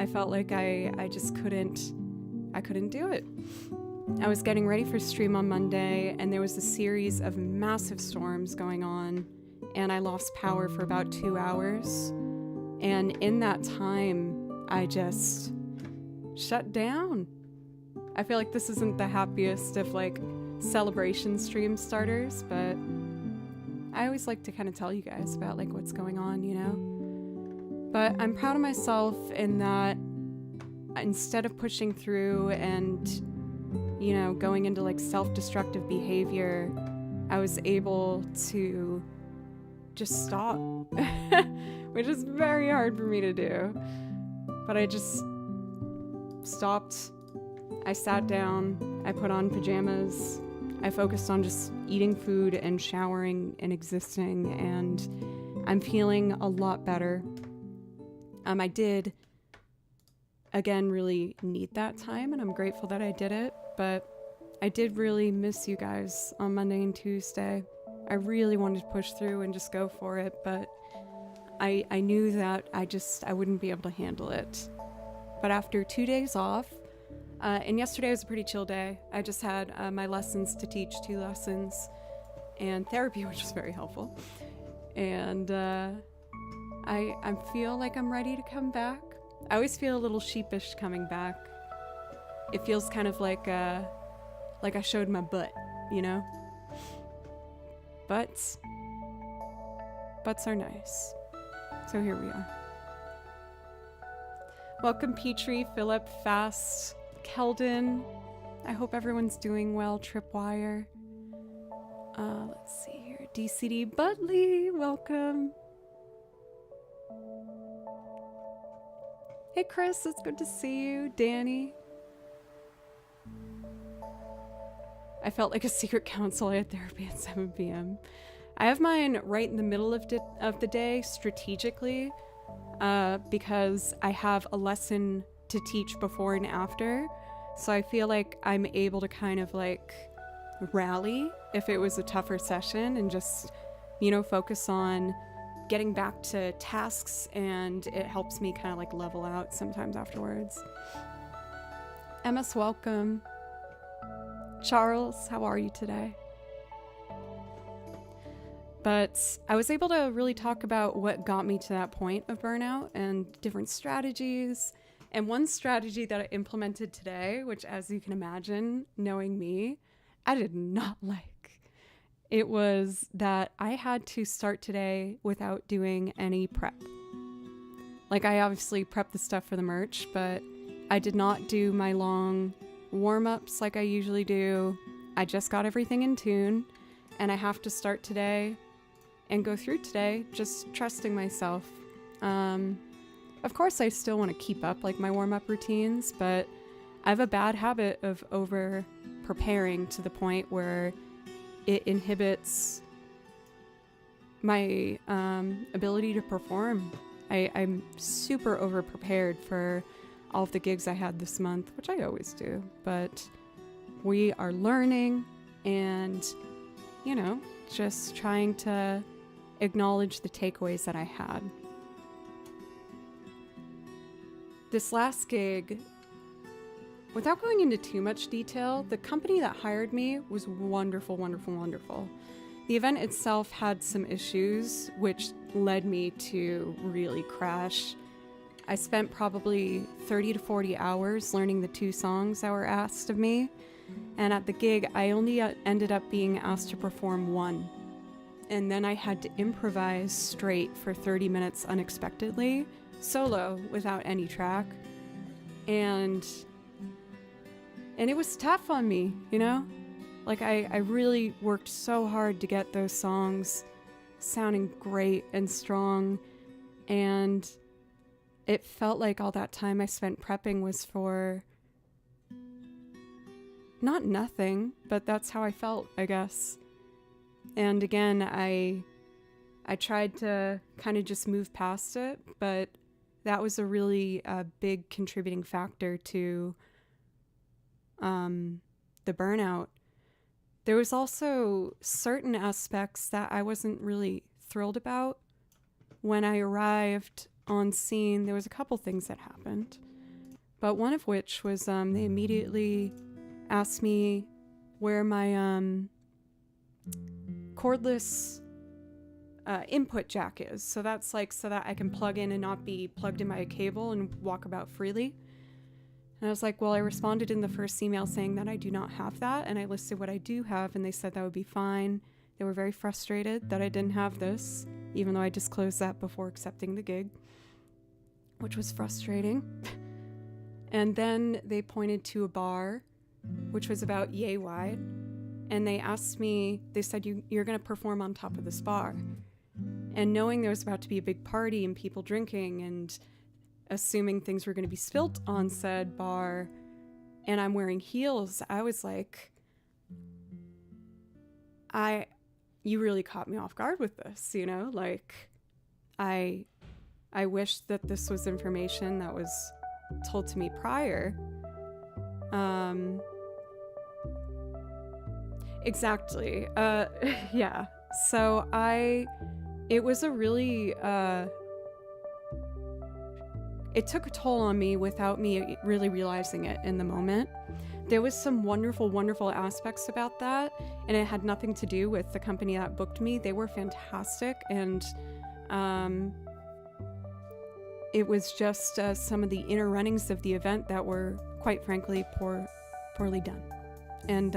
I felt like I just couldn't do it. I was getting ready for stream on Monday, and there was a series of massive storms going on, and I lost power for about 2 hours. And in that time, I just shut down. I feel like this isn't the happiest of like celebration stream starters, but I always like to kind of tell you guys about like what's going on, you know? But I'm proud of myself in that instead of pushing through and, you know, going into like self-destructive behavior, I was able to just stop, which is very hard for me to do. But I just stopped. I sat down, I put on pajamas, I focused on just eating food and showering and existing, and I'm feeling a lot better. I did, again, really need that time, and I'm grateful that I did it, but I did really miss you guys on Monday and Tuesday. I really wanted to push through and just go for it, but I knew that I wouldn't be able to handle it. But after 2 days off, and yesterday was a pretty chill day. I just had my lessons to teach, 2 lessons, and therapy, which was very helpful. And I feel like I'm ready to come back. I always feel a little sheepish coming back. It feels kind of like I showed my butt, you know? Butts are nice. So here we are. Welcome Petrie, Philip, Fast, Keldon. I hope everyone's doing well. Tripwire. Let's see here. DCD Butley, welcome. Hey Chris, it's good to see you. Danny. I felt like a secret counsel. I had therapy at 7 p.m. I have mine right in the middle of the day strategically because I have a lesson to teach before and after. So I feel like I'm able to kind of like rally if it was a tougher session and just, you know, focus on getting back to tasks, and it helps me kind of like level out sometimes afterwards. MS, welcome. Charles, how are you today? But I was able to really talk about what got me to that point of burnout and different strategies. And one strategy that I implemented today, which as you can imagine, knowing me, I did not like. It was that I had to start today without doing any prep. Like I obviously prepped the stuff for the merch, but I did not do my long warm-ups like I usually do. I just got everything in tune, and I have to start today and go through today just trusting myself. Of course, I still want to keep up like my warm-up routines, but I have a bad habit of over-preparing to the point where it inhibits my ability to perform. I'm super over-prepared for all of the gigs I had this month, which I always do, but we are learning and, you know, just trying to acknowledge the takeaways that I had. This last gig, without going into too much detail, the company that hired me was wonderful, wonderful, wonderful. The event itself had some issues, which led me to really crash. I spent probably 30 to 40 hours learning the 2 songs that were asked of me, and at the gig, I only ended up being asked to perform 1. And then I had to improvise straight for 30 minutes unexpectedly, solo, without any track. And it was tough on me, you know? Like, I really worked so hard to get those songs sounding great and strong, and it felt like all that time I spent prepping was for not nothing, but that's how I felt, I guess. And again, I tried to kind of just move past it, but that was a really big contributing factor to the burnout. There was also certain aspects that I wasn't really thrilled about. When I arrived on scene, there was a couple things that happened. but one of which was they immediately asked me where my cordless input jack is. So that's like so that I can plug in and not be plugged in by a cable and walk about freely. And I was like, well, I responded in the first email saying that I do not have that, and I listed what I do have, and they said that would be fine. They were very frustrated that I didn't have this, even though I disclosed that before accepting the gig, which was frustrating. And then they pointed to a bar, which was about yay wide, and they asked me, they said, you're going to perform on top of this bar. And knowing there was about to be a big party and people drinking and assuming things were going to be spilt on said bar, and I'm wearing heels, I was like, you really caught me off guard with this, you know? Like, I wish that this was information that was told to me prior. Exactly. Yeah. So it was a really, it took a toll on me without me really realizing it in the moment. There was some wonderful, wonderful aspects about that, and it had nothing to do with the company that booked me. They were fantastic, and it was just some of the inner runnings of the event that were, quite frankly, poorly done. And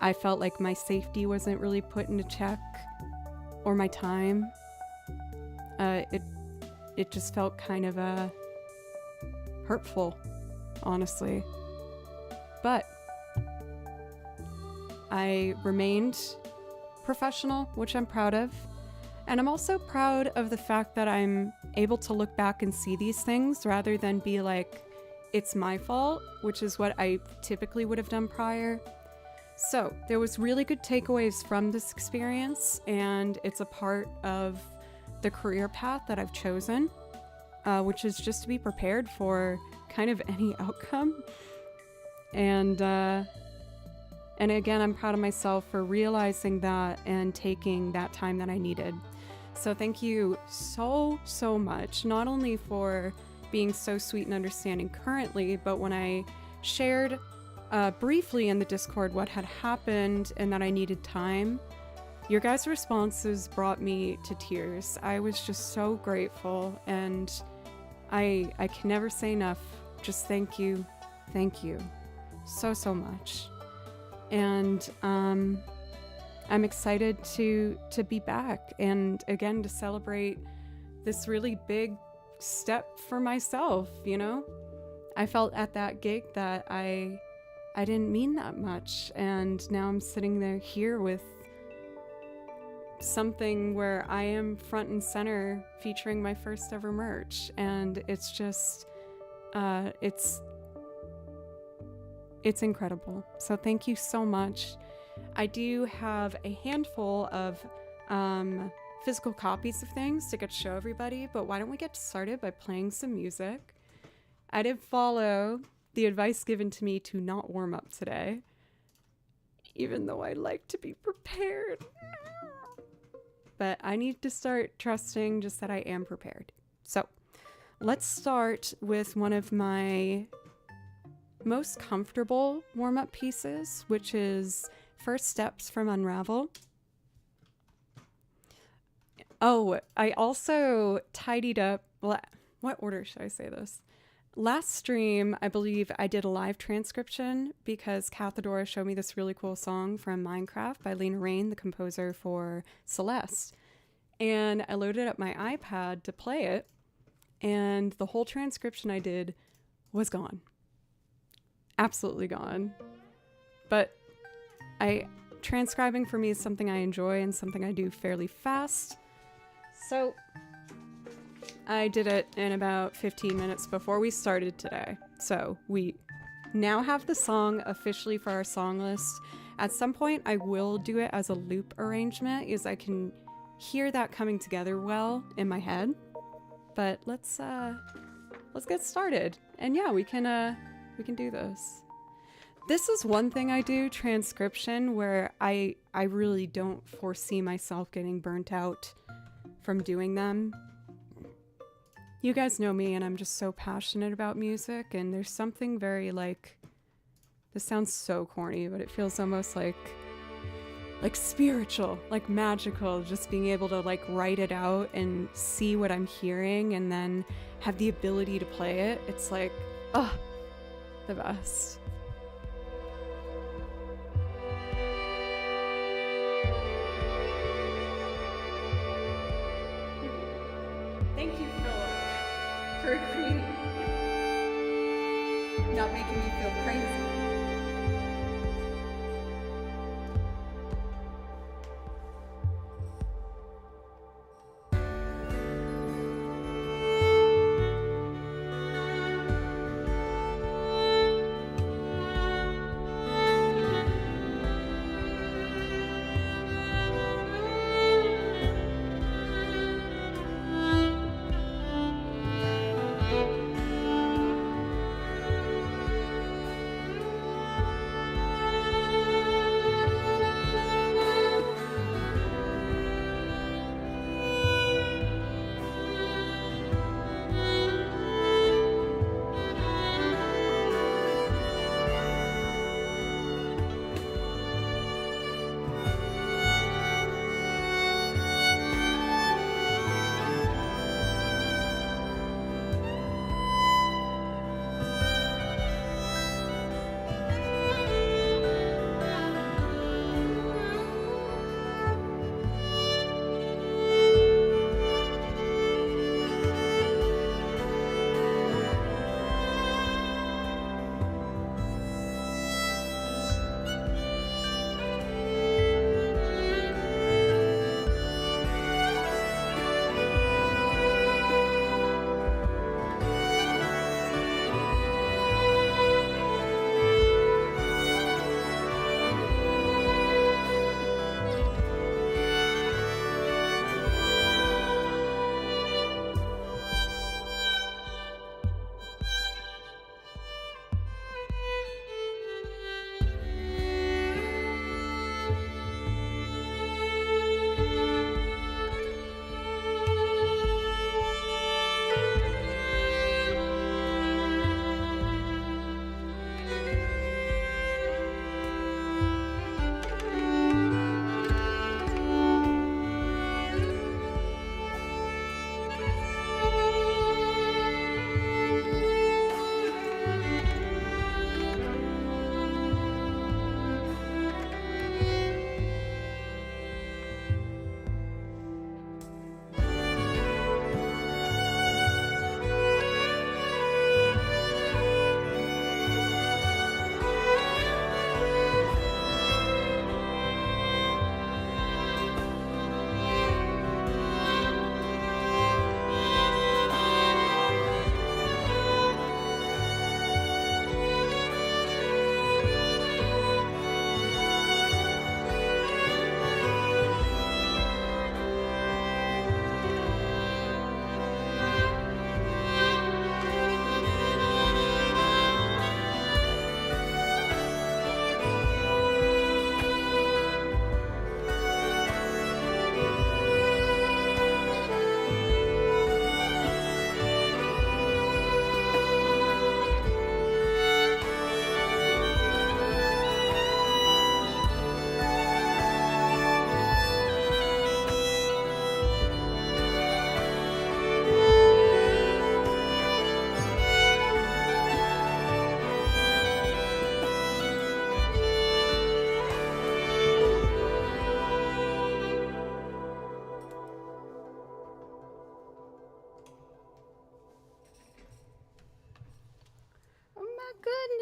I felt like my safety wasn't really put into check, or my time. It just felt kind of hurtful, honestly. But I remained professional, which I'm proud of. And I'm also proud of the fact that I'm able to look back and see these things rather than be like, it's my fault, which is what I typically would have done prior. So there was really good takeaways from this experience, and it's a part of the career path that I've chosen, which is just to be prepared for kind of any outcome. And again, I'm proud of myself for realizing that and taking that time that I needed. So thank you so much, not only for being so sweet and understanding currently, but when I shared briefly in the Discord what had happened and that I needed time, your guys' responses brought me to tears. I was just so grateful, and I can never say enough. Just thank you so much. And I'm excited to be back, and again to celebrate this really big step for myself, you know? I felt at that gig that I didn't mean that much, and now I'm sitting there here with something where I am front and center featuring my first ever merch, and it's just it's incredible. So thank you so much. I do have a handful of physical copies of things to get to show everybody, but why don't we get started by playing some music? I did follow the advice given to me to not warm up today, even though I like to be prepared. But I need to start trusting just that I am prepared. So let's start with one of my most comfortable warm-up pieces, which is First Steps from Unravel. Oh, I also tidied up, what order should I say this? Last stream, I believe I did a live transcription because Cathedora showed me this really cool song from Minecraft by Lena Rain, the composer for Celeste. And I loaded up my iPad to play it, and the whole transcription I did was gone. Absolutely gone. But transcribing for me is something I enjoy and something I do fairly fast. So I did it in about 15 minutes before we started today. So we now have the song officially for our song list. At some point I will do it as a loop arrangement, as I can hear that coming together well in my head. But let's get started. And yeah, we can do this. This is one thing I do, transcription, where I really don't foresee myself getting burnt out from doing them. You guys know me, and I'm just so passionate about music, and there's something very like, this sounds so corny, but it feels almost like spiritual, like magical, just being able to like write it out and see what I'm hearing and then have the ability to play it. It's like, oh, the best. Thank you, Philip, for agreeing. Not making me feel crazy.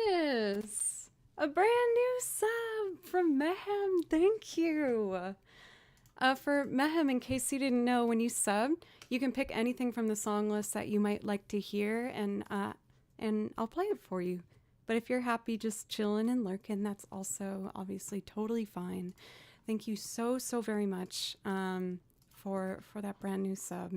Goodness, a brand new sub from Mehem. Thank you. For Mehem, in case you didn't know, when you sub, you can pick anything from the song list that you might like to hear, and I'll play it for you. But if you're happy just chilling and lurking, that's also obviously totally fine. Thank you so very much for that brand new sub.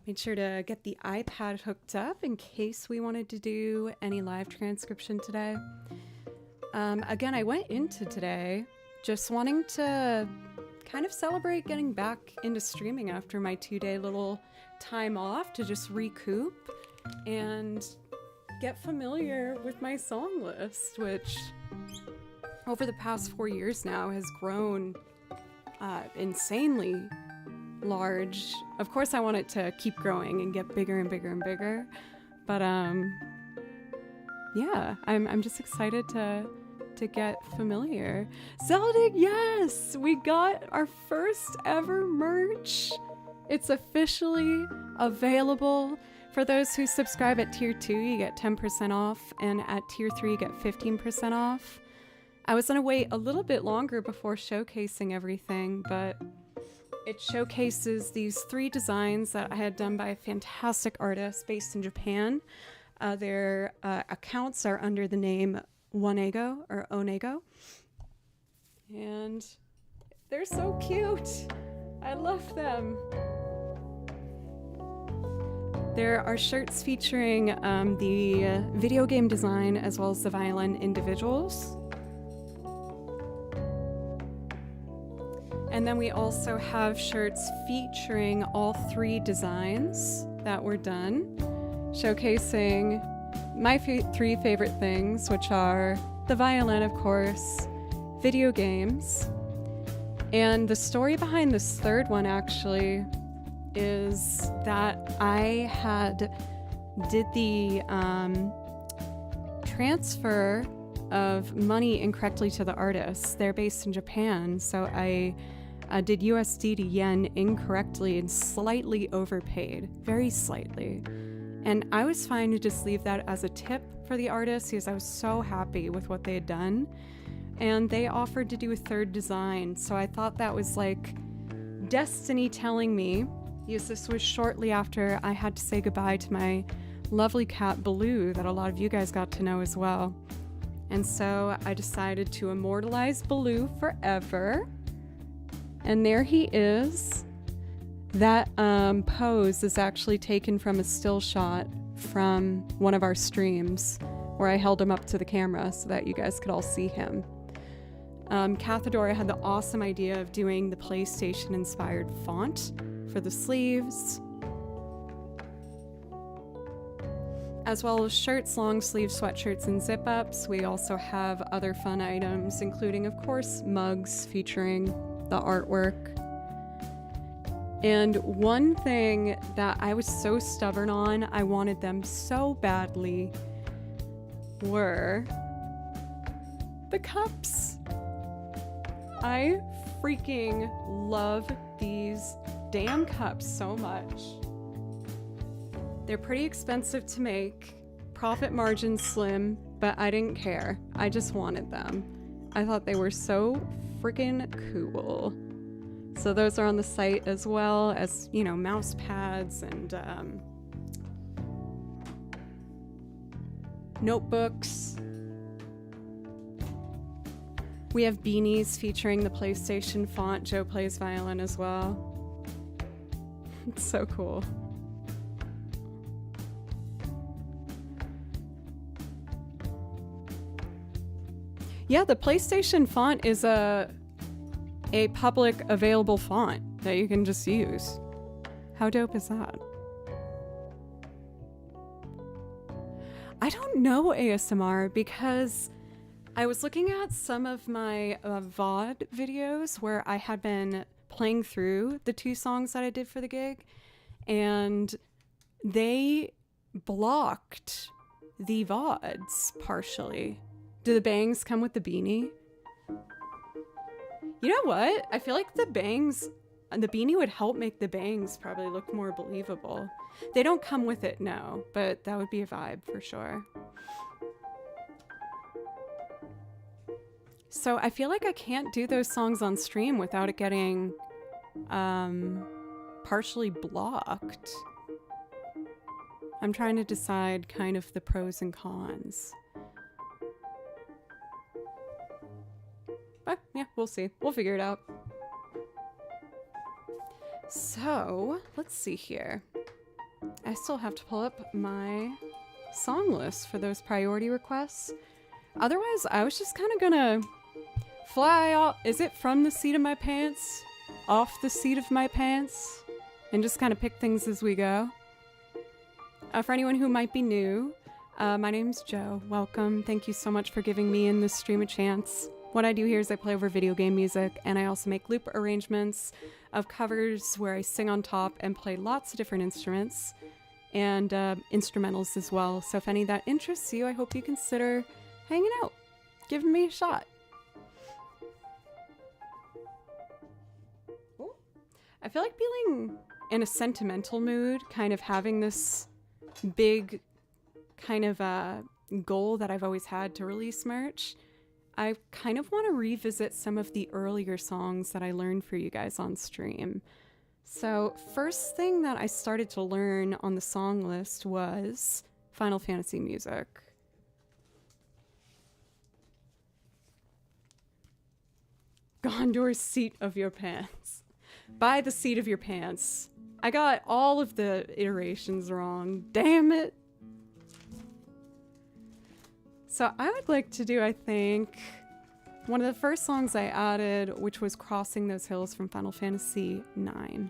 Made sure to get the iPad hooked up in case we wanted to do any live transcription today. Again, I went into today just wanting to kind of celebrate getting back into streaming after my 2-day little time off to just recoup and get familiar with my song list, which over the past 4 years now has grown insanely large. Of course, I want it to keep growing and get bigger and bigger and bigger, but yeah, I'm just excited to get familiar. Zeldig, yes! We got our first ever merch. It's officially available. For those who subscribe at tier 2, you get 10% off, and at tier 3, you get 15% off. I was gonna wait a little bit longer before showcasing everything, but it showcases these 3 designs that I had done by a fantastic artist based in Japan. Their accounts are under the name Onego or Onego, and they're so cute. I love them. There are shirts featuring the video game design as well as the violin individuals. And then we also have shirts featuring all 3 designs that were done, showcasing my 3 favorite things, which are the violin, of course, video games, and the story behind this 3rd one actually is that I did the transfer of money incorrectly to the artists. They're based in Japan, so I did USD to yen incorrectly and slightly overpaid, very slightly. And I was fine to just leave that as a tip for the artist because I was so happy with what they had done. And they offered to do a 3rd design, so I thought that was like destiny telling me, because this was shortly after I had to say goodbye to my lovely cat Baloo that a lot of you guys got to know as well. And so I decided to immortalize Baloo forever. And there he is. That pose is actually taken from a still shot from one of our streams where I held him up to the camera so that you guys could all see him. Cathedora had the awesome idea of doing the PlayStation-inspired font for the sleeves, as well as shirts, long sleeve sweatshirts, and zip-ups. We also have other fun items, including, of course, mugs featuring the artwork. And one thing that I was so stubborn on, I wanted them so badly, were the cups. I freaking love these damn cups so much. They're pretty expensive to make, profit margin slim, but I didn't care. I just wanted them. I thought they were so freaking cool. So those are on the site, as well as, you know, mouse pads and notebooks. We have beanies featuring the PlayStation font. Joe plays violin as well. It's so cool. Yeah, the PlayStation font is a public available font that you can just use. How dope is that? I don't know ASMR because I was looking at some of my VOD videos where I had been playing through the 2 songs that I did for the gig, and they blocked the VODs partially. Do the bangs come with the beanie? You know what? I feel like the beanie would help make the bangs probably look more believable. They don't come with it, no, but that would be a vibe for sure. So I feel like I can't do those songs on stream without it getting partially blocked. I'm trying to decide kind of the pros and cons. But yeah, we'll see. We'll figure it out. So let's see here. I still have to pull up my song list for those priority requests. Otherwise, I was just kind of gonna fly out. Is it from the seat of my pants? off the seat of my pants and just kind of pick things as we go. For anyone who might be new, my name's Jo. Welcome. Thank you so much for giving me and this stream a chance. What I do here is I play over video game music, and I also make loop arrangements of covers where I sing on top and play lots of different instruments and instrumentals as well. So if any of that interests you, I hope you consider hanging out, giving me a shot. Ooh. I feel like feeling in a sentimental mood, kind of having this big kind of goal that I've always had to release merch. I kind of want to revisit some of the earlier songs that I learned for you guys on stream. So first thing that I started to learn on the song list was Final Fantasy music. Gondor's seat of your pants. By the seat of your pants. I got all of the iterations wrong. Damn it. So I would like to do, I think, one of the first songs I added, which was Crossing Those Hills from Final Fantasy IX.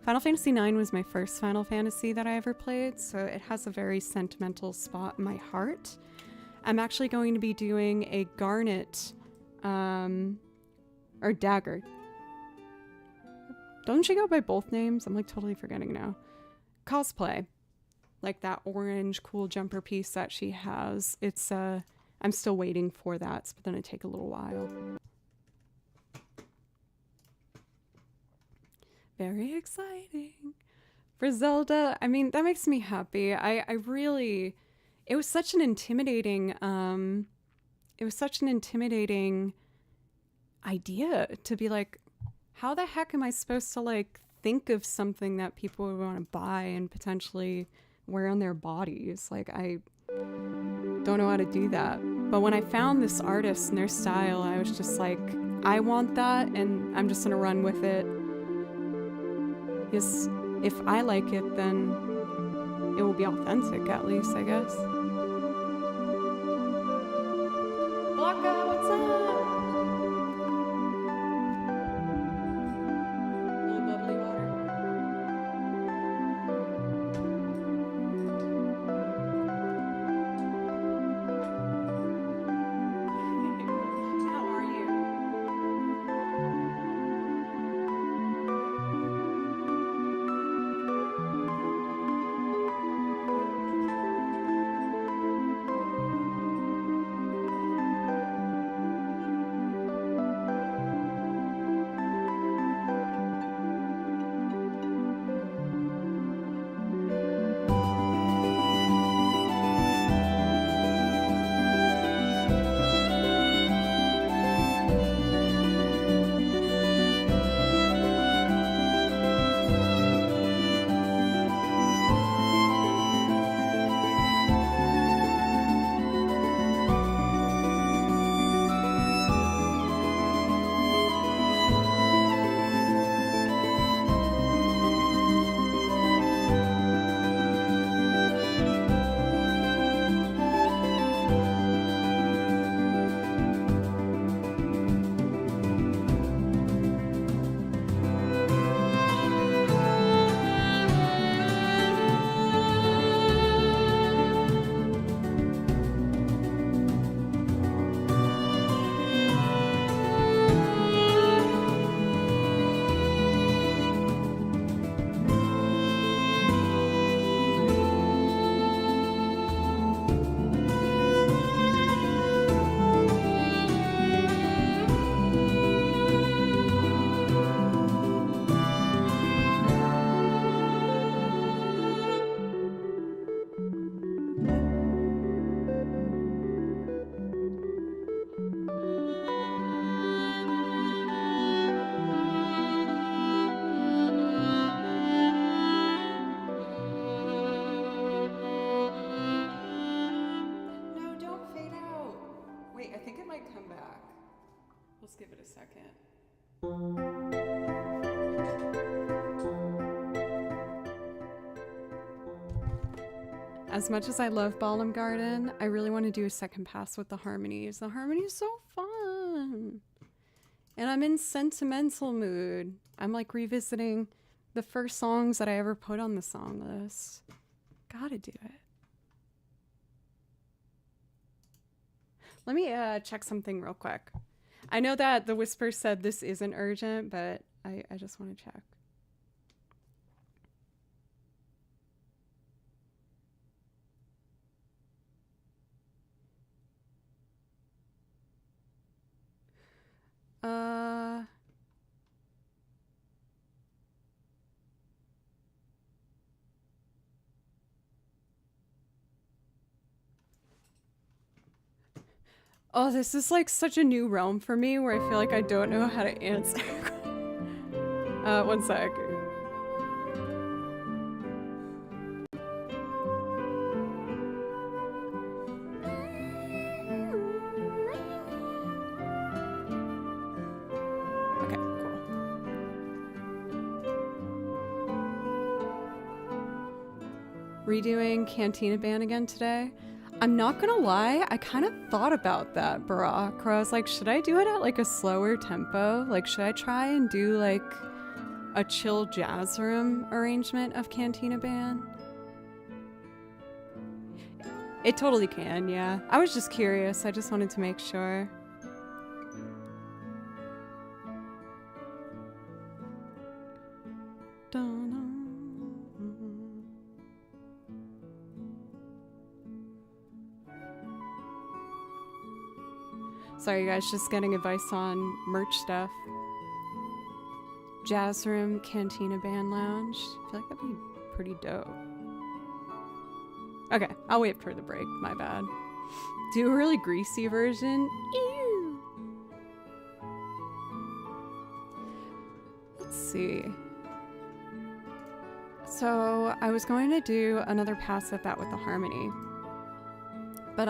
Final Fantasy IX was my first Final Fantasy that I ever played, so it has a very sentimental spot in my heart. I'm actually going to be doing a Garnet, or Dagger. Don't she go by both names? I'm like totally forgetting now. Cosplay. Like that orange cool jumper piece that she has. It's I'm still waiting for that. It's gonna take a little while. Very exciting for Zelda. I mean, that makes me happy. I really, it was such an intimidating idea to be like, how the heck am I supposed to like think of something that people would want to buy and potentially wear on their bodies? Like, I don't know how to do that. But when I found this artist and their style, I was just like, I want that, and I'm just gonna run with it. Because if I like it, then it will be authentic, at least, I guess. Blanca, what's up? Little bubbly water. How are you? Let's give it a second. As much as I love Ballum Garden, I really want to do a second pass with the harmonies. The harmony is so fun. And I'm in sentimental mood. I'm like revisiting the first songs that I ever put on the song list. Gotta do it. Let me check something real quick. I know that the Whisper said this isn't urgent, but I just want to check. Oh, this is like such a new realm for me where I feel like I don't know how to answer. One sec. Okay, cool. Redoing Cantina Band again today. I'm not gonna lie, I kind of thought about that, Barack, where I was like, should I do it at like a slower tempo? Like, should I try and do like a chill jazz room arrangement of Cantina Band? It totally can, yeah. I was just curious, I just wanted to make sure. Sorry, you guys, just getting advice on merch stuff. Jazz Room, Cantina Band Lounge. I feel like that'd be pretty dope. Okay, I'll wait for the break, my bad. Do a really greasy version. Ew. Let's see. So I was going to do another pass at that with the harmony. But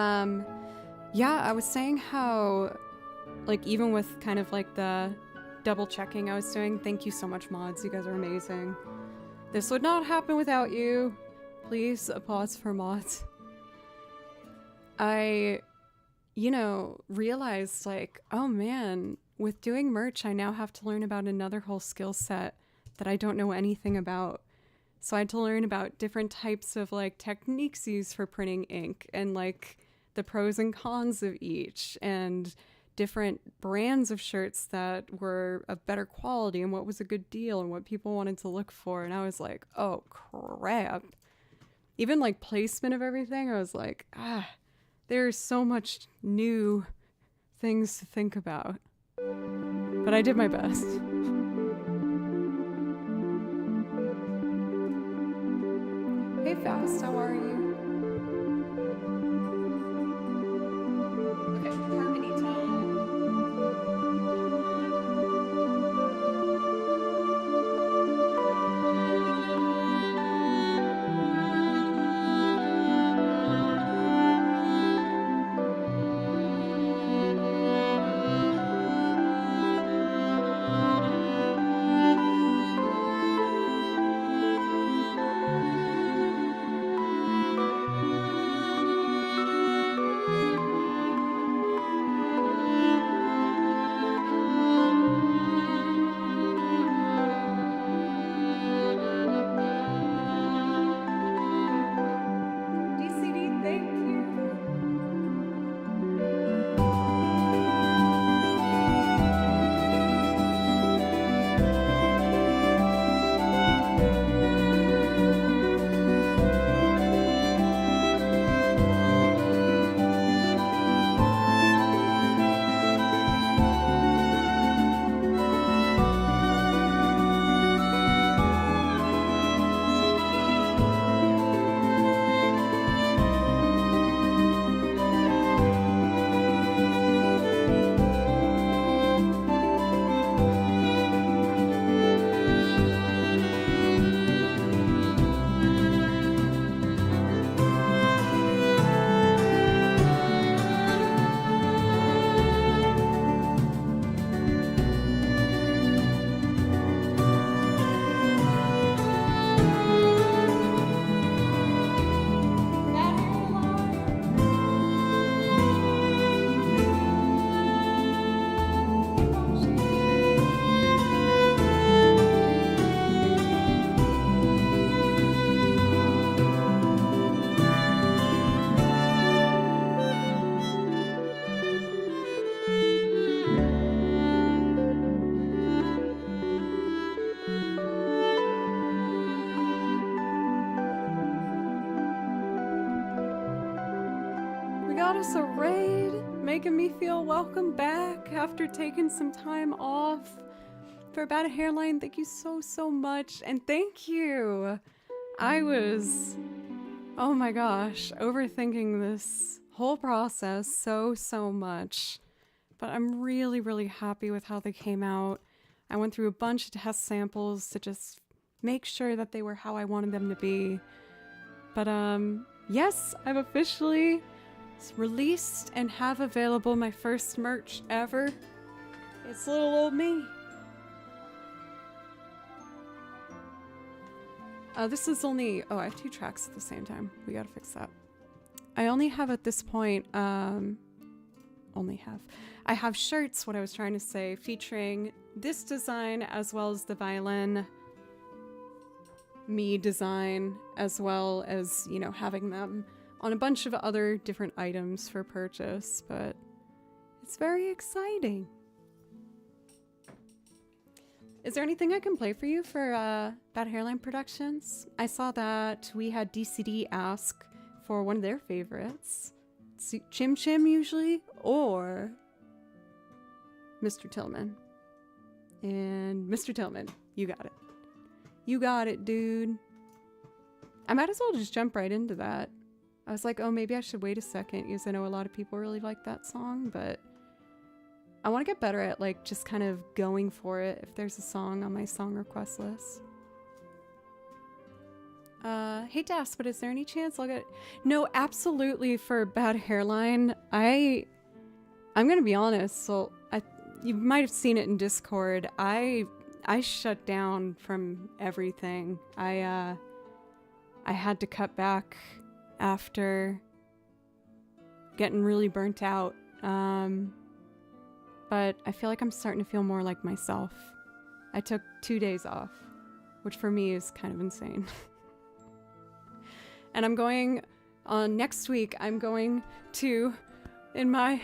yeah, I was saying how, like, even with kind of like the double checking I was doing, thank you so much, mods. You guys are amazing. This would not happen without you. Please, applause for mods. I, realized like, oh man, with doing merch, I now have to learn about another whole skill set that I don't know anything about. So I had to learn about different types of like techniques used for printing ink and like the pros and cons of each and different brands of shirts that were of better quality and what was a good deal and what people wanted to look for. And I was like, oh crap. Even like placement of everything, I was like, there's so much new things to think about. But I did my best. Hey Fast, how are you? Okay, harmony time. got us a raid, making me feel welcome back after taking some time off. For Bad Hairline, thank you so much. And thank you. I was, oh my gosh, overthinking this whole process so much. But I'm really happy with how they came out. I went through a bunch of test samples to just make sure that they were how I wanted them to be. But yes, I've officially released and have available my first merch ever. It's little old me. This is only, oh, I have 2 tracks at the same time. We gotta fix that. I only have at this point, I have shirts, what I was trying to say, featuring this design as well as the violin me design, as well as, you know, having them on a bunch of other different items for purchase, but it's very exciting. Is there anything I can play for you for Bad Hairline Productions? I saw that we had DCD ask for one of their favorites. Chim Chim usually, or Mr. Tillman. And Mr. Tillman, you got it. You got it, dude. I might as well just jump right into that. I was like, oh, maybe I should wait a second because I know a lot of people really like that song, but I want to get better at like just kind of going for it if there's a song on my song request list. Hate to ask, but is there any chance I'll get... No, absolutely for Bad Hairline. I'm gonna be honest, so you might have seen it in Discord. I shut down from everything. I had to cut back after getting really burnt out. But I feel like I'm starting to feel more like myself. I took 2 days off, which for me is kind of insane. And I'm going on next week. I'm going to, in my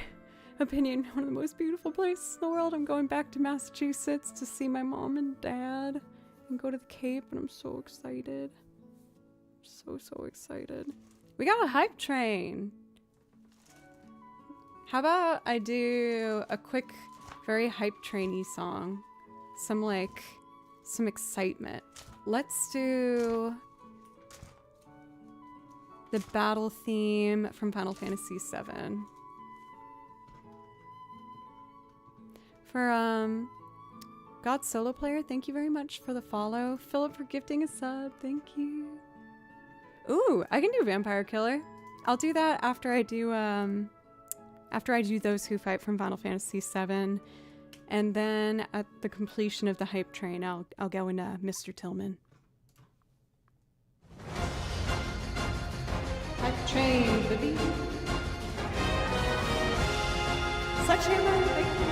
opinion, one of the most beautiful places in the world. I'm going back to Massachusetts to see my mom and dad and go to the Cape, and I'm so excited. So excited. We got a hype train. How about I do a quick, very hype trainy song? Some excitement. Let's do the battle theme from Final Fantasy VII. For God Solo Player, thank you very much for the follow. Philip for gifting a sub, thank you. Ooh, I can do Vampire Killer. I'll do that after I do Those Who Fight from Final Fantasy VII, and then at the completion of the hype train, I'll go into Mr. Tillman. Hype train, baby. Sledgehammer, thank you.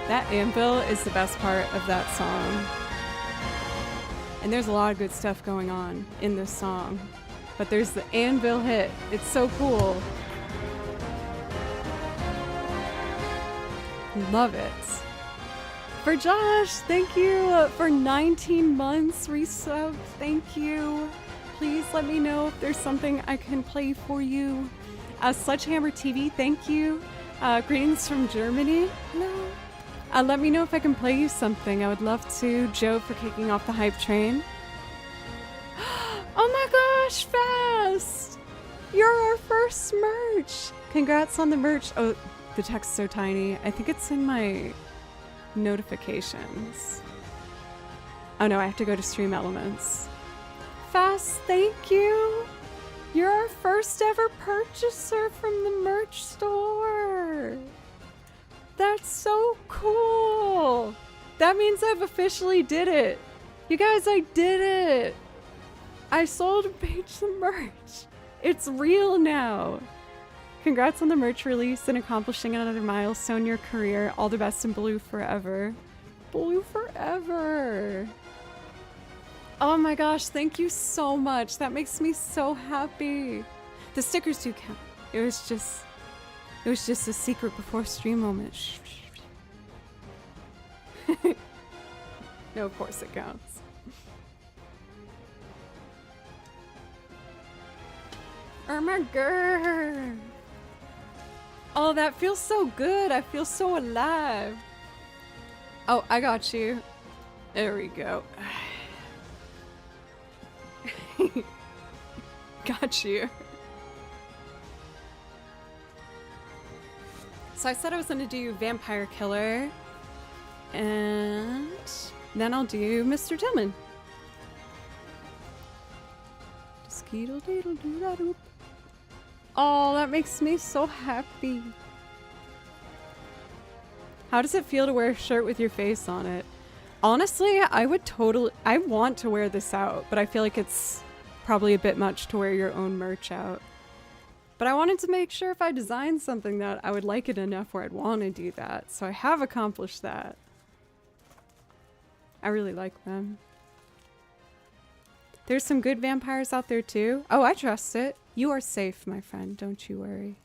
That anvil is the best part of that song. And there's a lot of good stuff going on in this song. But there's the anvil hit. It's so cool. Love it. For Josh, thank you for 19 months resub. Thank you. Please let me know if there's something I can play for you. Sledgehammer TV, thank you. Greetings from Germany. Hello. Let me know if I can play you something. I would love to. Joe for kicking off the hype train. Oh my gosh, Fast! You're our first merch! Congrats on the merch. Oh, the text's so tiny. I think it's in my notifications. Oh no, I have to go to Stream Elements. Fast, thank you! You're our first ever purchaser from the merch store! That's so cool! That means I've officially did it! You guys, I did it! I sold a page of merch! It's real now! Congrats on the merch release and accomplishing another milestone in your career. All the best in Blue forever. Blue forever! Oh my gosh, thank you so much. That makes me so happy. The stickers do count. It was just a secret before stream moment. No, of course it counts. Oh my god. Oh, that feels so good. I feel so alive. Oh, I got you. There we go. Got you. So I said I was going to do Vampire Killer, and then I'll do Mr. Tillman. Skeedle-deedle-doo-da-doop. Oh, that makes me so happy. How does it feel to wear a shirt with your face on it? Honestly, I want to wear this out, but I feel like it's probably a bit much to wear your own merch out. But I wanted to make sure if I designed something that I would like it enough where I'd want to do that. So I have accomplished that. I really like them. There's some good vampires out there too. Oh, I trust it. You are safe, my friend. Don't you worry.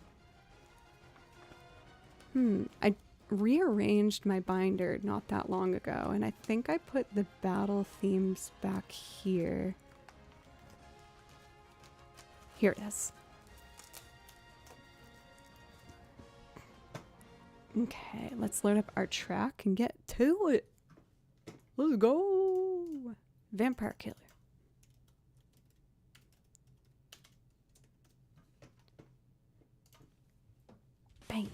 I rearranged my binder not that long ago, and I think I put the battle themes back here. Here it is. Okay, let's load up our track and get to it. Let's go. Vampire Killer. Bang.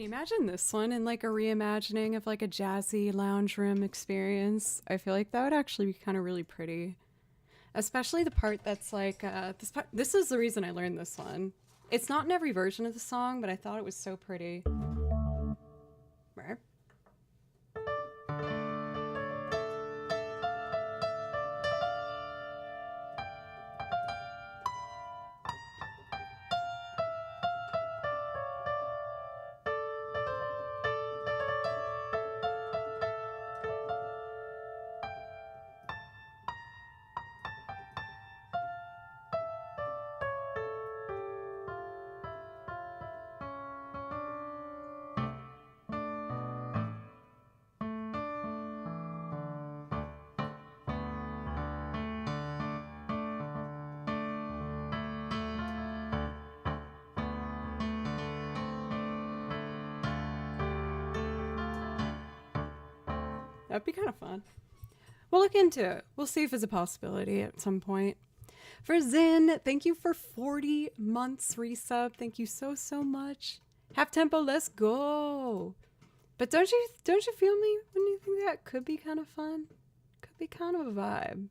you imagine this one in like a reimagining of like a jazzy lounge room experience? I feel like that would actually be kind of really pretty. Especially the part that's like, this is the reason I learned this one. It's not in every version of the song, but I thought it was so pretty. Right? That'd be kind of fun. We'll look into it. We'll see if it's a possibility at some point. For Zin, thank you for 40 months resub. Thank you so, so much. Half tempo, let's go. But don't you feel me when you think that could be kind of fun? Could be kind of a vibe.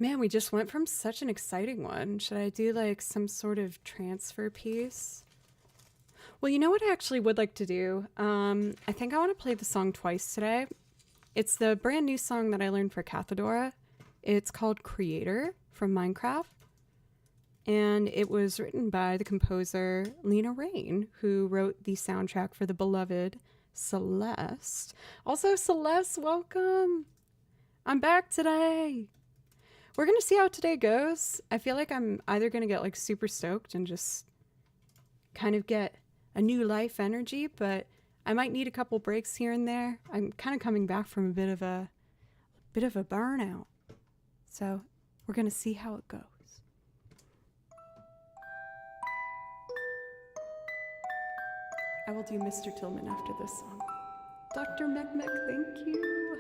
Man, we just went from such an exciting one. Should I do like some sort of transfer piece? Well, you know what I actually would like to do? I think I want to play the song twice today. It's the brand new song that I learned for Cathedora. It's called Creator from Minecraft. And it was written by the composer Lena Raine, who wrote the soundtrack for the beloved Celeste. Also, Celeste, welcome. I'm back today. We're going to see how today goes. I feel like I'm either going to get like super stoked and just kind of get a new life energy, but I might need a couple breaks here and there. I'm kind of coming back from a bit of a burnout. So we're going to see how it goes. I will do Mr. Tillman after this song. Dr. Mekmek, thank you.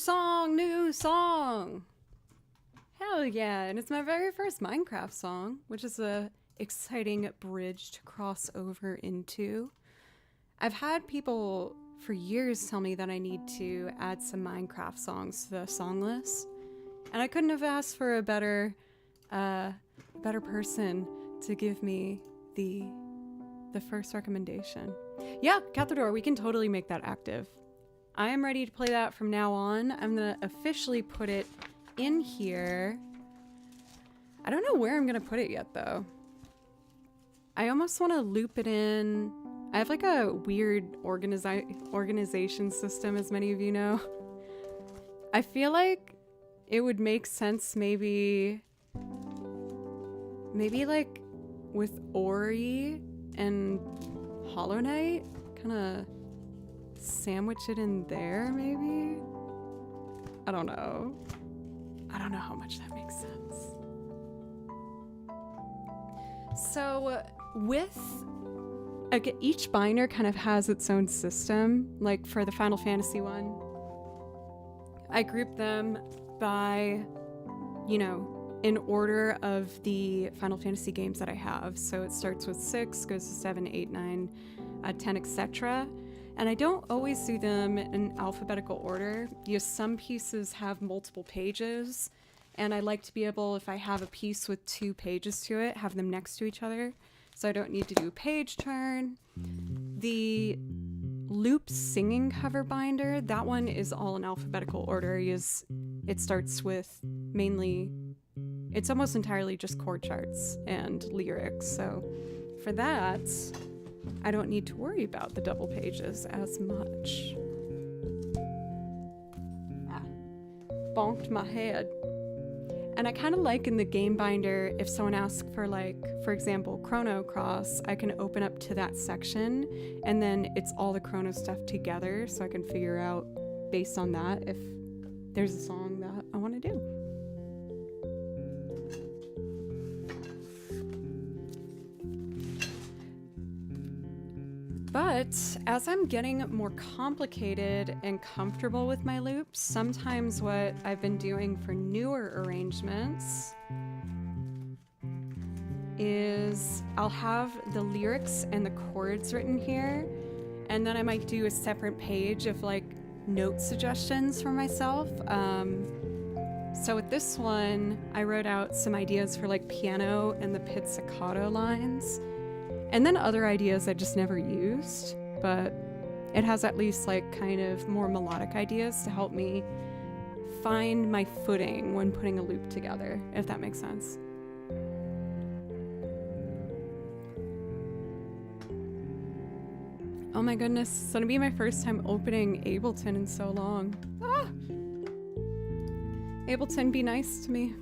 new song. Hell yeah, and it's my very first Minecraft song, which is a exciting bridge to cross over into. I've had people for years tell me that I need to add some Minecraft songs to the song list, and I couldn't have asked for a better person to give me the first recommendation. Yeah, Cat the Door, we can totally make that active. I am ready to play that from now on. I'm gonna officially put it in here. I don't know where I'm gonna put it yet though. I almost want to loop it in. I have like a weird organization system, as many of you know. I feel like it would make sense maybe like with Ori and Hollow Knight, kind of sandwich it in there maybe? I don't know. I don't know how much that makes sense. So with each binder kind of has its own system. Like for the Final Fantasy one, I grouped them by, you know, in order of the Final Fantasy games that I have. So it starts with 6, goes to 7, 8, 9, 10, etc. And I don't always do them in alphabetical order because some pieces have multiple pages, and I like to be able, if I have a piece with 2 pages to it, have them next to each other, so I don't need to do a page turn. The Loop singing cover binder, that one is all in alphabetical order. It starts with mainly, it's almost entirely just chord charts and lyrics, so for that, I don't need to worry about the double pages as much. Bonked my head. And I kind of like in the game binder, if someone asks for, like, for example, Chrono Cross, I can open up to that section and then it's all the Chrono stuff together, so I can figure out based on that if there's a song that I want to do. But as I'm getting more complicated and comfortable with my loops, sometimes what I've been doing for newer arrangements is I'll have the lyrics and the chords written here, and then I might do a separate page of like note suggestions for myself. So with this one, I wrote out some ideas for like piano and the pizzicato lines. And then other ideas I just never used, but it has at least like kind of more melodic ideas to help me find my footing when putting a loop together, if that makes sense. Oh my goodness, it's gonna be my first time opening Ableton in so long. Ableton, be nice to me.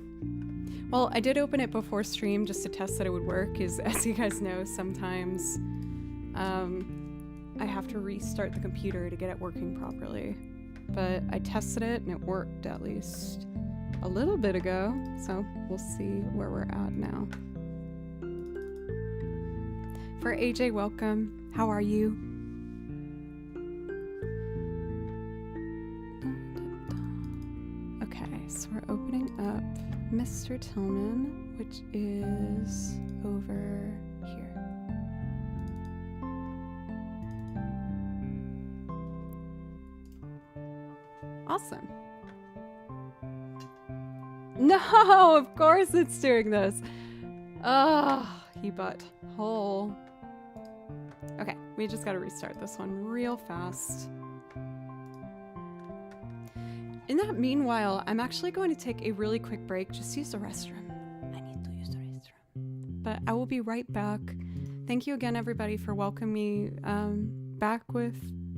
Well, I did open it before stream just to test that it would work, because as you guys know, sometimes I have to restart the computer to get it working properly. But I tested it and it worked at least a little bit ago, so we'll see where we're at now. For AJ, welcome. How are you? Okay, so we're opening up Mr. Tillman, which is over here. Awesome. No, of course it's doing this. Oh, he butt hole. Okay, we just gotta restart this one real fast. In that meanwhile, I'm actually going to take a really quick break, just use the restroom. I need to use the restroom. But I will be right back. Thank you again, everybody, for welcoming me back with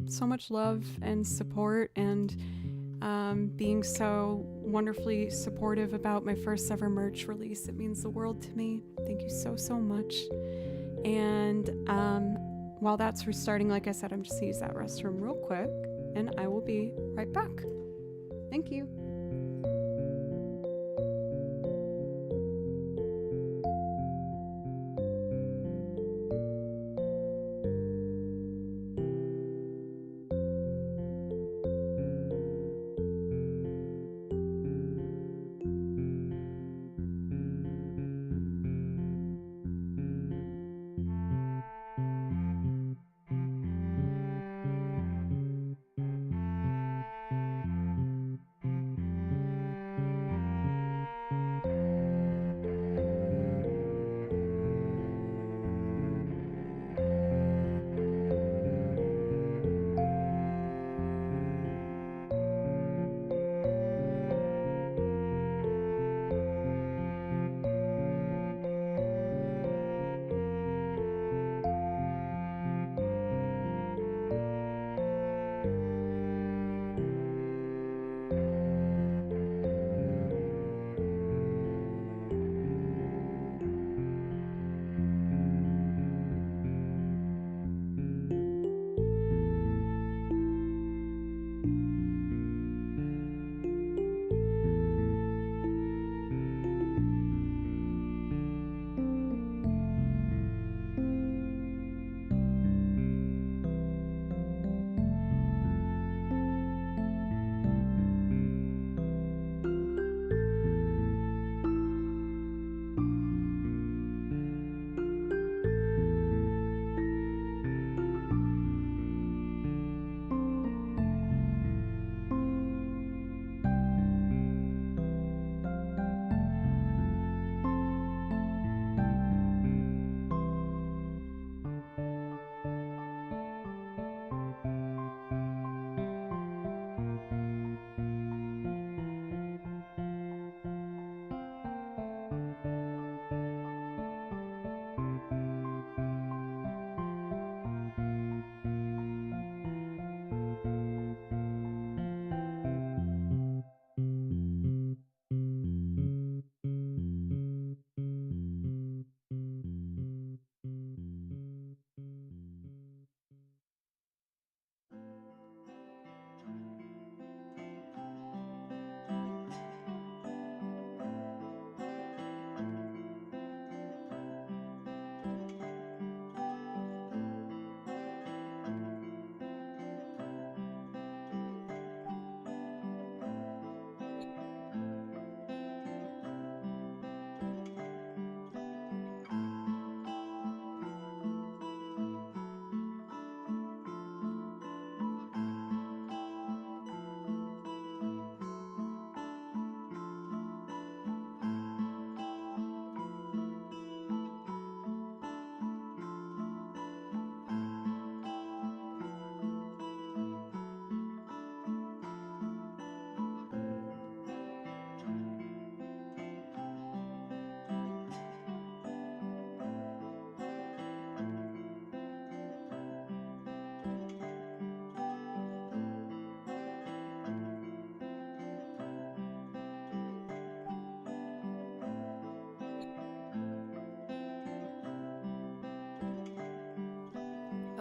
so much love and support, and being so wonderfully supportive about my first ever merch release. It means the world to me. Thank you so, so much. And while that's restarting, like I said, I'm just gonna use that restroom real quick, and I will be right back. Thank you.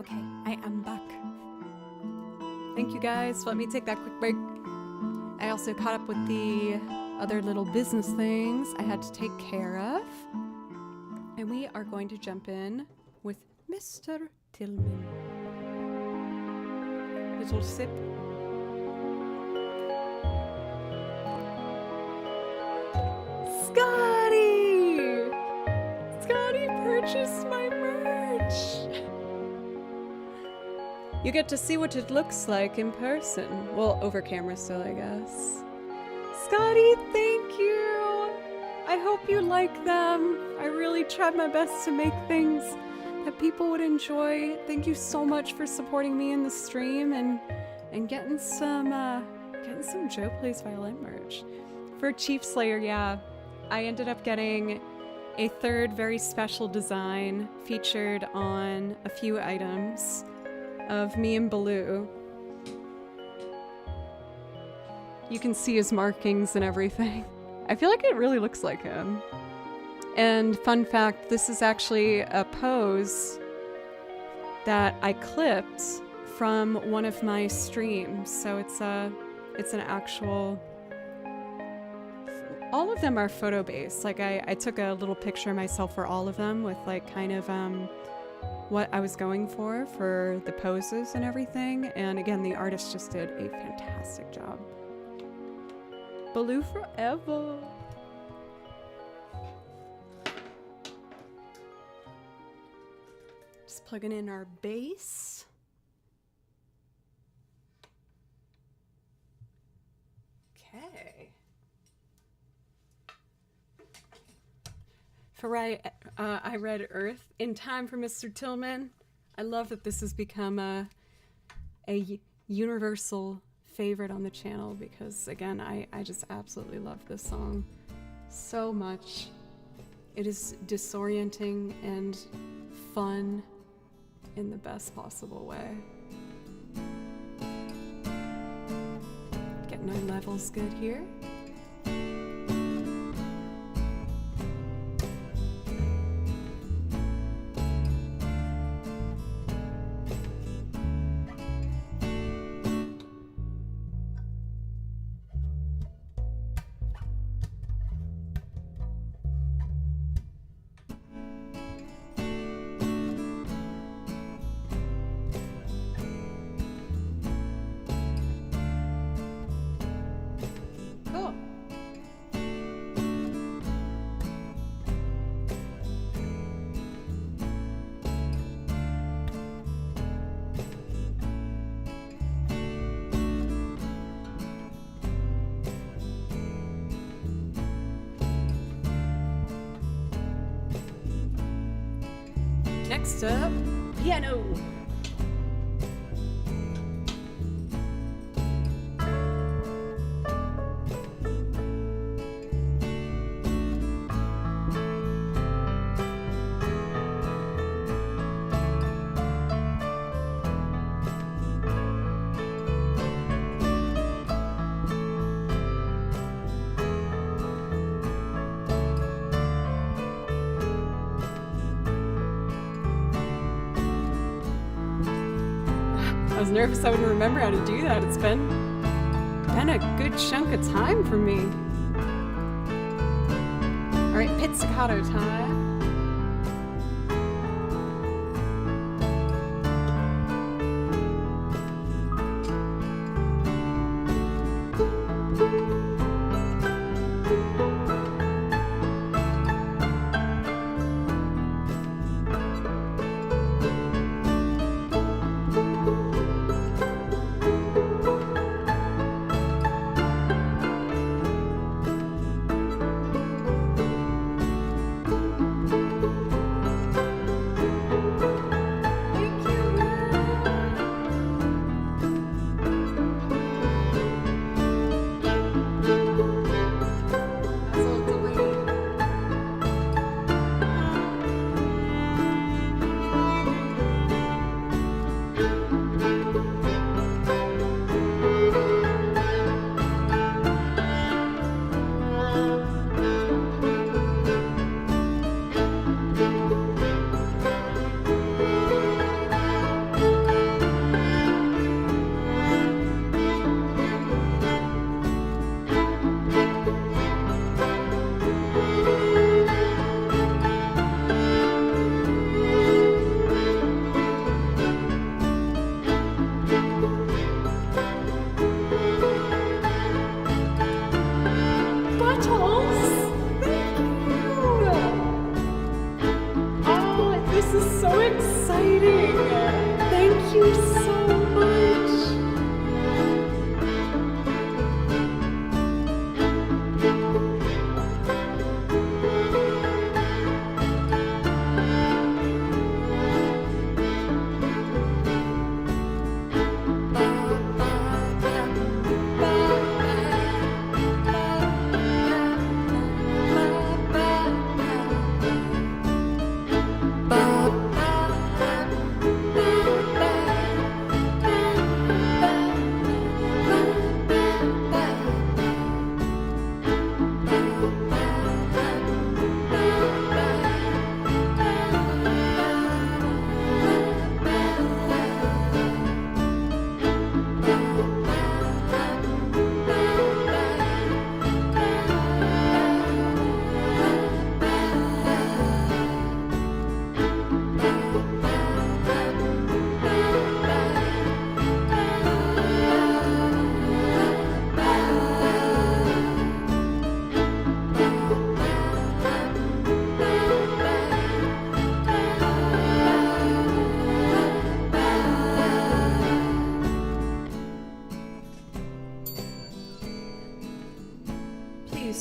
Okay, I am back. Thank you guys. Let me take that quick break. I also caught up with the other little business things I had to take care of. And we are going to jump in with Mr. Tillman. Little sip. Scotty! Scotty purchased my merch! You get to see what it looks like in person. Well, over camera still, I guess. Scotty, thank you! I hope you like them. I really tried my best to make things that people would enjoy. Thank you so much for supporting me in the stream and getting some Joe Plays Violin merch. For Chief Slayer, yeah, I ended up getting a third very special design featured on a few items of me and Baloo. You can see his markings and everything. I feel like it really looks like him. And fun fact, this is actually a pose that I clipped from one of my streams. So it's an actual... All of them are photo based. Like I took a little picture of myself for all of them with like kind of what I was going for the poses and everything. And again, the artist just did a fantastic job. Baloo forever. Just plugging in our bass. Okay. For I read Earth in time for Mr. Tillman. I love that this has become a universal favorite on the channel because, again, I just absolutely love this song so much. It is disorienting and fun in the best possible way. Getting our levels good here. Next up, piano. I was nervous I wouldn't remember how to do that. It's been a good chunk of time for me. All right, pizzicato time.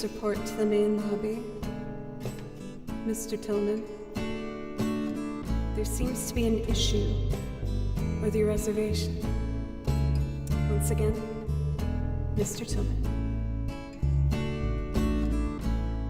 please report to the main lobby? Mr. Tillman, there seems to be an issue with your reservation. Once again, Mr. Tillman.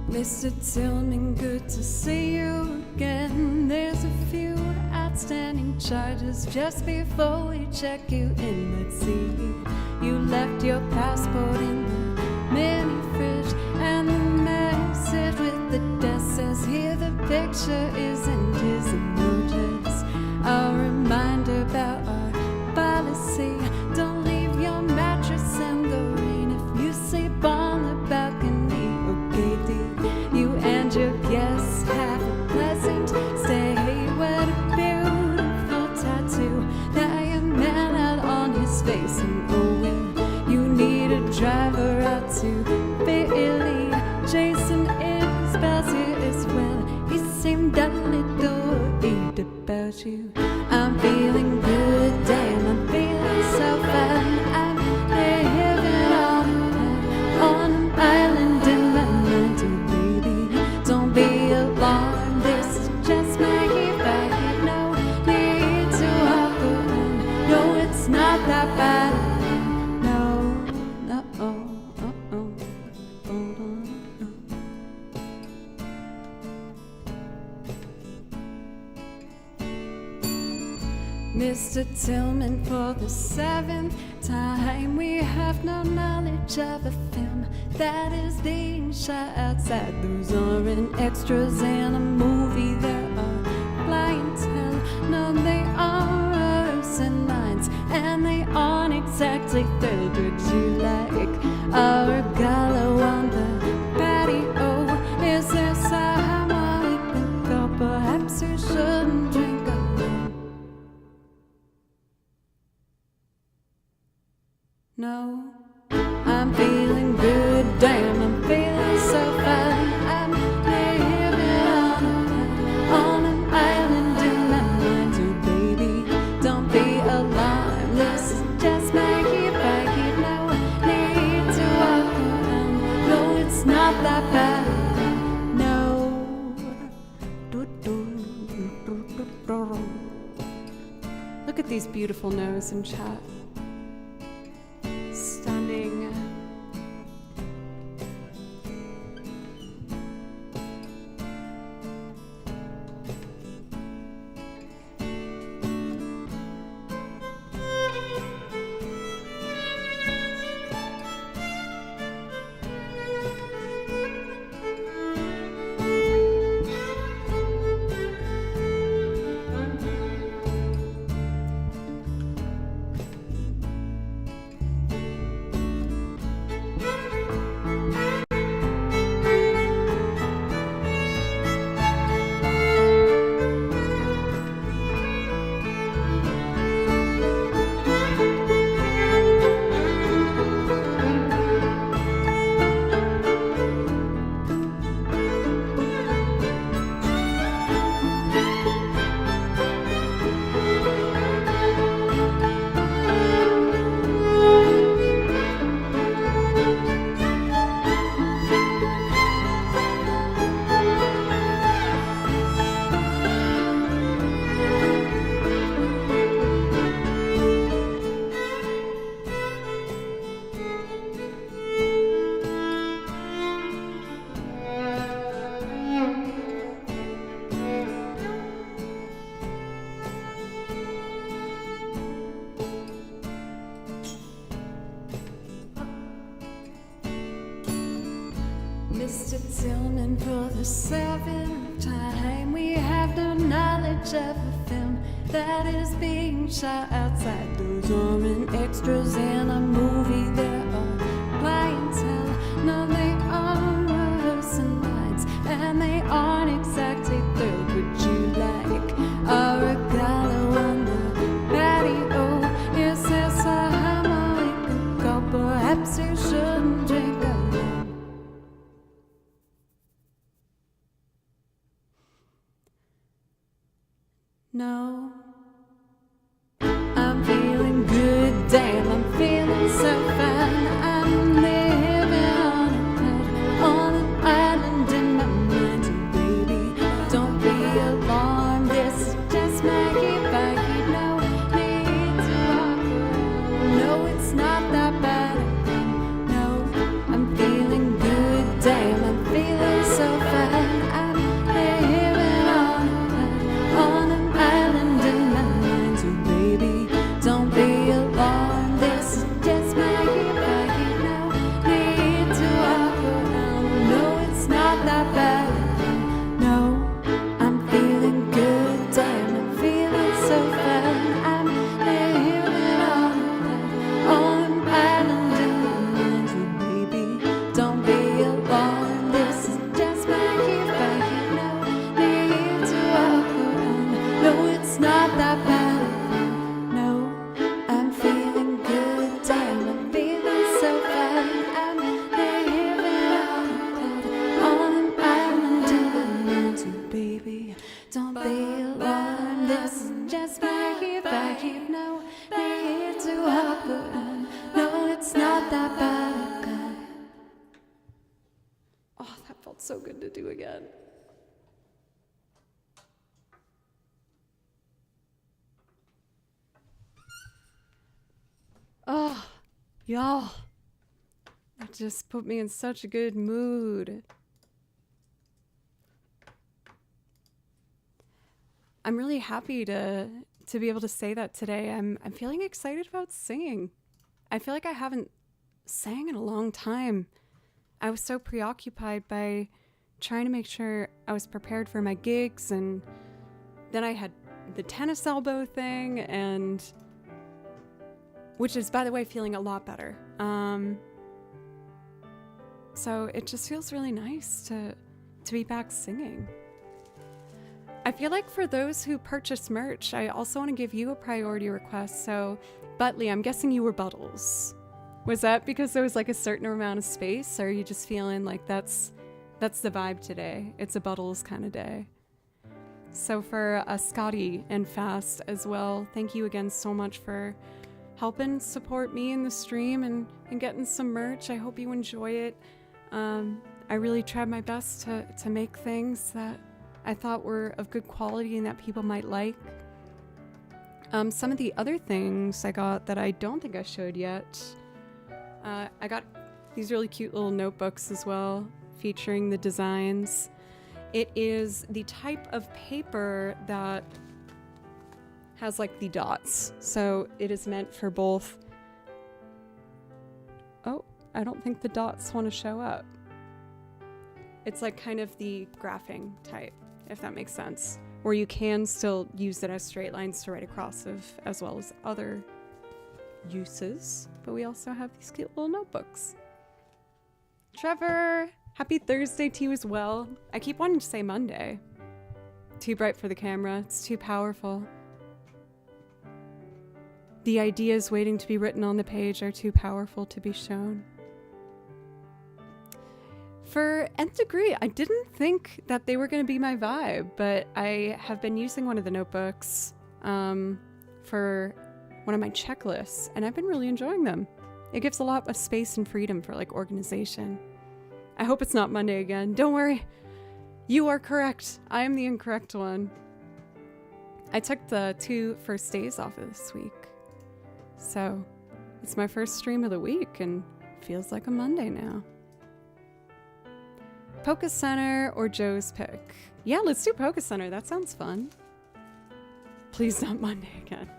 Mr. Tillman, good to see you again. There's a few outstanding charges just before we check you in. Let's see, you left your passport in the mini fridge, and the message with the desk says here the picture isn't his emojis. A reminder about our policy: don't leave your mattress in the rain if you sleep on the balcony. Okay, dear, you and your guests have a pleasant stay. What a beautiful tattoo that young man had on his face. And oh, when you need a driver out to Philly, Jason is here as well. He seemed a little worried about you. I'm feeling good, damn, I'm feeling so fine. I'm living on an island in my mind. Oh, baby, don't be alarmed, this is just my vibe. No need to hop around. No, it's not that bad. No, no, Mr. Tillman, for the 7th time, we have no knowledge of a film that is being shot outside. Those aren't extras in a movie, there are clientele. No, they are rehearsing lines, and they aren't exactly thrilled. Would you like a regalo on the patio? Is there somewhere we could go? Perhaps you shouldn't drink alone. No, I'm feeling good, damn, I'm feeling so fine. I'm living on an island in my mind. Oh, baby, don't be alarmed, this is just my vibe. No need to walk around. No, it's not that bad. No. Look at these beautiful no's in chat. Stunning. Mr. Tillman, for the 7th time, we have no knowledge of a film that is being shot outside. Those aren't extras in a movie, there are clientele. No, they are rehearsing lines, and they aren't exactly thrilled. Would you like a regalo on the patio? Is there somewhere we could go? Perhaps you shouldn't drink alone. No, I'm feeling good, damn, I'm feeling so fine. I'm living on a not that bad. No, I'm feeling good, damn, I'm feeling so fine. I'm living on an island, and baby, don't be alarmed. This is just my here, back here, no need to walk around. No, it's not that bad. No, I'm feeling good, damn, I'm feeling so fine. I'm living on an island, and baby, don't be alarmed. This is just my here, back here, no need to walk around. No, it's not that bad. Oh, that felt so good to do again. Oh, y'all. That just put me in such a good mood. I'm really happy to be able to say that today. I'm feeling excited about singing. I feel like I haven't sang in a long time. I was so preoccupied by trying to make sure I was prepared for my gigs, and then I had the tennis elbow thing, and which is, by the way, feeling a lot better. So it just feels really nice to be back singing. I feel like for those who purchase merch, I also want to give you a priority request. So, Butley, I'm guessing you were Buttles. Was that because there was like a certain amount of space, or are you just feeling like that's the vibe today? It's a Buttles kind of day. So for Scotty and Fast as well, thank you again so much for helping support me in the stream and getting some merch. I hope you enjoy it. I really tried my best to make things that I thought were of good quality and that people might like. Some of the other things I got that I don't think I showed yet, I got these really cute little notebooks as well, featuring the designs. It is the type of paper that has like the dots, so it is meant for both. Oh, I don't think the dots want to show up. It's like kind of the graphing type, if that makes sense, where you can still use it as straight lines to write across of, as well as other uses. But we also have these cute little notebooks. Trevor, happy Thursday to you as well. I keep wanting to say Monday. Too bright for the camera. It's too powerful. The ideas waiting to be written on the page are too powerful to be shown. For Nth Degree, I didn't think that they were going to be my vibe, but I have been using one of the notebooks for one of my checklists, and I've been really enjoying them. It gives a lot of space and freedom for like organization. I hope it's not Monday again. Don't worry. You are correct. I am the incorrect one. I took the 2 first days off of this week. So it's my first stream of the week and feels like a Monday now. Polka Center or Joe's pick? Yeah, let's do Polka Center. That sounds fun. Please not Monday again.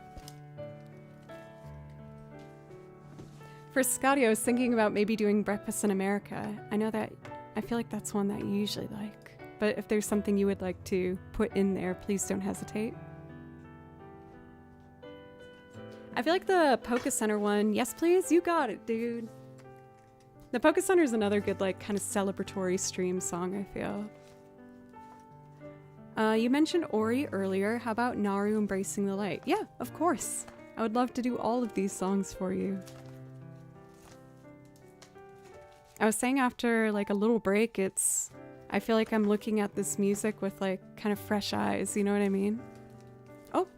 For Scotty, I was thinking about maybe doing Breakfast in America. I feel like that's one that you usually like. But if there's something you would like to put in there, please don't hesitate. I feel like the Polka Center one, yes please, you got it, dude. The Polka Center is another good, like, kind of celebratory stream song, I feel. You mentioned Ori earlier. How about Naru Embracing the Light? Yeah, of course. I would love to do all of these songs for you. I was saying after, like, a little break, I feel like I'm looking at this music with, like, kind of fresh eyes, you know what I mean? Oh,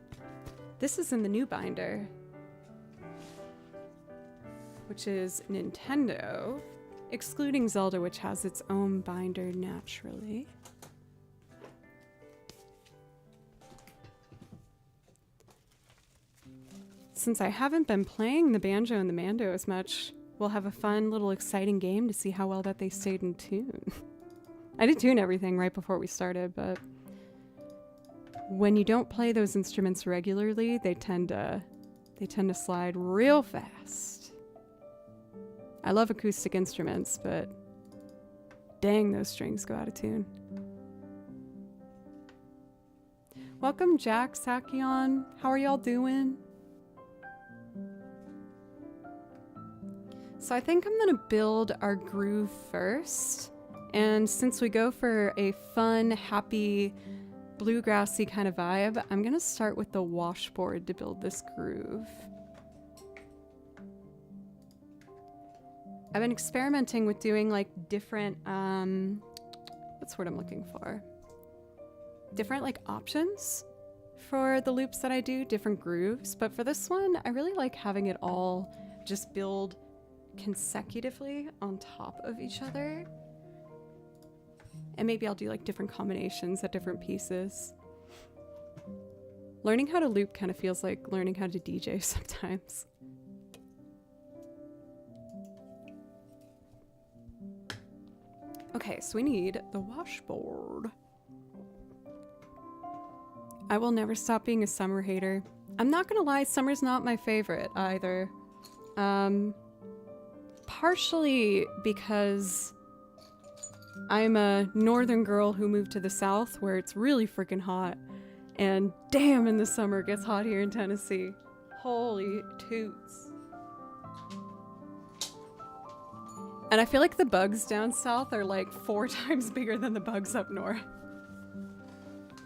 this is in the new binder, which is Nintendo, excluding Zelda, which has its own binder naturally. Since I haven't been playing the banjo and the mando as much, we'll have a fun little exciting game to see how well that they stayed in tune. I did tune everything right before we started, but when you don't play those instruments regularly, they tend to slide real fast. I love acoustic instruments, but dang, those strings go out of tune. Welcome, Jack, Sakion. How are y'all doing? So I think I'm gonna build our groove first. And since we go for a fun, happy, bluegrassy kind of vibe, I'm gonna start with the washboard to build this groove. I've been experimenting with doing like different, what's what I'm looking for? Different like options for the loops that I do, different grooves. But for this one, I really like having it all just build consecutively on top of each other. And maybe I'll do like different combinations at different pieces. Learning how to loop kind of feels like learning how to DJ sometimes. Okay, so we need the washboard. I will never stop being a summer hater. I'm not gonna lie, summer's not my favorite either. Partially because I'm a northern girl who moved to the south where it's really freaking hot. And damn, in the summer it gets hot here in Tennessee. Holy toots. And I feel like the bugs down south are like 4 times bigger than the bugs up north.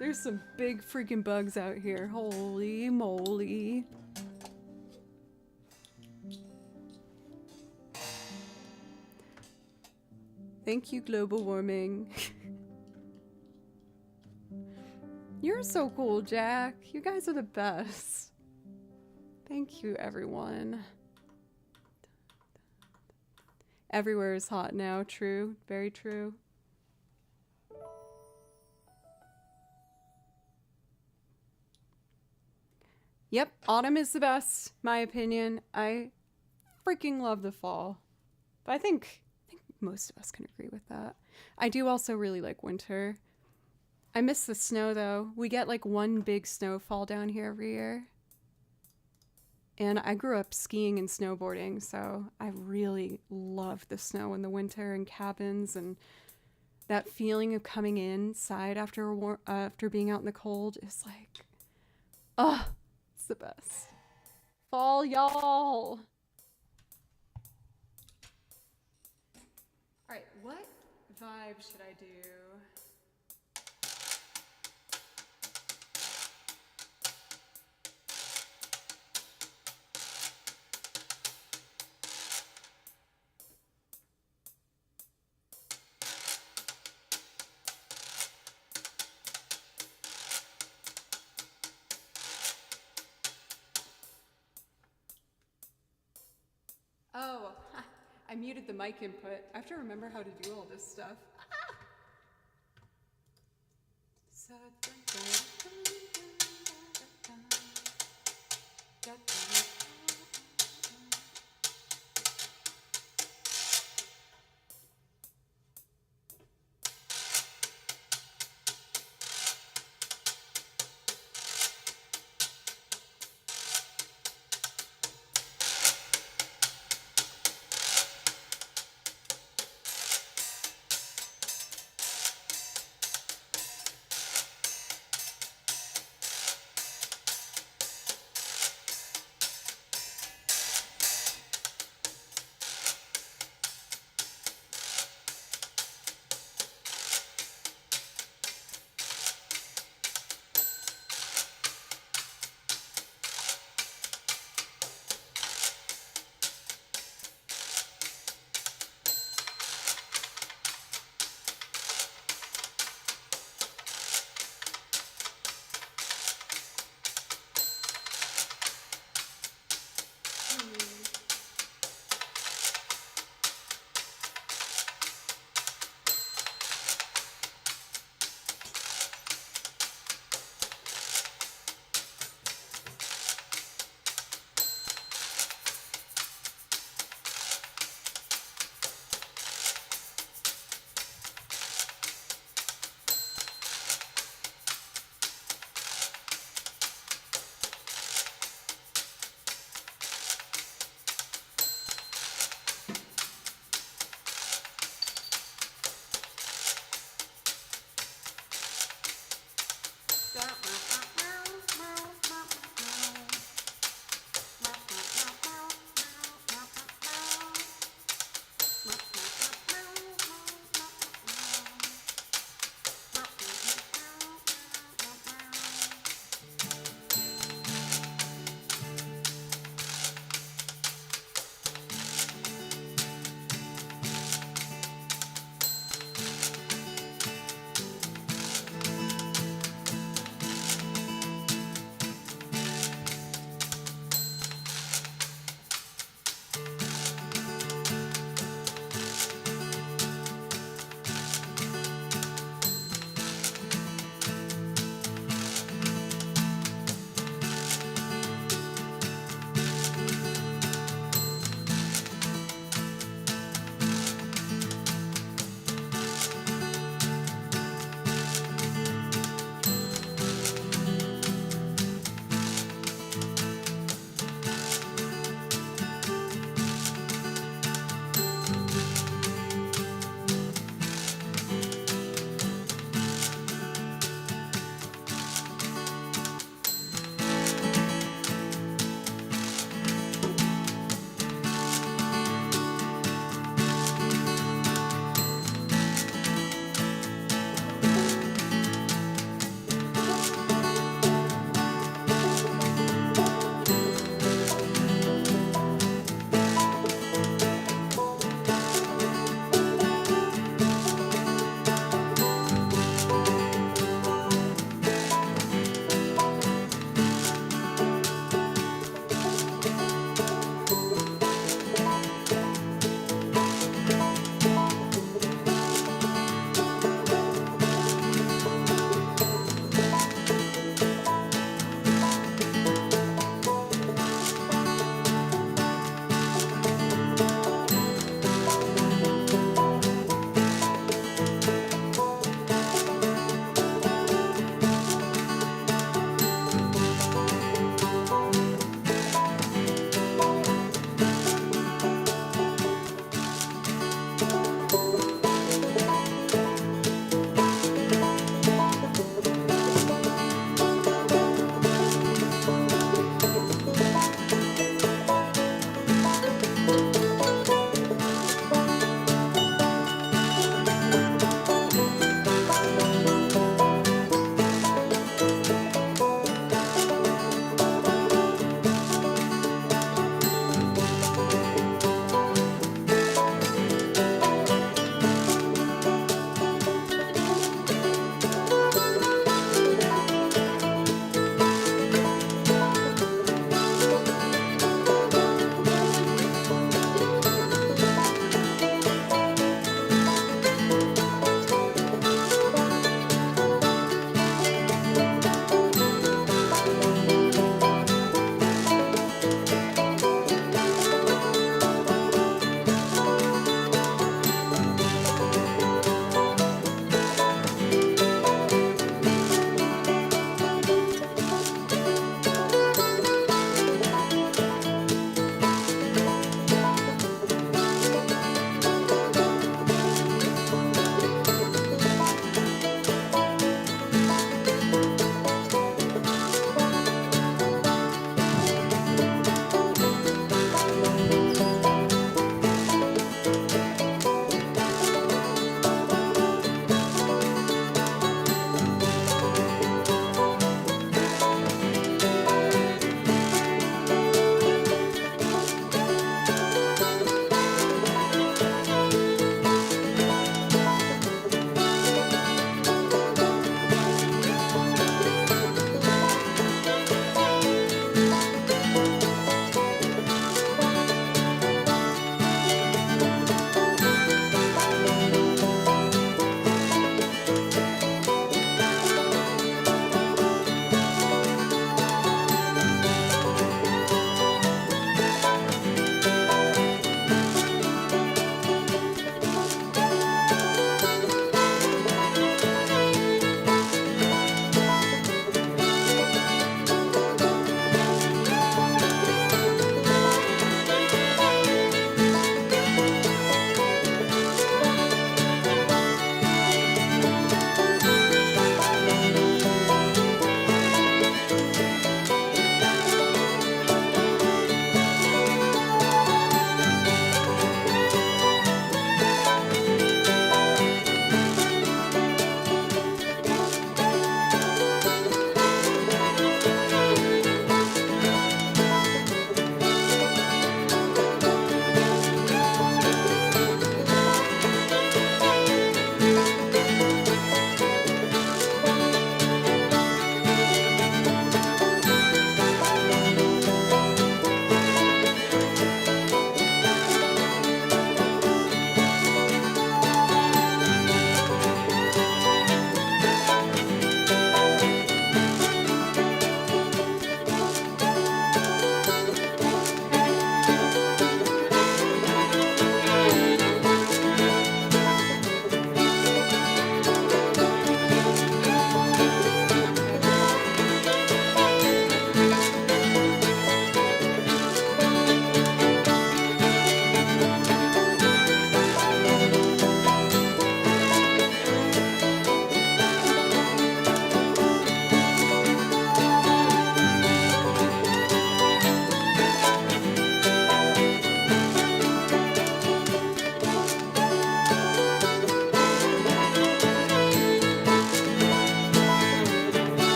There's some big freaking bugs out here. Holy moly. Thank you, global warming. You're so cool, Jack. You guys are the best. Thank you, everyone. Everywhere is hot now. True. Very true. Yep, autumn is the best, my opinion. I freaking love the fall. But I think most of us can agree with that. I do also really like winter. I miss the snow though. We get like one big snowfall down here every year. And I grew up skiing and snowboarding, so I really love the snow in the winter and cabins and that feeling of coming inside after being out in the cold is like, oh, it's the best. Fall, y'all. All right, what vibe should I do? Oh, I muted the mic input. I have to remember how to do all this stuff.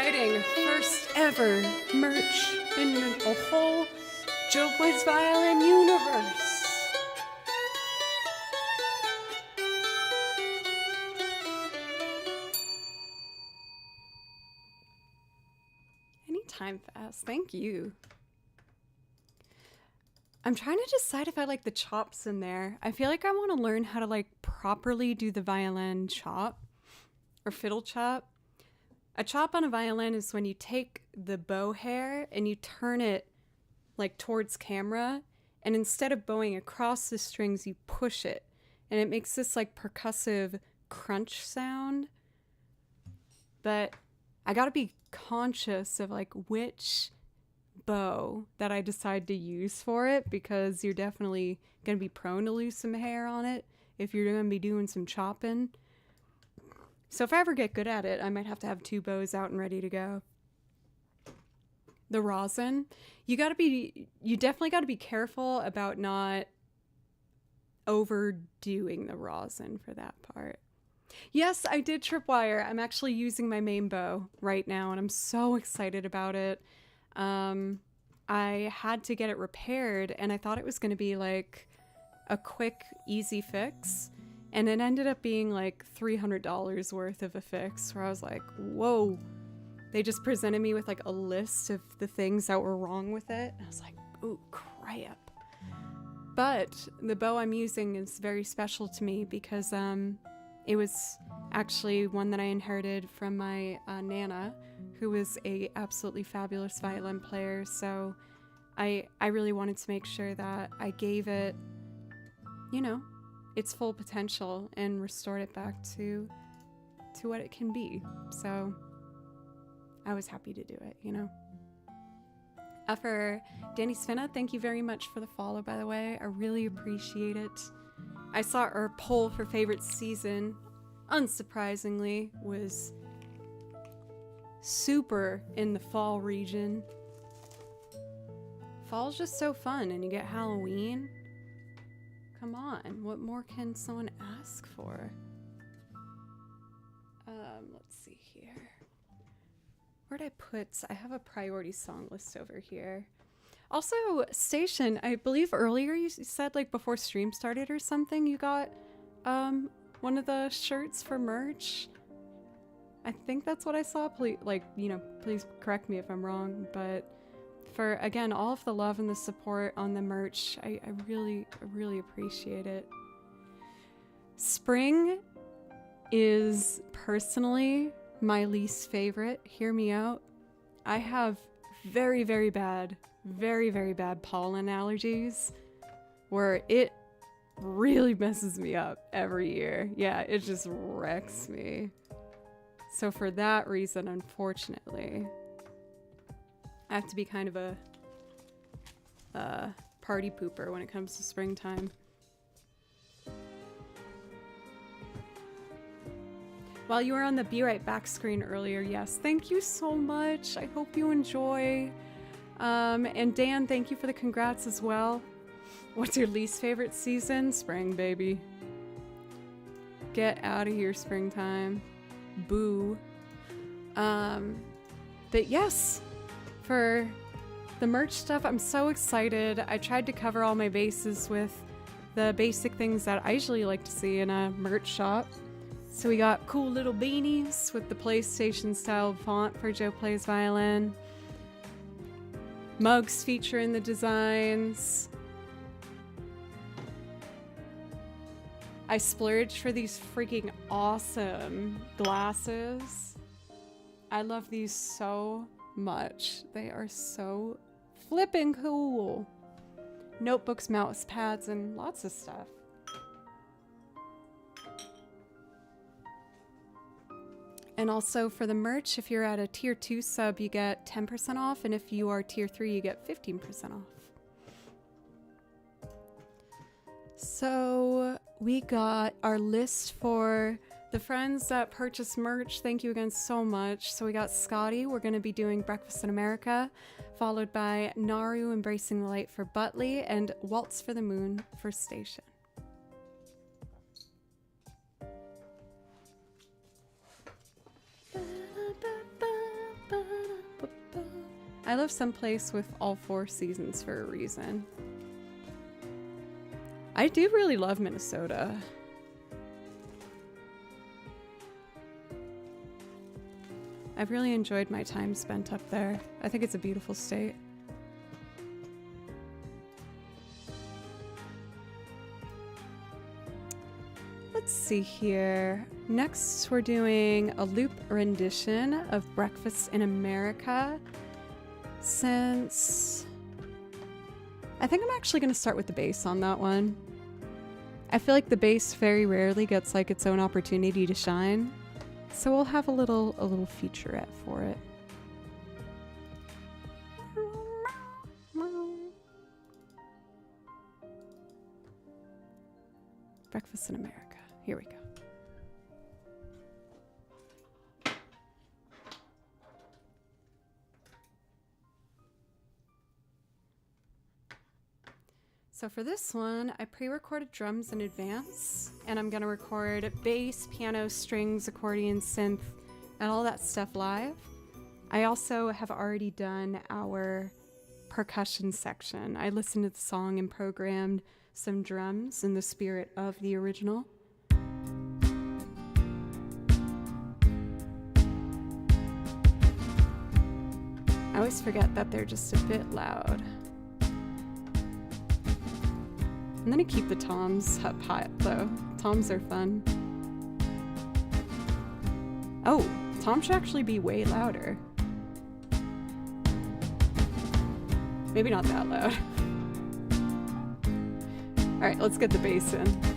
exciting. First ever merch in a whole Joe Plays Violin universe. Anytime fast. Thank you. I'm trying to decide if I like the chops in there. I feel like I want to learn how to like properly do the violin chop or fiddle chop. A chop on a violin is when you take the bow hair and you turn it like towards camera, and instead of bowing across the strings, you push it, and it makes this like percussive crunch sound. But I gotta be conscious of like which bow that I decide to use for it, because you're definitely gonna be prone to lose some hair on it if you're gonna be doing some chopping. So if I ever get good at it, I might have to have 2 bows out and ready to go. The rosin, you definitely gotta be careful about not overdoing the rosin for that part. Yes, I did tripwire. I'm actually using my main bow right now, and I'm so excited about it. I had to get it repaired, and I thought it was going to be like a quick, easy fix, and it ended up being like $300 worth of a fix, where I was like, whoa. They just presented me with like a list of the things that were wrong with it. I was like, ooh, crap. But the bow I'm using is very special to me because it was actually one that I inherited from my Nana, who was a absolutely fabulous violin player. So I really wanted to make sure that I gave it, you know, its full potential and restored it back to what it can be. So I was happy to do it, you know. For Danny Svena, thank you very much for the follow, by the way. I really appreciate it. I saw our poll for favorite season, unsurprisingly, was super in the fall region. Fall's just so fun, and you get Halloween. Come on, what more can someone ask for? Let's see here. Where'd I put? I have a priority song list over here. Also, Station, I believe earlier you said like before stream started or something, you got one of the shirts for merch. I think that's what I saw. Please, please correct me if I'm wrong. But for, again, all of the love and the support on the merch, I really appreciate it. Spring is personally my least favorite. Hear me out. I have very bad pollen allergies where it really messes me up every year. Yeah, it just wrecks me. So for that reason, unfortunately, I have to be kind of a party pooper when it comes to springtime. While you were on the Be Right Back screen earlier, yes, thank you so much. I hope you enjoy. And Dan, thank you for the congrats as well. What's your least favorite season? Spring, baby. Get out of here, springtime. Boo. But yes, for the merch stuff, I'm so excited. I tried to cover all my bases with the basic things that I usually like to see in a merch shop. So we got cool little beanies with the PlayStation style font for Joe Plays Violin. Mugs featuring the designs. I splurged for these freaking awesome glasses. I love these so much. They are so flippin' cool. Notebooks, mouse pads, and lots of stuff. And also for the merch, if you're at a tier 2 sub, you get 10% off. And if you are tier 3, you get 15% off. So we got our list for the friends that purchase merch. Thank you again so much. So we got Scotty. We're going to be doing Breakfast in America, followed by Naru Embracing the Light for Butley, and Waltz for the Moon for Station. I live someplace with all 4 seasons for a reason. I do really love Minnesota. I've really enjoyed my time spent up there. I think it's a beautiful state. Let's see here. Next, we're doing a loop rendition of Breakfast in America. Since I think I'm actually going to start with the bass on that one. I feel like the bass very rarely gets like its own opportunity to shine. So we'll have a little featurette for it. Breakfast in America. Here we go. So for this one, I pre-recorded drums in advance, and I'm gonna record bass, piano, strings, accordion, synth, and all that stuff live. I also have already done our percussion section. I listened to the song and programmed some drums in the spirit of the original. I always forget that they're just a bit loud. I'm gonna keep the toms up high though. Toms are fun. Oh, toms should actually be way louder. Maybe not that loud. All right, let's get the bass in.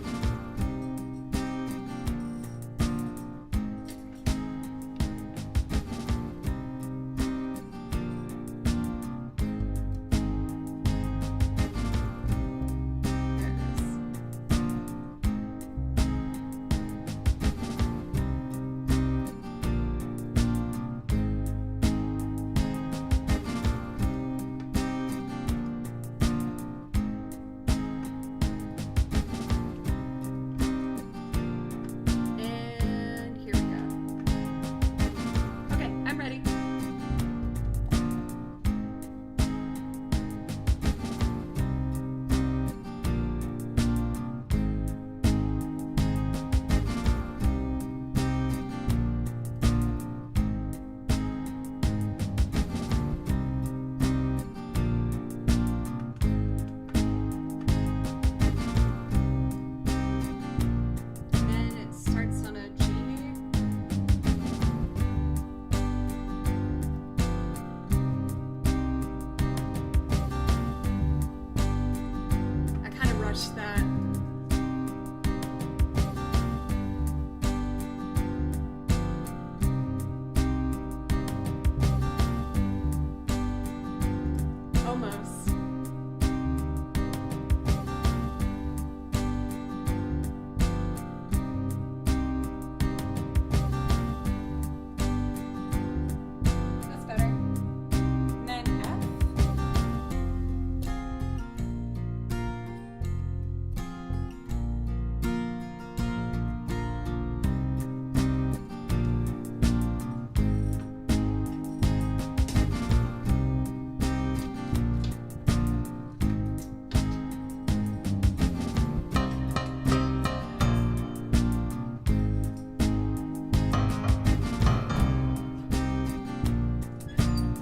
That. Almost. That's better. And then F.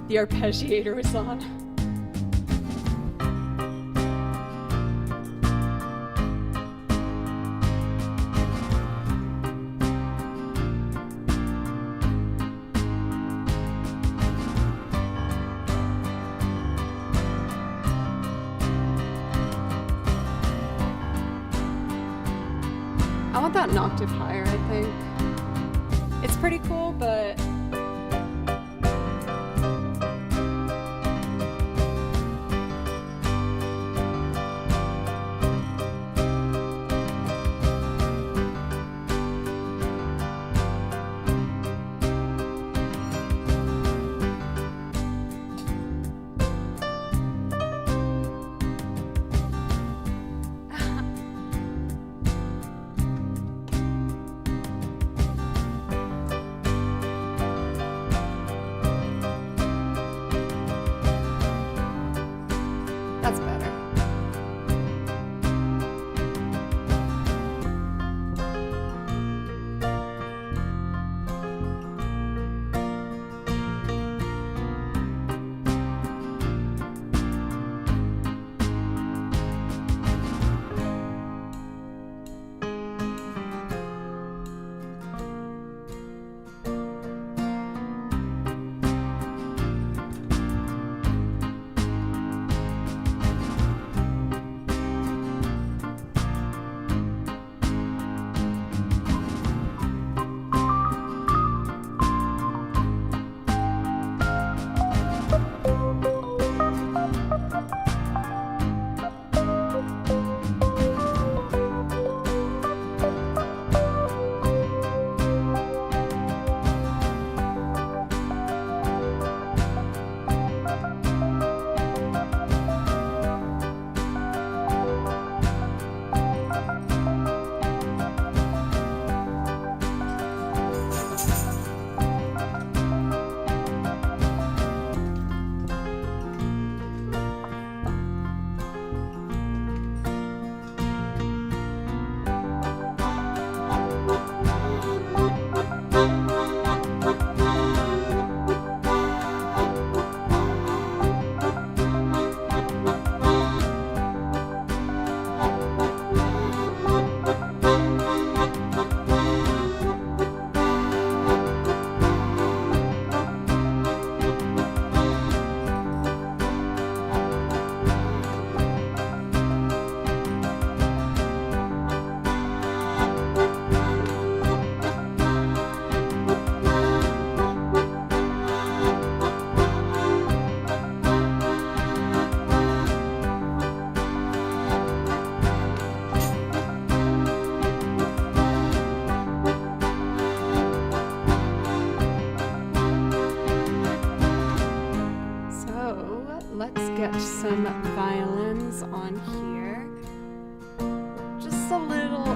The arpeggiator was on. I want that an octave higher, I think. It's pretty cool, but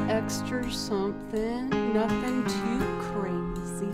extra something, nothing too crazy.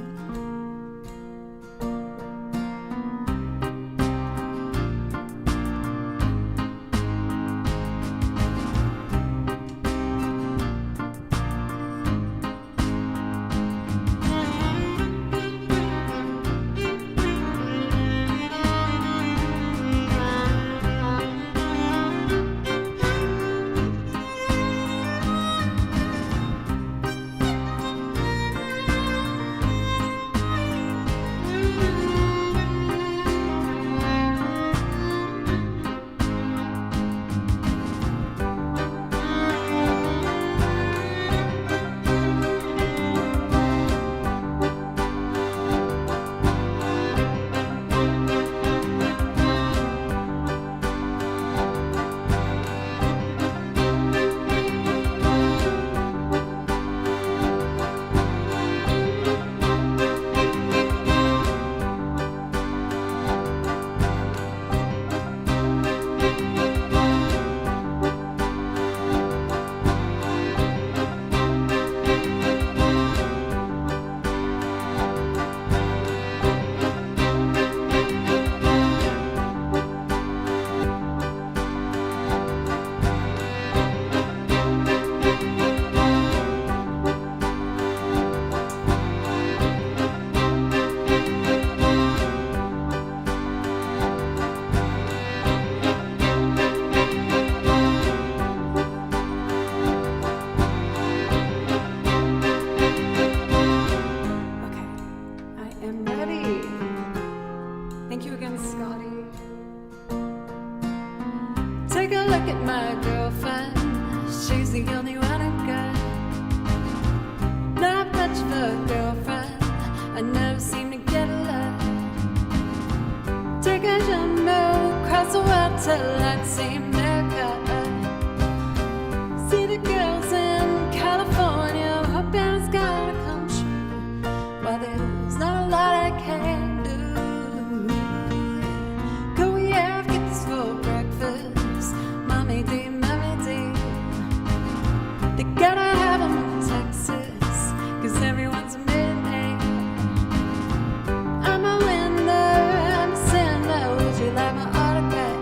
Thank you again, Scotty. Take a look at my girlfriend. She's the only one I got. Not much of a girlfriend. I never seem to get a lot. Take a jumbo across the world till I see America. See the girls in California, hoping it's gonna come true. While there's not a lot I can do. Go yeah, get this for breakfast. Mommy D, mommy D. They gotta have 'em in Texas, 'cause everyone's a midnight. I'm a winner, I'm a sinner. Would you like my autograph?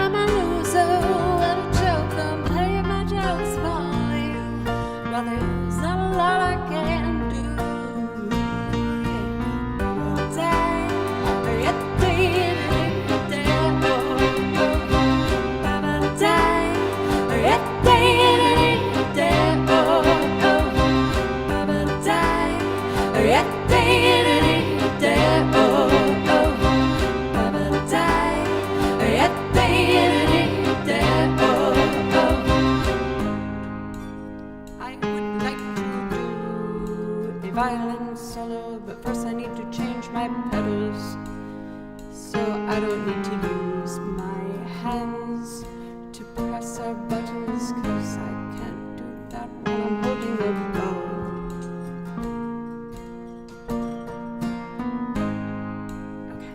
I'm a loser and a joker. I'm playing my jokes for you. Well, there's not a lot I can do. I would like to do a violin solo, but first I need to change my pedals. So I don't need to use my hands to press our buttons, 'cause I can't do that while I'm holding a bow. Okay.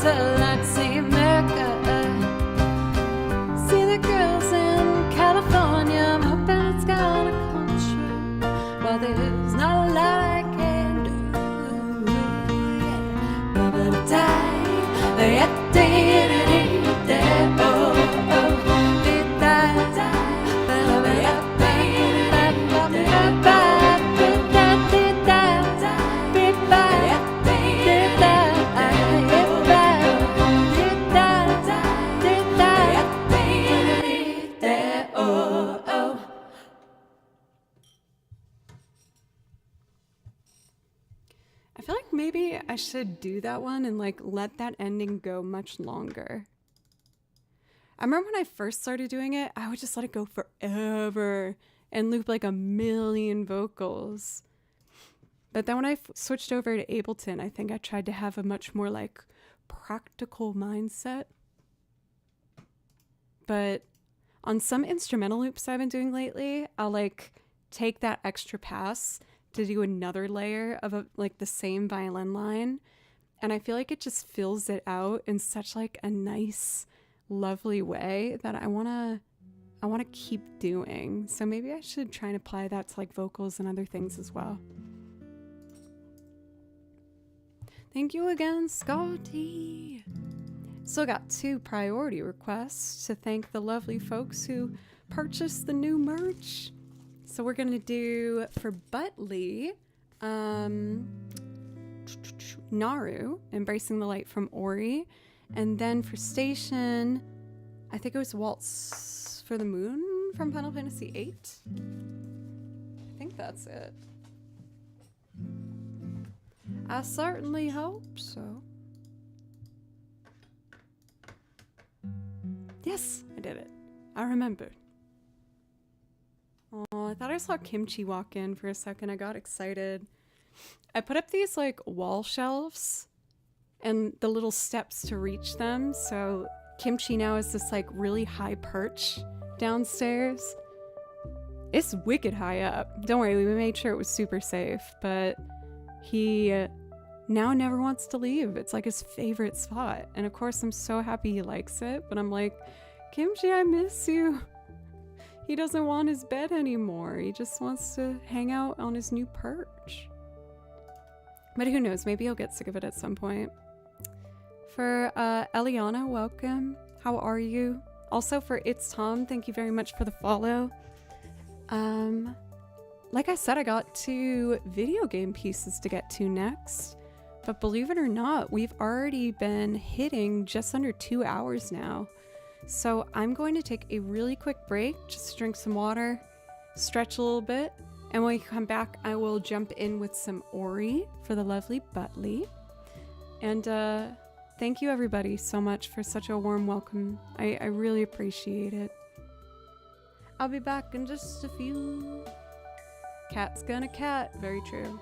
I'd see America. See the girls in California. I'm hoping it's gonna come true. Well, there's not a lot I can do. I feel like maybe I should do that one and like let that ending go much longer. I remember when I first started doing it, I would just let it go forever and loop like a million vocals. But then when I switched over to Ableton, I think I tried to have a much more like practical mindset. But on some instrumental loops I've been doing lately, I'll like take that extra pass to do another layer of like the same violin line. And I feel like it just fills it out in such like a nice, lovely way that I want to keep doing. So maybe I should try and apply that to like vocals and other things as well. Thank you again, Scotty. Still got 2 priority requests to thank the lovely folks who purchased the new merch. So we're gonna do for Butley, Naru, Embracing the Light from Ori. And then for Station, I think it was Waltz for the Moon from Final Fantasy VIII. I think that's it. I certainly hope so. Yes, I did it. I remembered. Oh, I thought I saw Kimchi walk in for a second. I got excited. I put up these like wall shelves and the little steps to reach them. So Kimchi now is this like really high perch downstairs. It's wicked high up. Don't worry, we made sure it was super safe, but he now never wants to leave. It's like his favorite spot. And of course, I'm so happy he likes it, but I'm like, Kimchi, I miss you. He doesn't want his bed anymore. He just wants to hang out on his new perch. But who knows, maybe he'll get sick of it at some point. For Eliana, welcome. How are you? Also for It's Tom, thank you very much for the follow. Like I said, I got 2 video game pieces to get to next. But believe it or not, we've already been hitting just under 2 hours now. So I'm going to take a really quick break, just drink some water, stretch a little bit, and when we come back, I will jump in with some Ori for the lovely Butley. And thank you everybody so much for such a warm welcome. I really appreciate it. I'll be back in just a few. Cat's gonna cat, very true.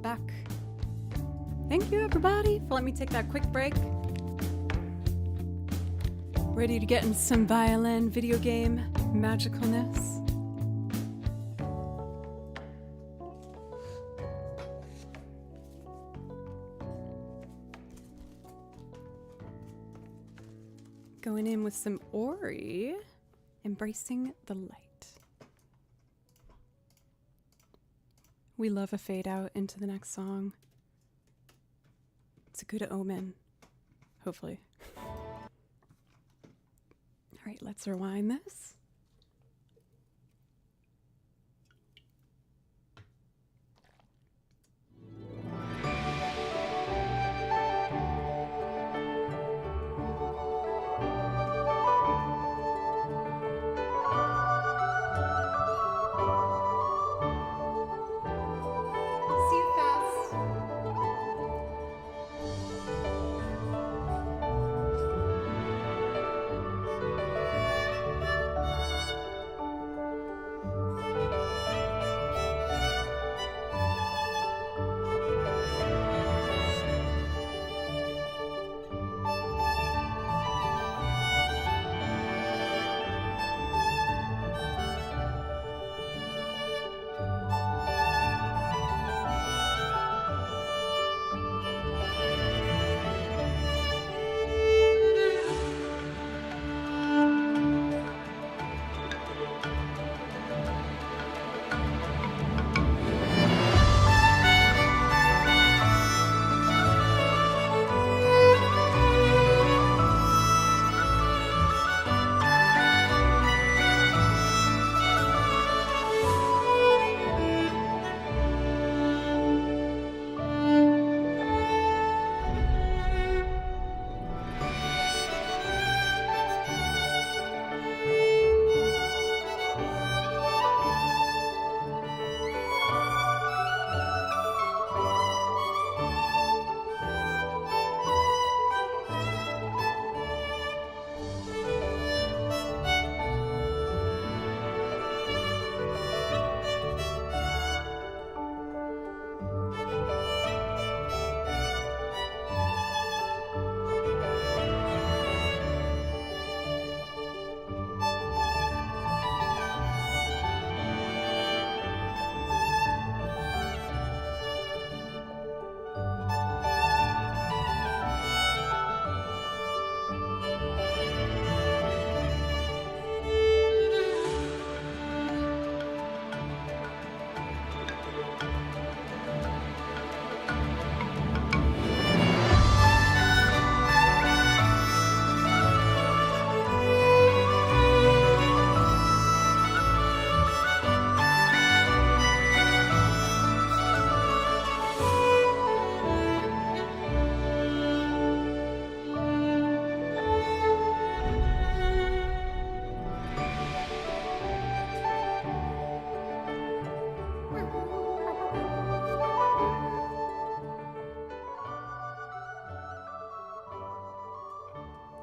back. Thank you, everybody, for letting me take that quick break. Ready to get in some violin video game magicalness. Going in with some Ori, Embracing the Light. We love a fade out into the next song. It's a good omen, hopefully. All right, let's rewind this. See you fast.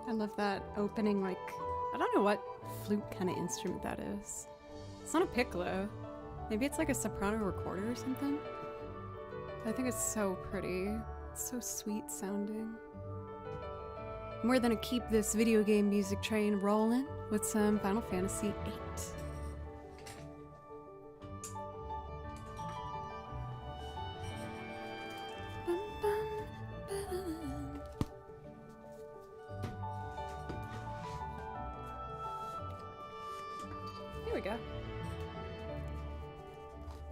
I love that opening, like, I don't know what flute kind of instrument that is. It's not a piccolo. Maybe it's like a soprano recorder or something. I think it's so pretty. It's so sweet sounding. We're gonna keep this video game music train rolling with some Final Fantasy VIII. Here we go.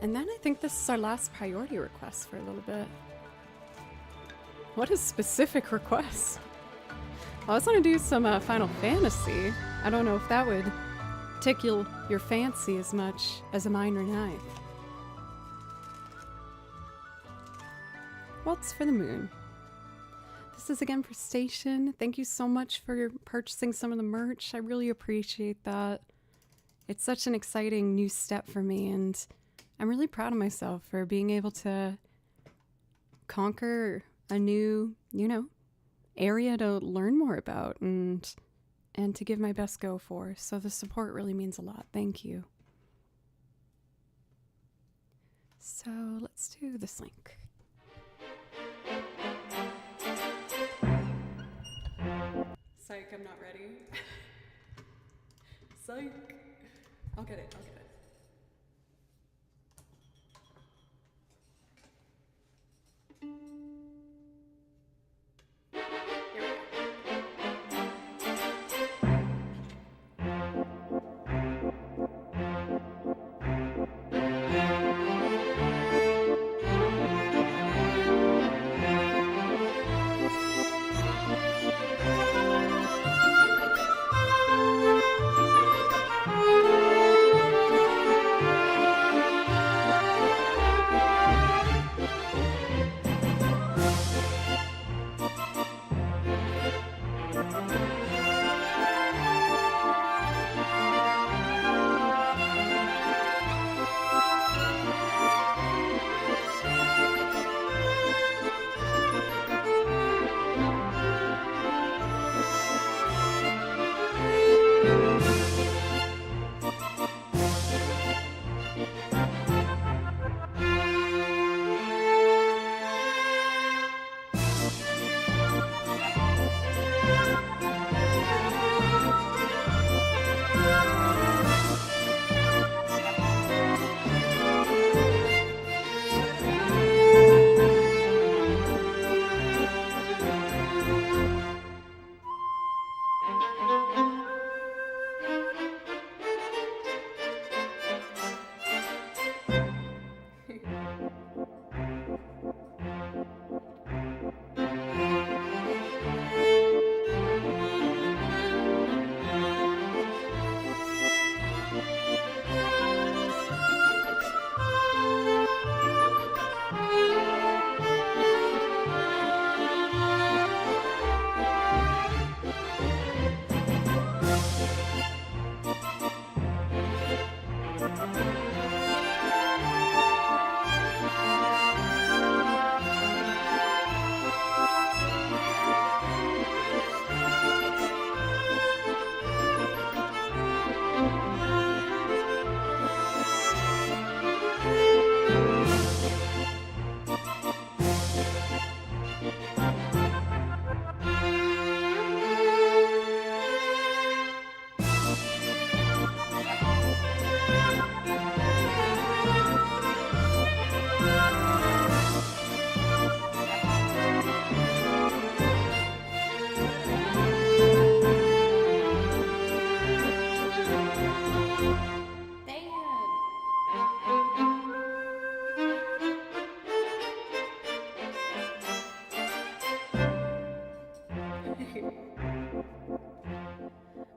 And then I think this is our last priority request for a little bit. What a specific request. I was gonna do some Final Fantasy. I don't know if that would tickle your fancy as much as a minor knife. Waltz for the Moon. This is again for Station. Thank you so much for purchasing some of the merch. I really appreciate that. It's such an exciting new step for me, and I'm really proud of myself for being able to conquer a new, area to learn more about and to give my best go for. So the support really means a lot. Thank you. So let's do this link. Psych, I'm not ready. Psych. I'll get it.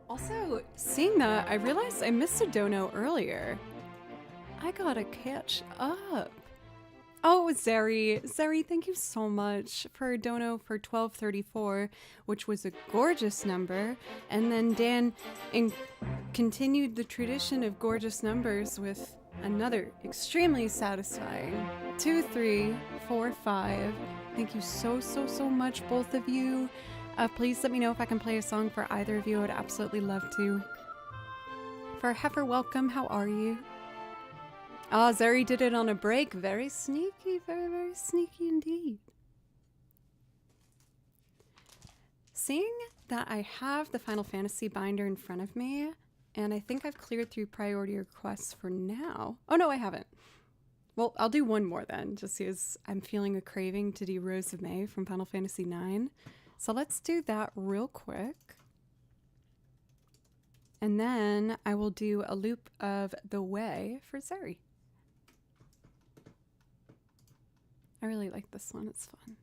Also, seeing that, I realized I missed a dono earlier. I gotta catch up. Oh, Zeri. Zeri, thank you so much for a dono for 1234, which was a gorgeous number. And then Dan continued the tradition of gorgeous numbers with another extremely satisfying 2345. Thank you so much, both of you. Please let me know if I can play a song for either of you. I would absolutely love to. For Heifer, welcome. How are you? Ah, Zeri did it on a break. Very sneaky. Very sneaky indeed. Seeing that I have the Final Fantasy binder in front of me, and I think I've cleared through priority requests for now. Oh, no, I haven't. Well, I'll do one more then, just because I'm feeling a craving to do Rose of May from Final Fantasy IX. So let's do that real quick. And then I will do a loop of The Way for Zeri. I really like this one, it's fun.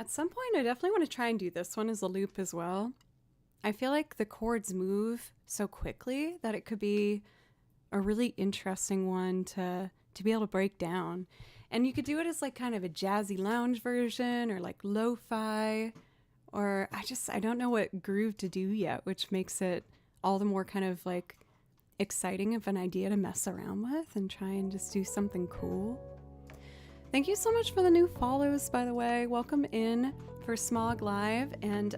At some point, I definitely want to try and do this one as a loop as well. I feel like the chords move so quickly that it could be a really interesting one to be able to break down. And you could do it as like kind of a jazzy lounge version or like lo-fi, or I don't know what groove to do yet, which makes it all the more kind of like exciting of an idea to mess around with and try and just do something cool. Thank you so much for the new follows, by the way. Welcome in for Smog Live, and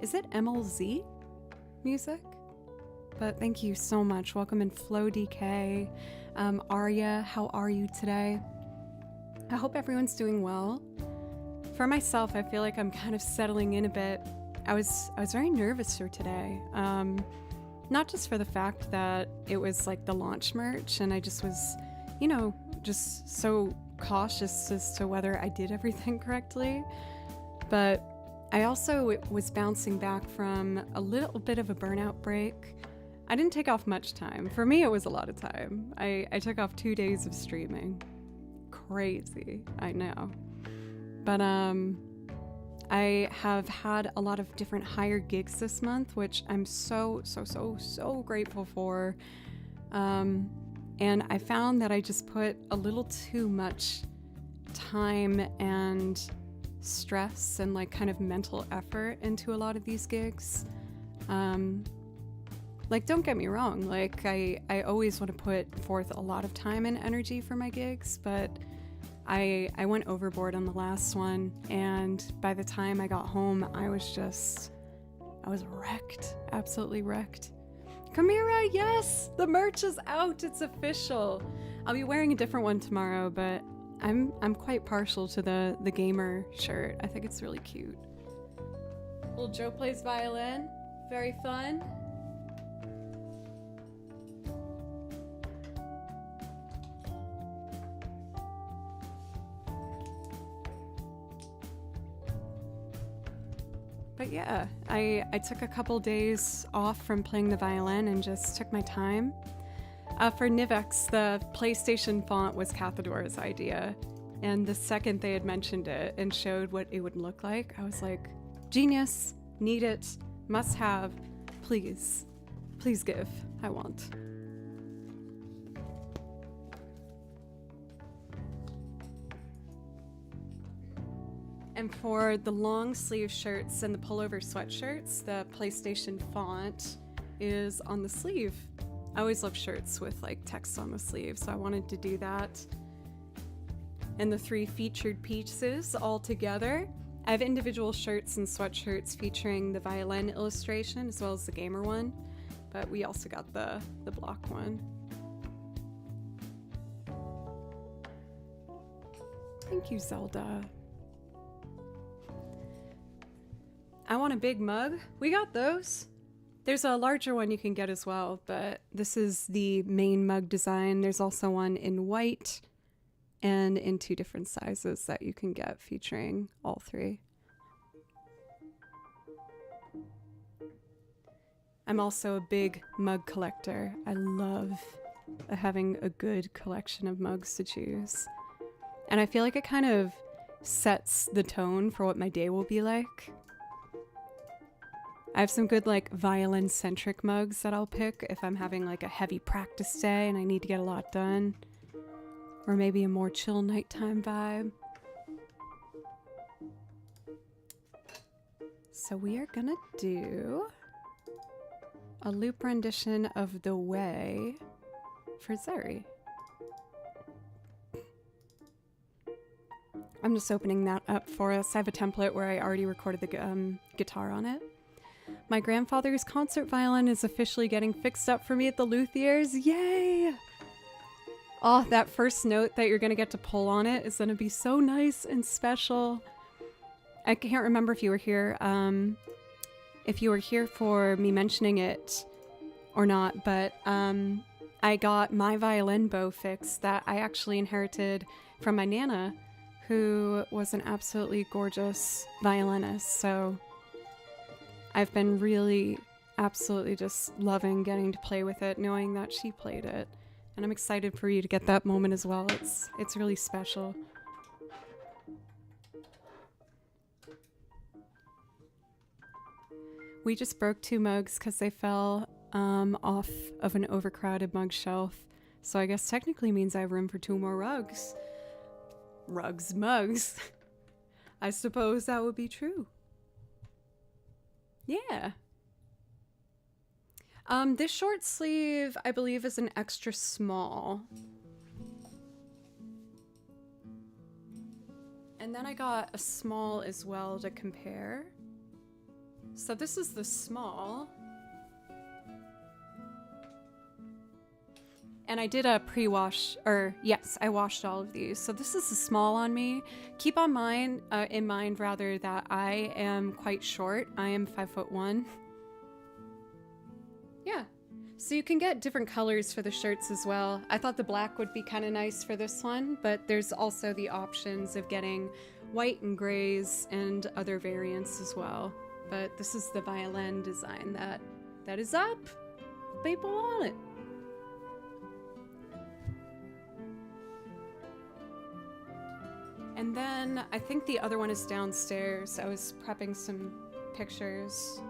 is it MLZ music? But thank you so much. Welcome in Flo DK. Arya, how are you today? I hope everyone's doing well. For myself, I feel like I'm kind of settling in a bit. I was very nervous for today. Not just for the fact that it was like the launch merch and I just was, just so cautious as to whether I did everything correctly. But I also was bouncing back from a little bit of a burnout break. I didn't take off much time. For me, it was a lot of time. I took off 2 days of streaming. Crazy, I know. But I have had a lot of different higher gigs this month, which I'm so grateful for. And I found that I just put a little too much time and stress and like kind of mental effort into a lot of these gigs. Like, don't get me wrong, like I always want to put forth a lot of time and energy for my gigs, but I went overboard on the last one, and by the time I got home, I was wrecked, absolutely wrecked. Kamira, yes, the merch is out, it's official. I'll be wearing a different one tomorrow, but I'm quite partial to the gamer shirt. I think it's really cute. Little Joe plays violin, very fun. But yeah, I took a couple days off from playing the violin and just took my time. For Nivex, the PlayStation font was Cathador's idea. And the second they had mentioned it and showed what it would look like, I was like, genius, need it, must have, please give, I want. And for the long sleeve shirts and the pullover sweatshirts, the PlayStation font is on the sleeve. I always love shirts with like text on the sleeve, so I wanted to do that. And the 3 featured pieces all together. I have individual shirts and sweatshirts featuring the violin illustration as well as the gamer one, but we also got the block one. Thank you, Zelda. I want a big mug. We got those. There's a larger one you can get as well, but this is the main mug design. There's also one in white and in 2 different sizes that you can get featuring all 3. I'm also a big mug collector. I love having a good collection of mugs to choose. And I feel like it kind of sets the tone for what my day will be like. I have some good like violin-centric mugs that I'll pick if I'm having like a heavy practice day and I need to get a lot done. Or maybe a more chill nighttime vibe. So we are gonna do a loop rendition of The Way for Zeri. I'm just opening that up for us. I have a template where I already recorded the guitar on it. My grandfather's concert violin is officially getting fixed up for me at the luthiers. Yay! Oh, that first note that you're going to get to pull on it is going to be so nice and special. I can't remember if you were here for me mentioning it or not, but I got my violin bow fixed that I actually inherited from my Nana, who was an absolutely gorgeous violinist. So I've been really absolutely just loving getting to play with it, knowing that she played it. And I'm excited for you to get that moment as well. It's really special. We just broke 2 mugs because they fell off of an overcrowded mug shelf. So I guess technically means I have room for 2 more rugs. Mugs. I suppose that would be true. Yeah. This short sleeve, I believe, is an extra small. And then I got a small as well to compare. So this is the small. And I did a pre-wash, or yes, I washed all of these. So this is the small on me. Keep in mind that I am quite short. I am 5'1". Yeah. So you can get different colors for the shirts as well. I thought the black would be kind of nice for this one, but there's also the options of getting white and grays and other variants as well. But this is the violin design that is up. People want it. And then I think the other one is downstairs. I was prepping some pictures.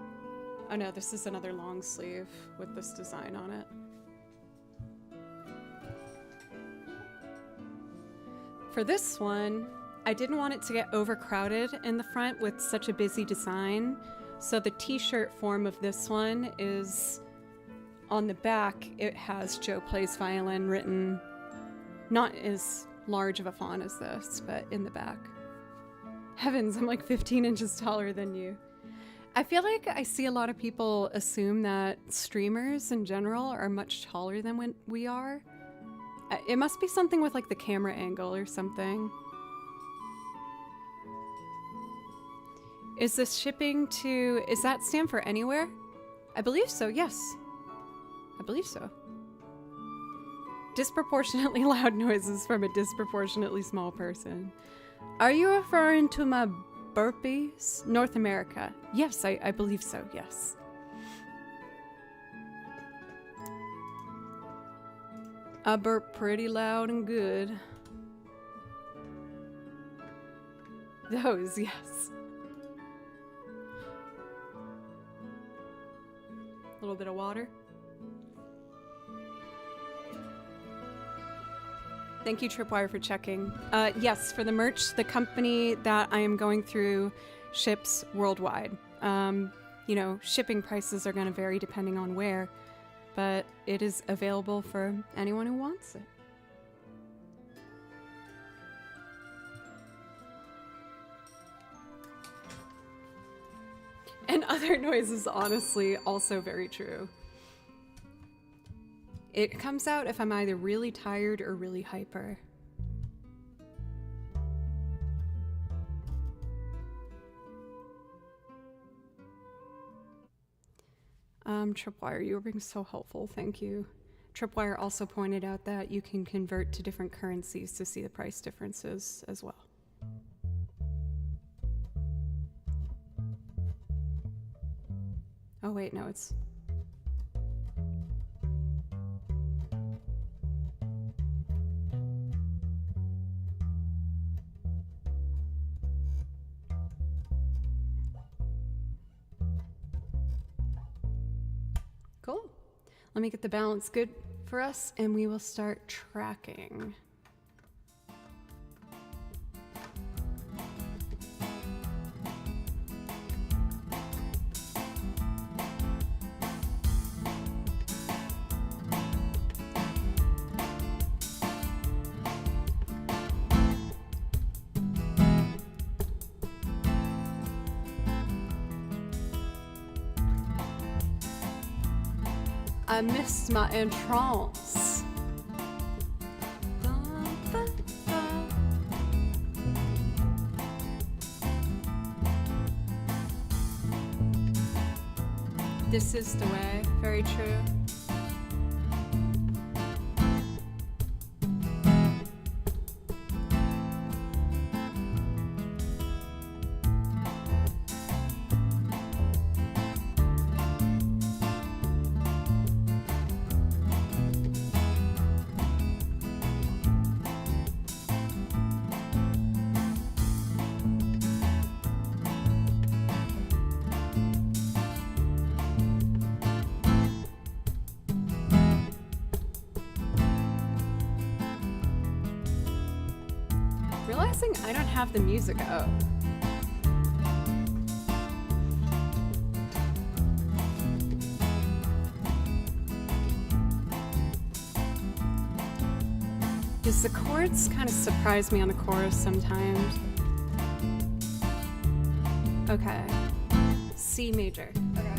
Oh no, this is another long sleeve with this design on it. For this one, I didn't want it to get overcrowded in the front with such a busy design. So the t-shirt form of this one is on the back. It has Joe Plays Violin written, not as large of a font as this, but in the back. Heavens, I'm like 15 inches taller than you. I feel like I see a lot of people assume that streamers in general are much taller than we are. It must be something with like the camera angle or something. Is this shipping to, is that stand for anywhere? I believe so, yes. I believe so. Disproportionately loud noises from a disproportionately small person. Are you referring to my burpees? North America. Yes, I believe so, yes. I burp pretty loud and good. Those, yes. A little bit of water. Thank you, Tripwire, for checking. Yes, for the merch, the company that I am going through ships worldwide. You know, shipping prices are going to vary depending on where, but it is available for anyone who wants it. And other noises, honestly, also very true. It comes out if I'm either really tired or really hyper. Tripwire, you were being so helpful, thank you. Tripwire also pointed out that you can convert to different currencies to see the price differences as well. Oh wait, no, it's... Cool. Let me get the balance good for us and we will start tracking. I missed my entrance. This is the way, very true. guessing I don't have the music up. Because the chords kind of surprise me on the chorus sometimes. Okay. C major. Okay.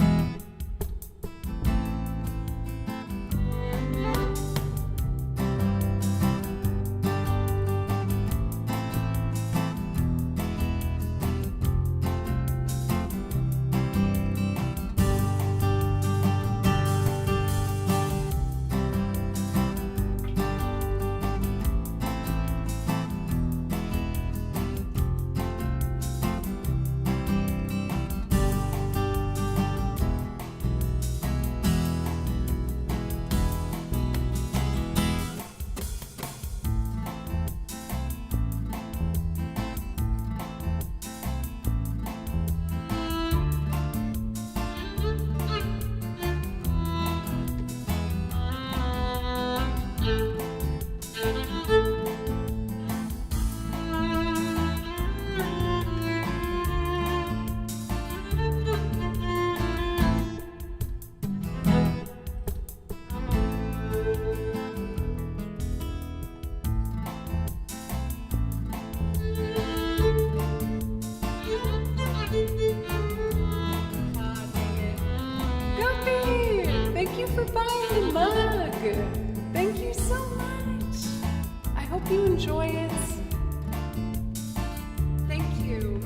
For buying the mug. Thank you so much. I hope you enjoy it. Thank you.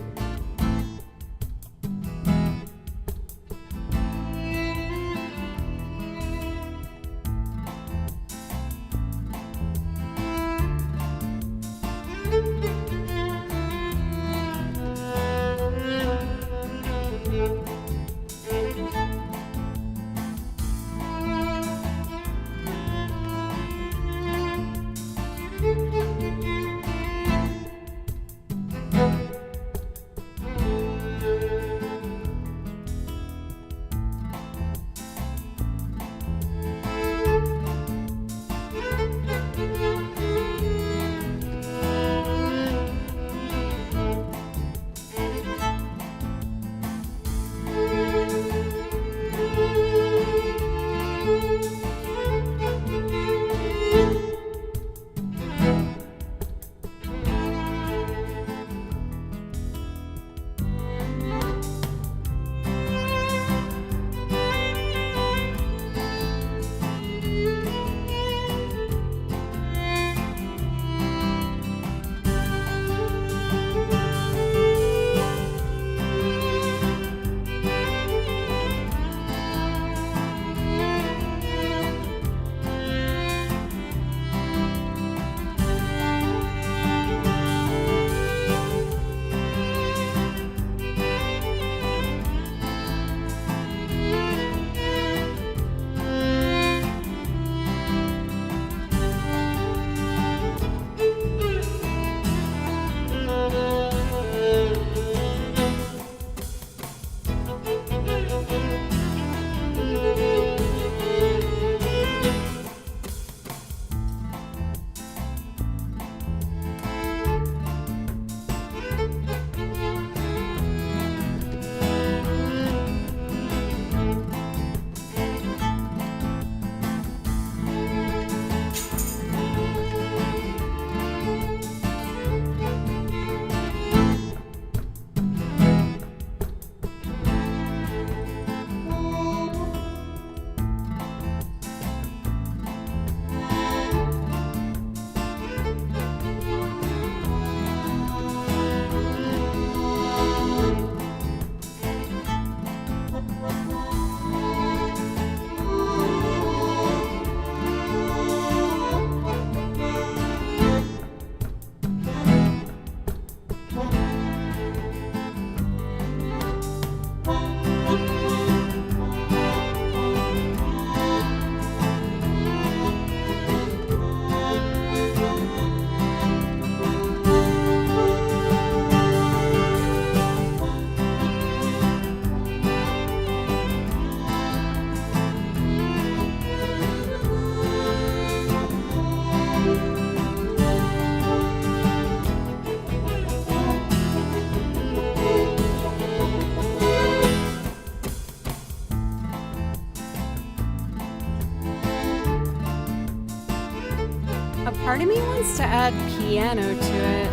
A part of me wants to add piano to it.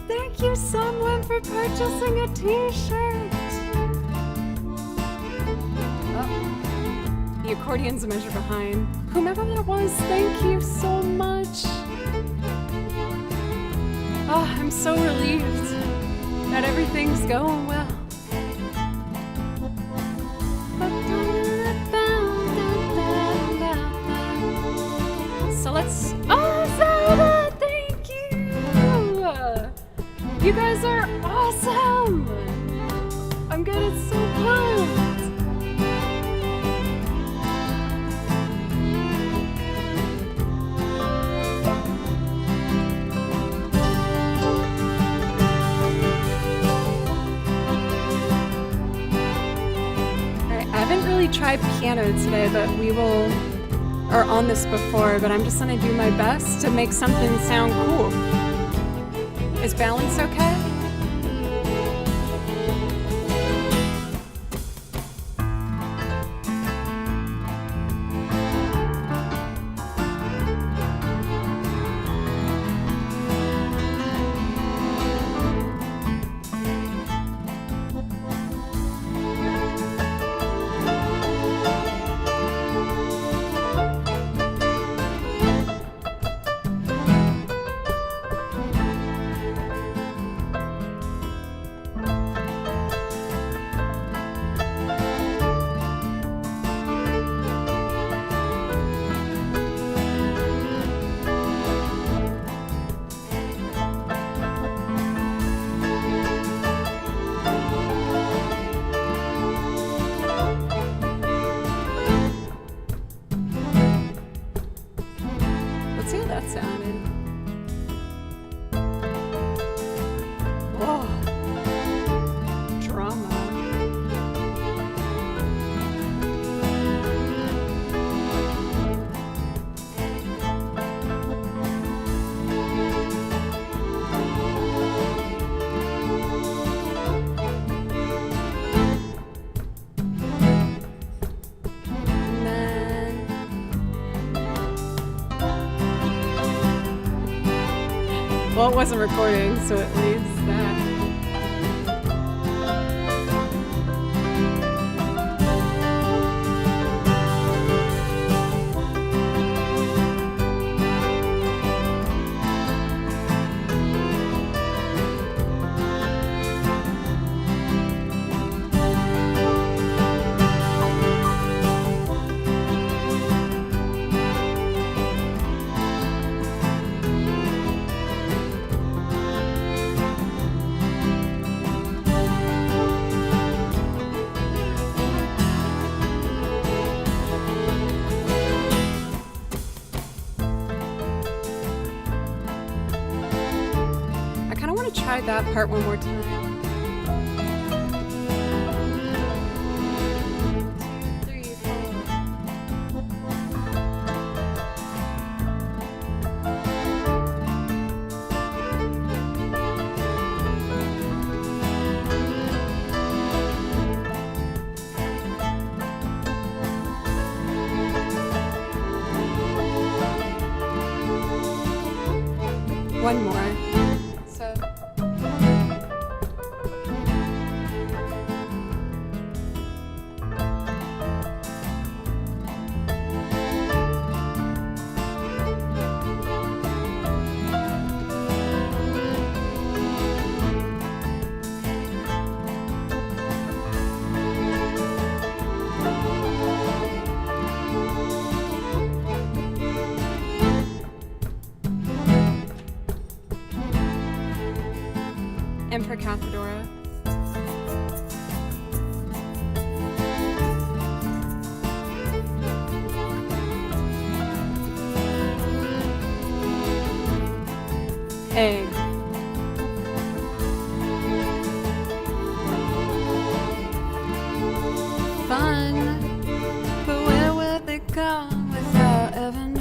Thank you, someone, for purchasing a t-shirt. The accordion's a measure behind. Whomever that was, thank you so much. Oh, I'm so relieved that everything's going well. So let's... Oh, Zelda, thank you! You guys are awesome! I'm getting so pumped! I haven't really tried piano today, but or on this before, but I'm just gonna do my best to make something sound cool. Is balance okay? Let's see how that sounded. Whoa. Drama. Well, it wasn't recording, so it leaves that. I want to try that part one more time. 2, 3, 4. One more. M for Cathedora. Egg. Fun, but where will they go without ever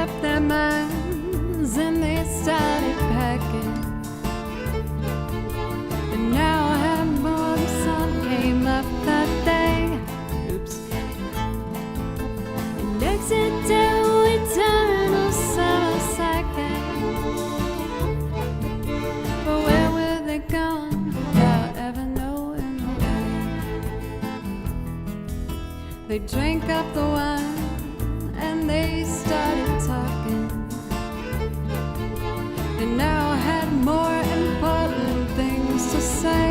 up their minds and they started packing. And now and more, the sun came up that day. Oops. And exit to eternal summer second. But where were they gone without ever knowing the way? They drank up the wine and they started talking. They now had more important things to say.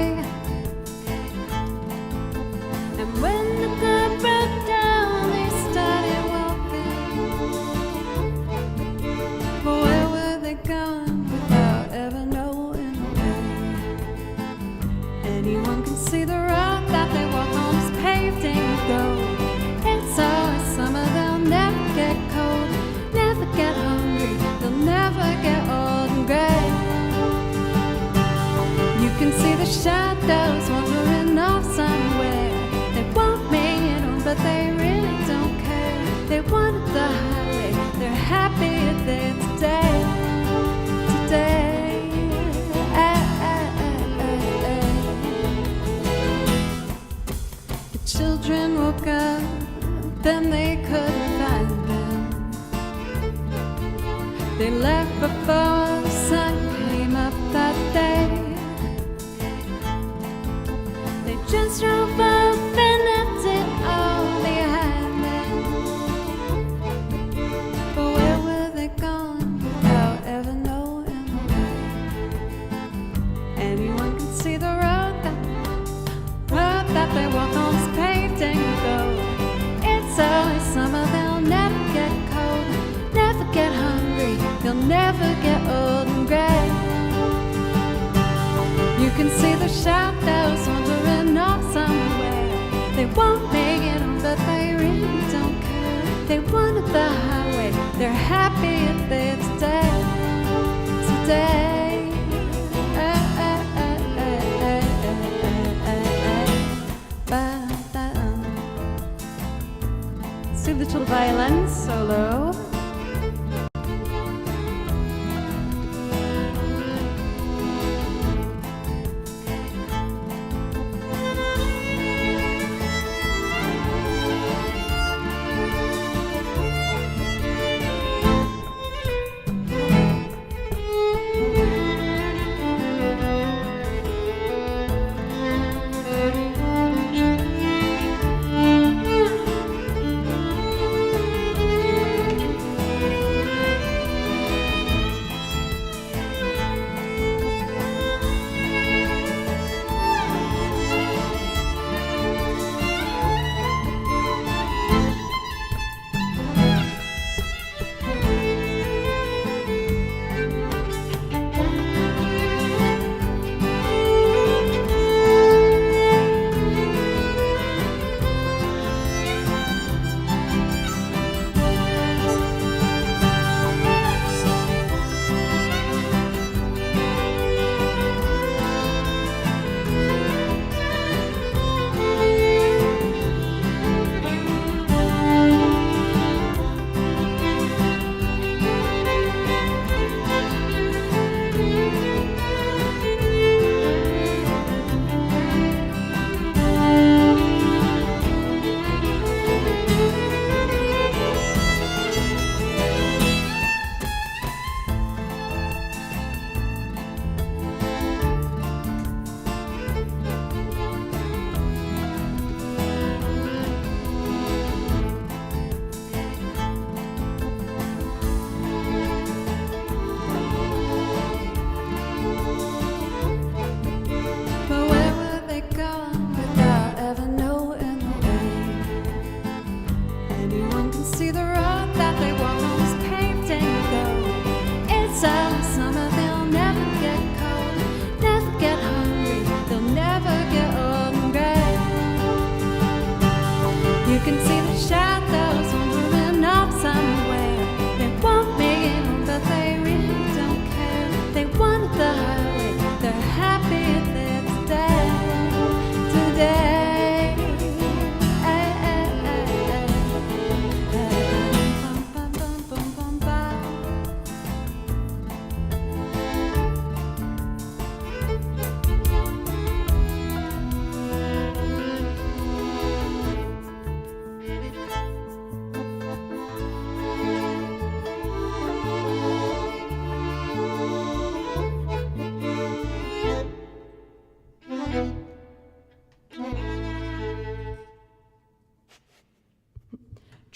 And when the club broke down, they started walking. But where were they gone without ever knowing the way? Anyone can see the road that they walk on is paved in gold. It's always summer, they'll never get cold, never get hungry, they'll never get old and gray. You can see the shadows wandering off somewhere. They won't make it home, but they really don't care. They wanted the highway, they're happy there today. Today. The children woke up, then they couldn't find them. They left before the sun came up that day. They just drove up and left it all behind them. But where were they gone without ever knowing the way? Anyone can see the road that they walk on is paved in gold. It's always summer, they'll never get cold, never get hungry, they'll never get old and gray. You can see the shadows wandering off somewhere. They won't make it home, but they really don't care. They wanted the highway, they're happy if they're today. Today. See the little violin solo.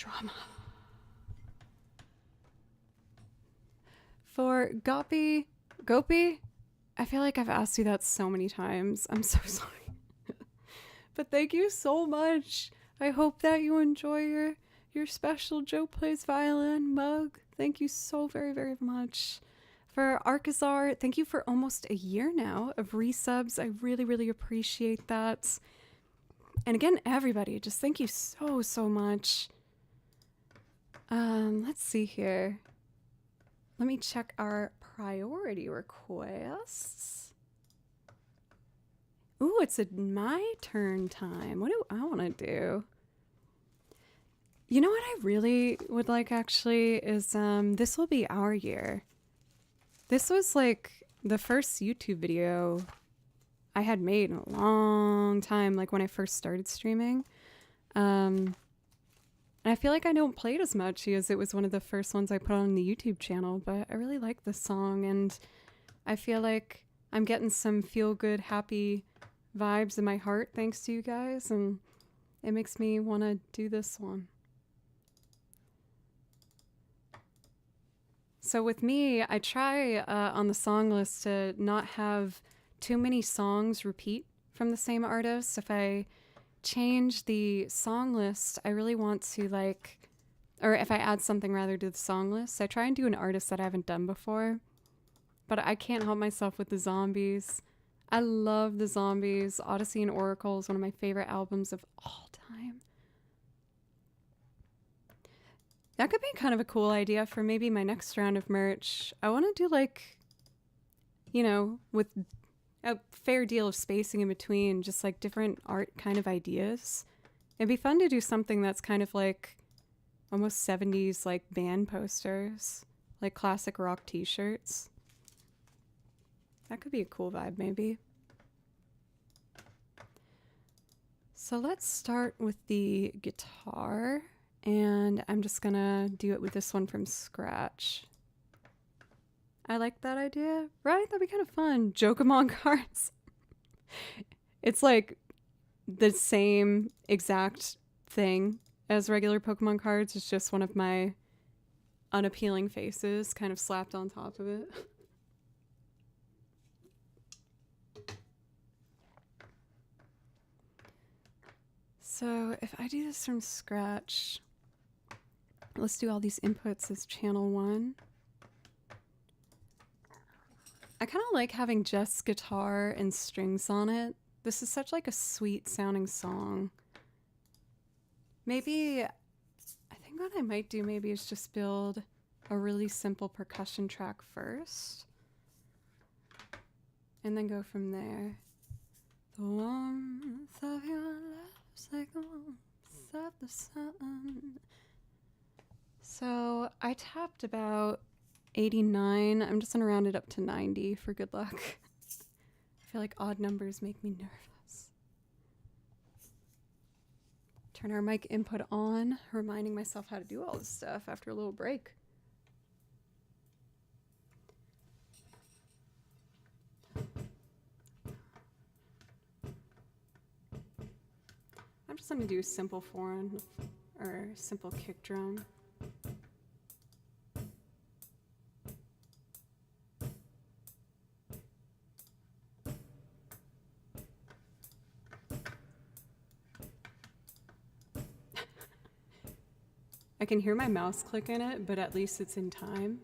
Drama. For Gopi, I feel like I've asked you that so many times. I'm so sorry. But thank you so much. I hope that you enjoy your special Joe Plays Violin mug. Thank you so very, very much. For Arcazar, thank you for almost a year now of resubs. I really, really appreciate that. And again, everybody, just thank you so, so much. Let's see here. Let me check our priority requests. Ooh, it's my turn time. What do I want to do? You know what I really would like actually is this will be our year. This was like the first YouTube video I had made in a long time, like when I first started streaming. And I feel like I don't play it as much because it was one of the first ones I put on the YouTube channel, but I really like this song and I feel like I'm getting some feel-good, happy vibes in my heart thanks to you guys, and it makes me want to do this one. So with me, I try on the song list to not have too many songs repeat from the same artist. If I change the song list, I really want to or if I add something rather to the song list, I try and do an artist that I haven't done before. But I can't help myself with the Zombies. I love the Zombies. Odyssey and Oracle is one of my favorite albums of all time. That could be kind of a cool idea for maybe my next round of merch. I want to do with a fair deal of spacing in between, just like different art kind of ideas. It'd be fun to do something that's kind of like almost 70s like band posters, like classic rock t-shirts. That could be a cool vibe maybe. So let's start with the guitar, and I'm just gonna do it with this one from scratch. I like that idea, right? That'd be kind of fun. Jokumon cards. It's like the same exact thing as regular Pokemon cards. It's just one of my unappealing faces kind of slapped on top of it. So if I do this from scratch, let's do all these inputs as channel 1. I kind of like having just guitar and strings on it. This is such like a sweet sounding song. Maybe, I think what I might do maybe is just build a really simple percussion track first. And then go from there. The warmth of your love's like the warmth of the sun. So I tapped about 89. I'm just gonna round it up to 90 for good luck. I feel like odd numbers make me nervous. Turn our mic input on, reminding myself how to do all this stuff after a little break. I'm just gonna do simple foreign or simple kick drum. I can hear my mouse click in it, but at least it's in time.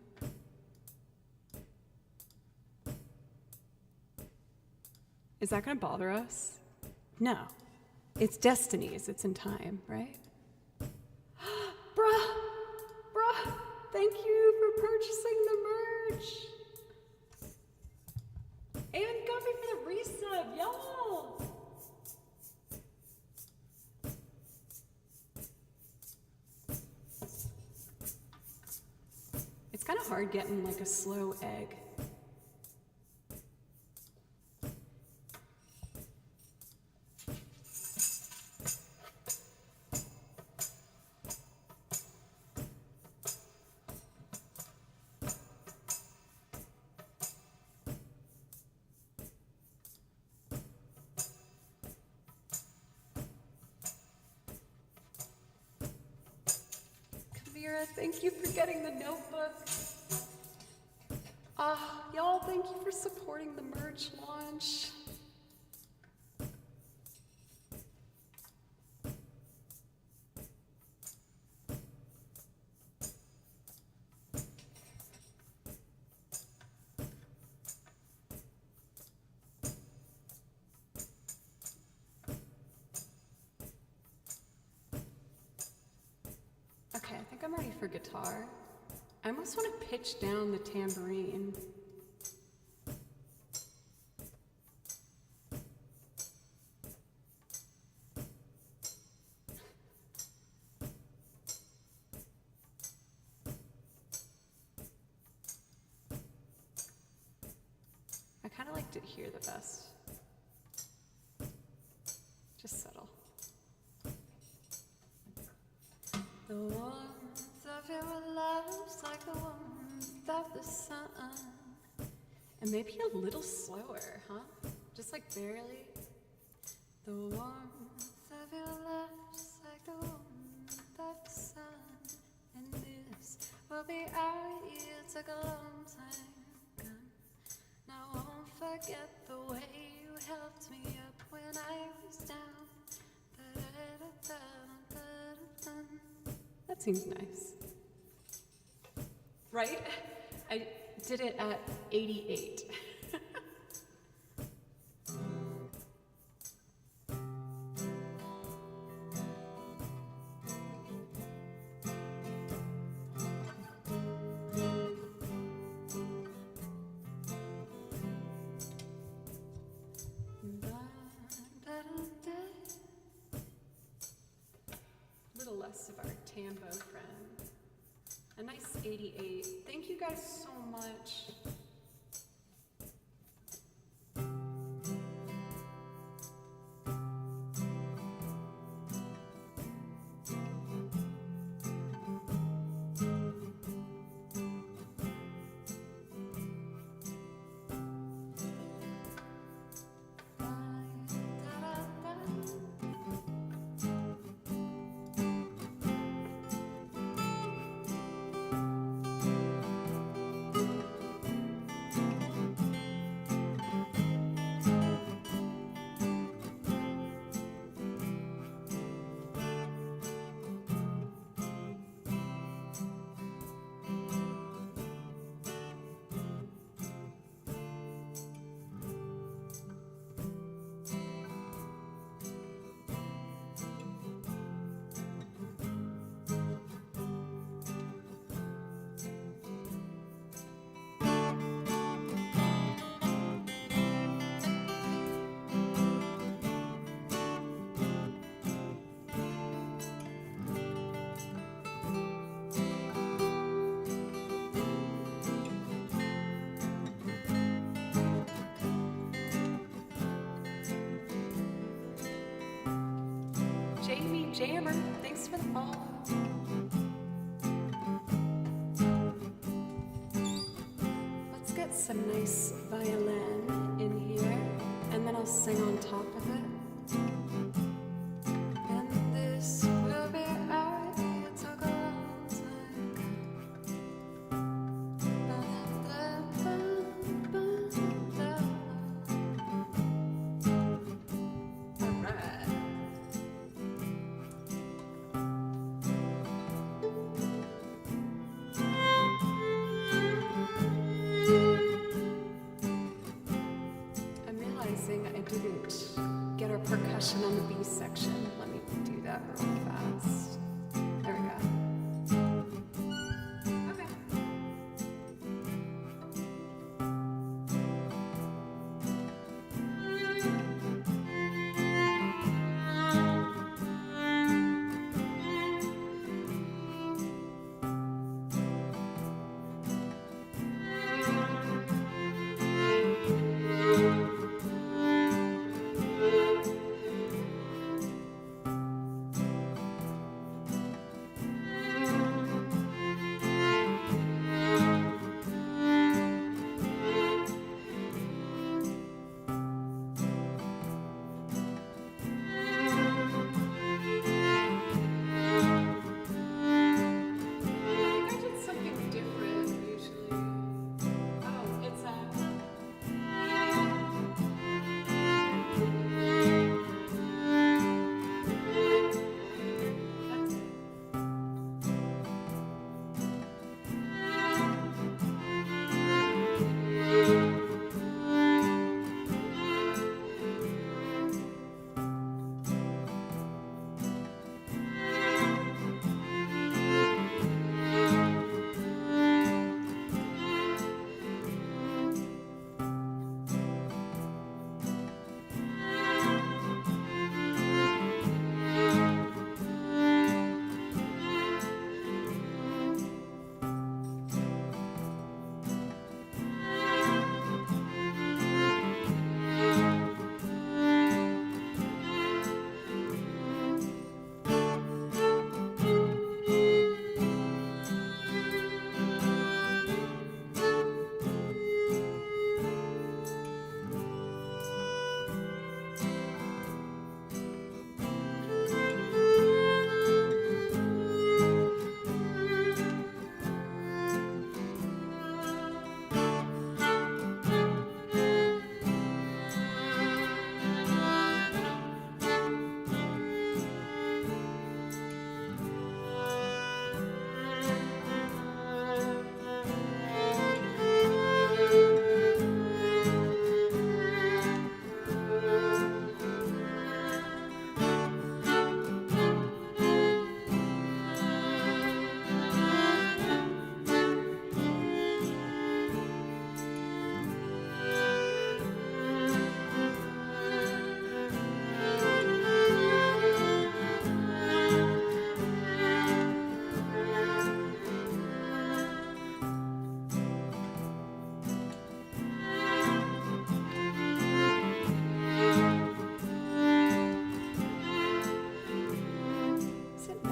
Is that gonna bother us? No. It's destinies, it's in time, right? Bruh, thank you for purchasing the merch. And Guppy for the resub, y'all. It's kind of hard getting like a slow egg. Kira, thank you for getting the notebook. Y'all, thank you for supporting the merch launch. Okay, I think I'm ready for guitar. I almost want to pitch down the tambourine. I kind of liked it here the best. Just subtle. The warmth of your love's like the warmth of the sun. And maybe a little slower, huh? Just like barely. The warmth of your love's like the warmth of the sun. And this will be our year. Took a long time to come. Now I won't forget the way you helped me up when I was down. That seems nice. Right? I did it at 88. Less of our Tambo friend. A nice 88. Thank you guys so much. Jammer, thanks for the follow. Let's get some nice violin in here, and then I'll sing on top of it. And this will be our year. It took a long time. All right. I didn't get our percussion on the B section. Let me do that real fast. There we go. Okay.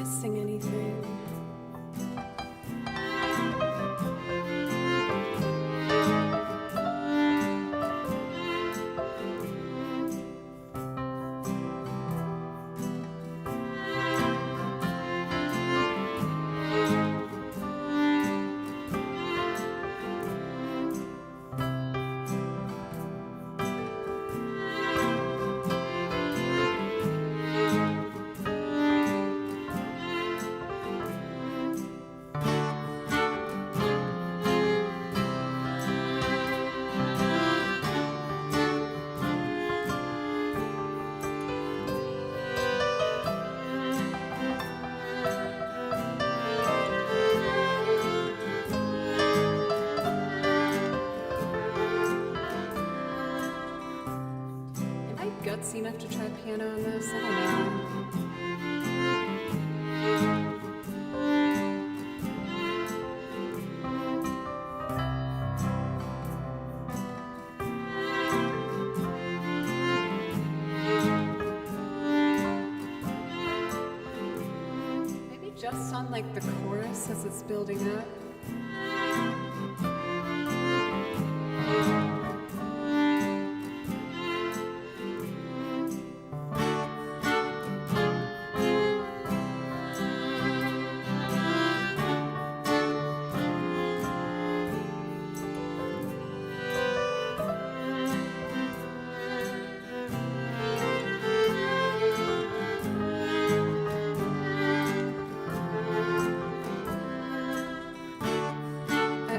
missing anything. Gutsy enough to try piano on this? I don't know. Maybe just on like the chorus as it's building up.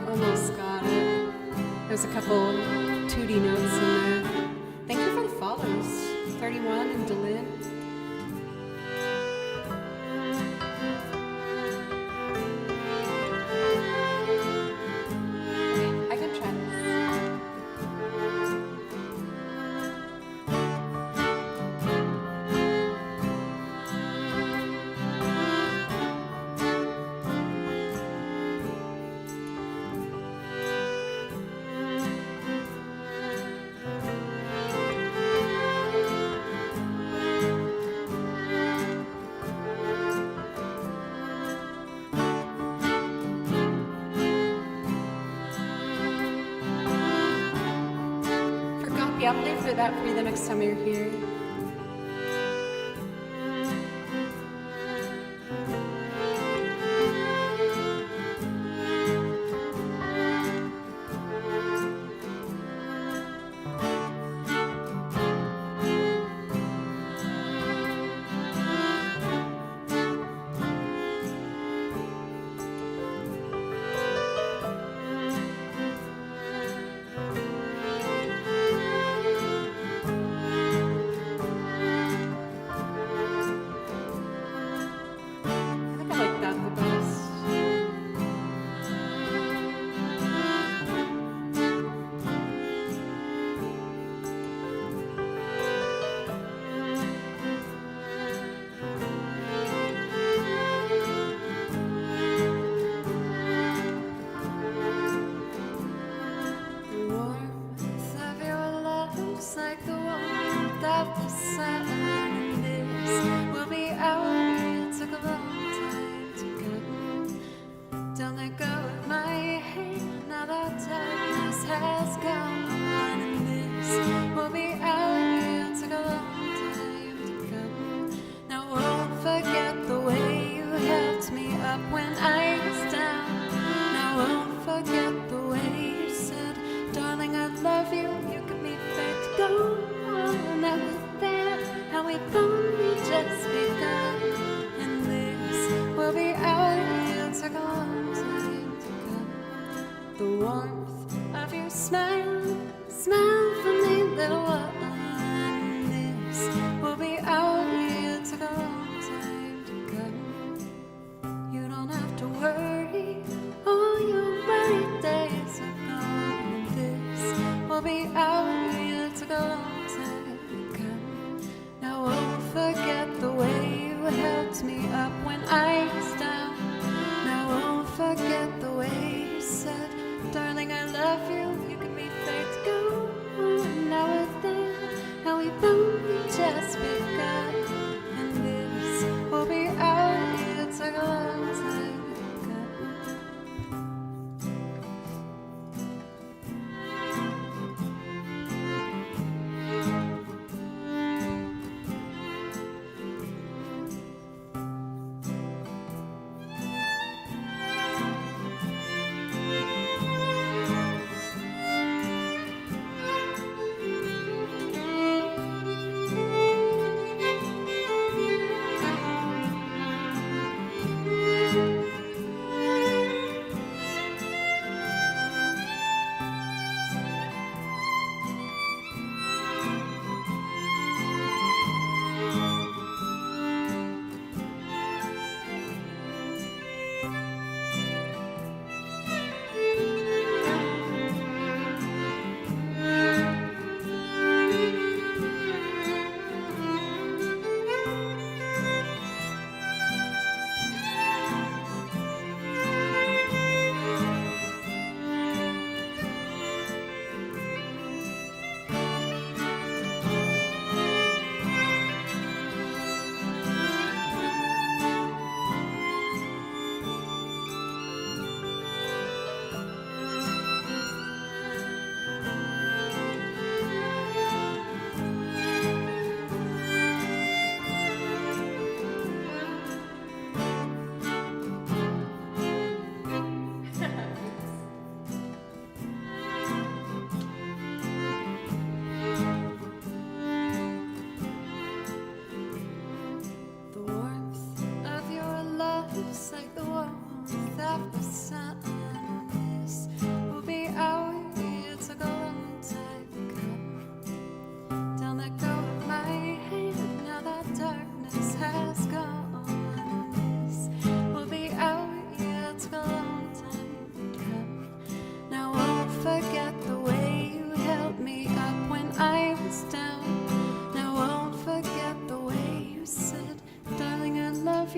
Almost got it. There's a couple tooty notes in there. Thank you for the follows. 31 and Delin. I can try Yeah, I'll play for that for you the next time you're here.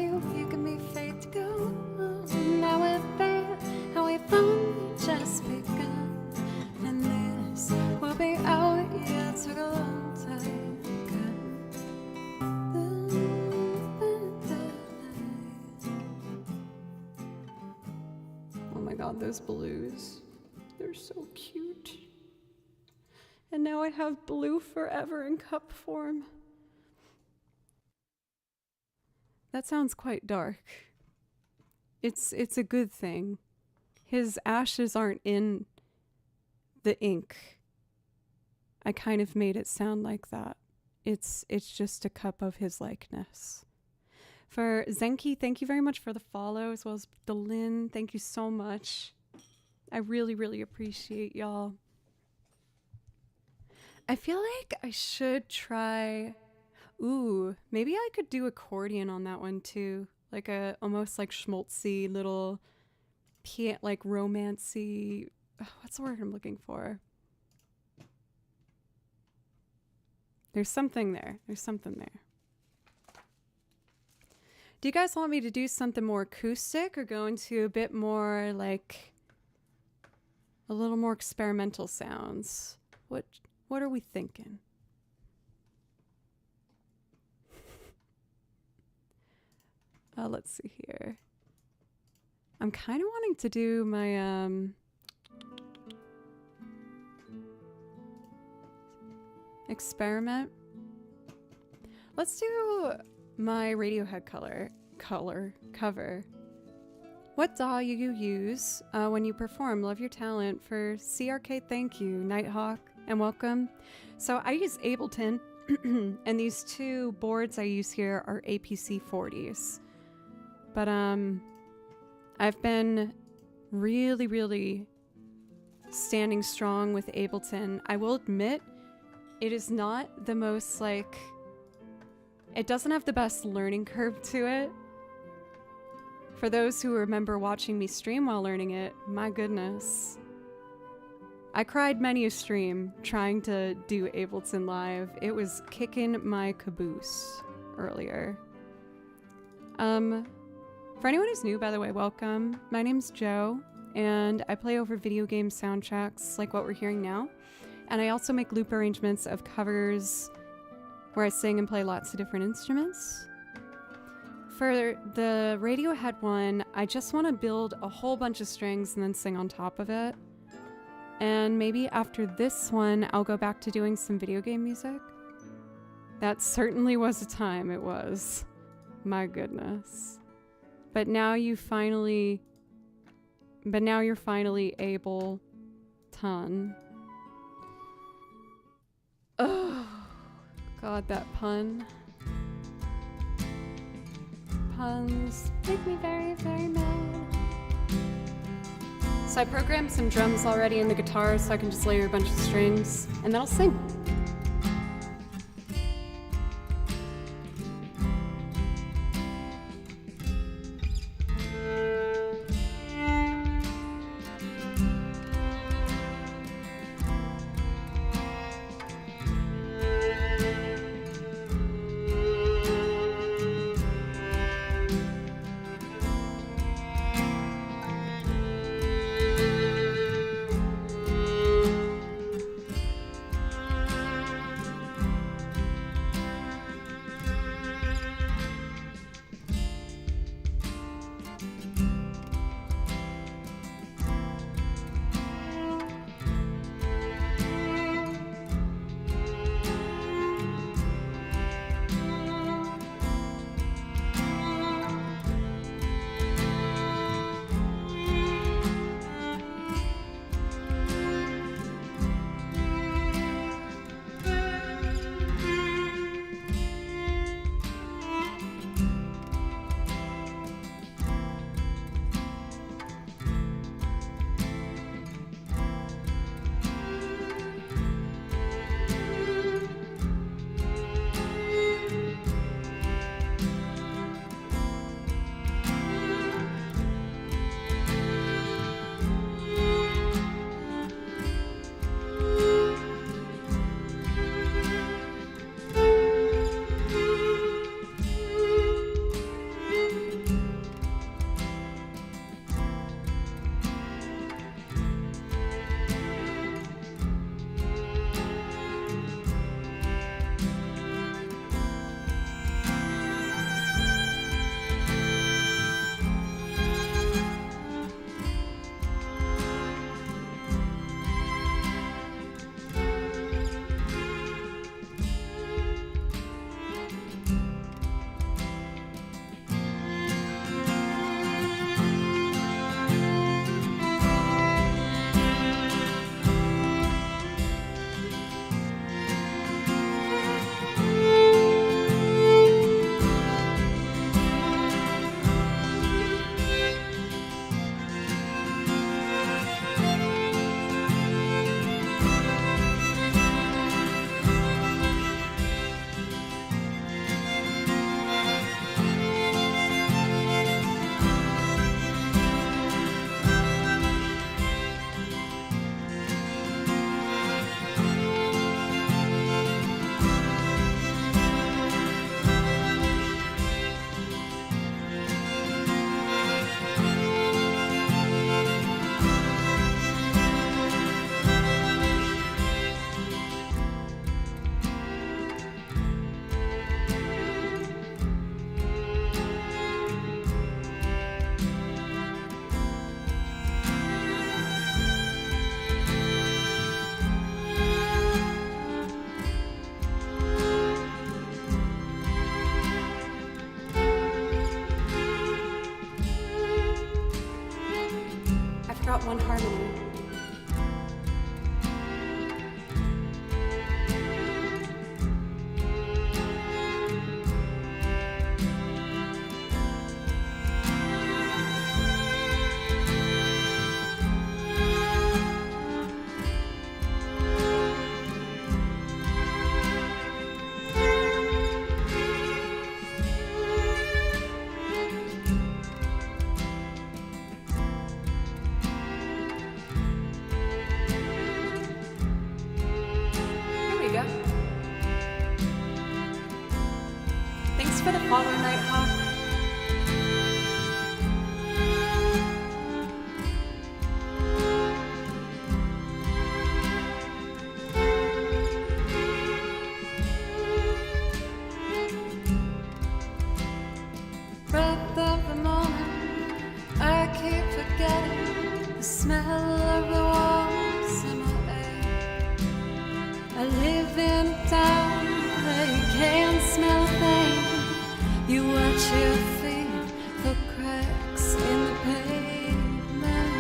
you give me faith to go on. Now we're there, and we've only just begun. And this will be our year, took a long time to Oh my god, those blues. They're so cute. And now I have blue forever in cup form. That sounds quite dark. It's a good thing. His ashes aren't in the ink. I kind of made it sound like that. It's just a cup of his likeness. For Zenki, thank you very much for the follow, as well as the Lynn. Thank you so much. I really, really appreciate y'all. I feel like I should try... Ooh, maybe I could do accordion on that one too. Like a almost like schmaltzy little, like romancy... What's the word I'm looking for? There's something there. There's something there. Do you guys want me to do something more acoustic or go into a bit more like a little more experimental sounds? What are we thinking? Let's see here. I'm kind of wanting to do my experiment. Let's do my Radiohead cover. What DAW you use when you perform? Love your talent. For CRK, thank you. Nighthawk, and welcome. So I use Ableton, and these two boards I use here are APC 40s. But I've been really, really standing strong with Ableton. I will admit, it is not the most like... It doesn't have the best learning curve to it. For those who remember watching me stream while learning it, my goodness. I cried many a stream trying to do Ableton Live. It was kicking my caboose earlier. For anyone who's new, by the way, welcome. My name's Joe, and I play over video game soundtracks like what we're hearing now. And I also make loop arrangements of covers where I sing and play lots of different instruments. For the Radiohead one, I just want to build a whole bunch of strings and then sing on top of it. And maybe after this one, I'll go back to doing some video game music. That certainly was a time, it was. My goodness. But now you're finally able ton. Oh, God, that pun. Puns make me very, very mad. So I programmed some drums already in the guitar so I can just layer a bunch of strings and then I'll sing. got one harmony. Go. Thanks for the follow, Nighthawk. Breath of the morning, I keep forgetting the smell of the warm summer air. I live in a town where you can't smell a thing. You watch your feet for cracks in the pavement.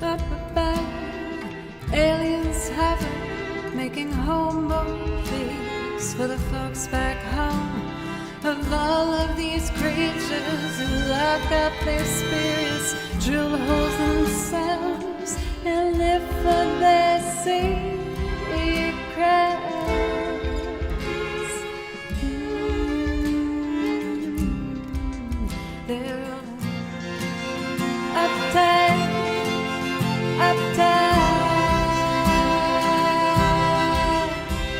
Up above, aliens hover, making home movies for the folks back home. Of all of these creatures who lock up their spirits, drill holes themselves, and live for their secrets. They're all uptight, uptight.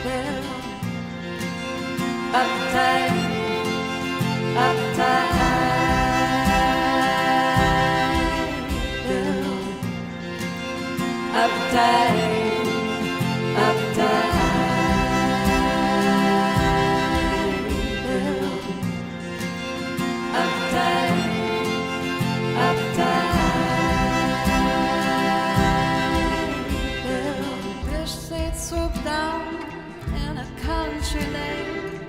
They're all uptight. Uptight, uptight, uptight, uptight, uptight. Wish they'd swoop down in a country lane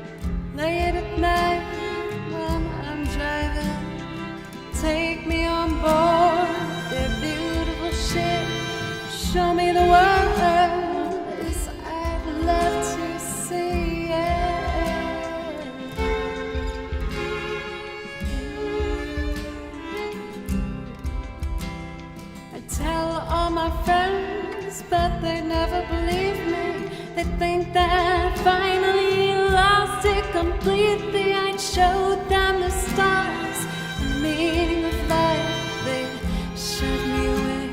late at night. Take me on board their beautiful ship. Show me the world as I'd love to see it. I tell all my friends, but they never believe me. They think that finally lost it completely. I showed them the stars, meaning of life. They shut me away,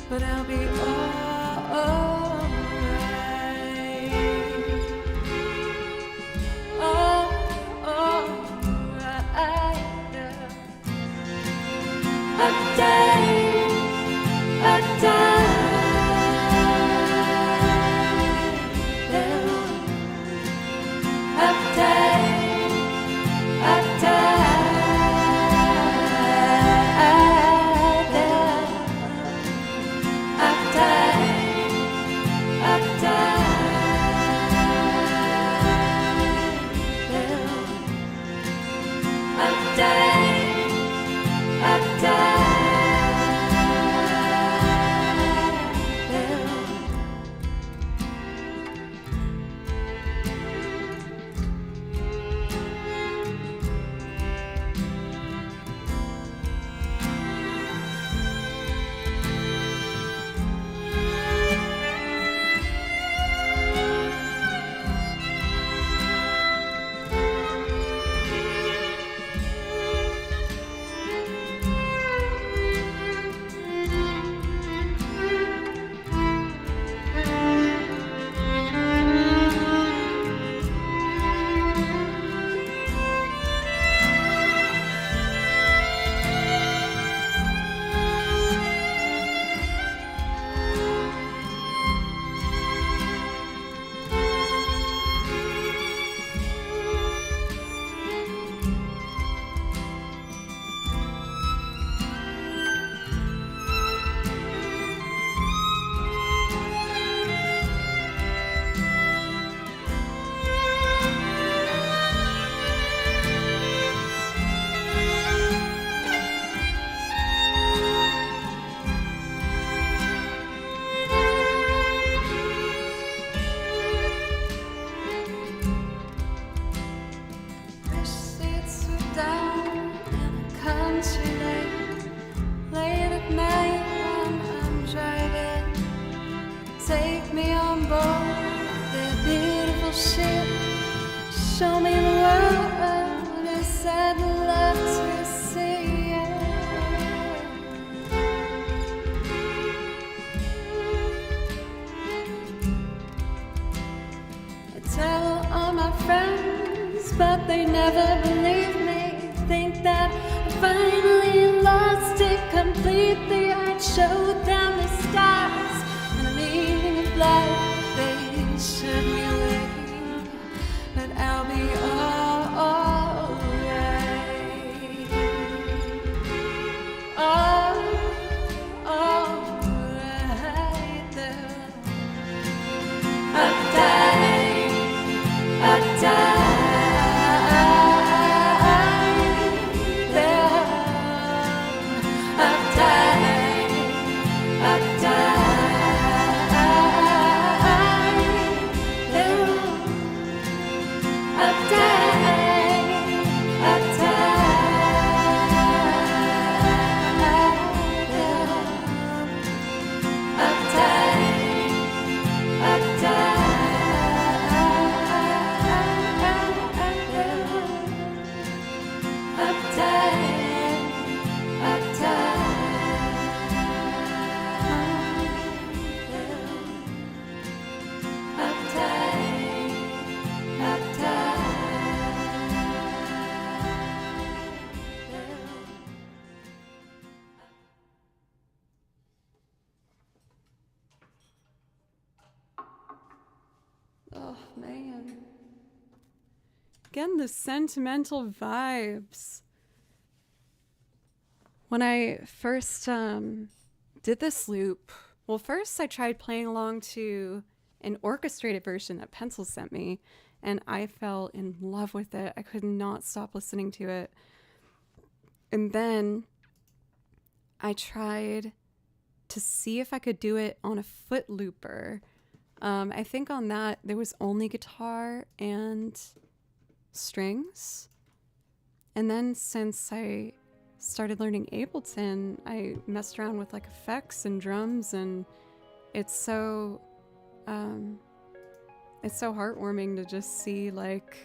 but I'll be alright. Alright. A day, a day. A day, a day. show me the world as I'd love to see it. I tell all my friends, but they never believe me. Think that I finally lost it completely. I'd show them the stars and the meaning of life. They should be waiting, but I'll be alright. Alright there. Uptight, uptight. Oh, man. Again, the sentimental vibes. When I first did this loop, well, first I tried playing along to an orchestrated version that Pencil sent me, and I fell in love with it. I could not stop listening to it. And then I tried to see if I could do it on a foot looper. I think on that there was only guitar and strings. And then since I started learning Ableton, I messed around with like effects and drums, and it's so heartwarming to just see like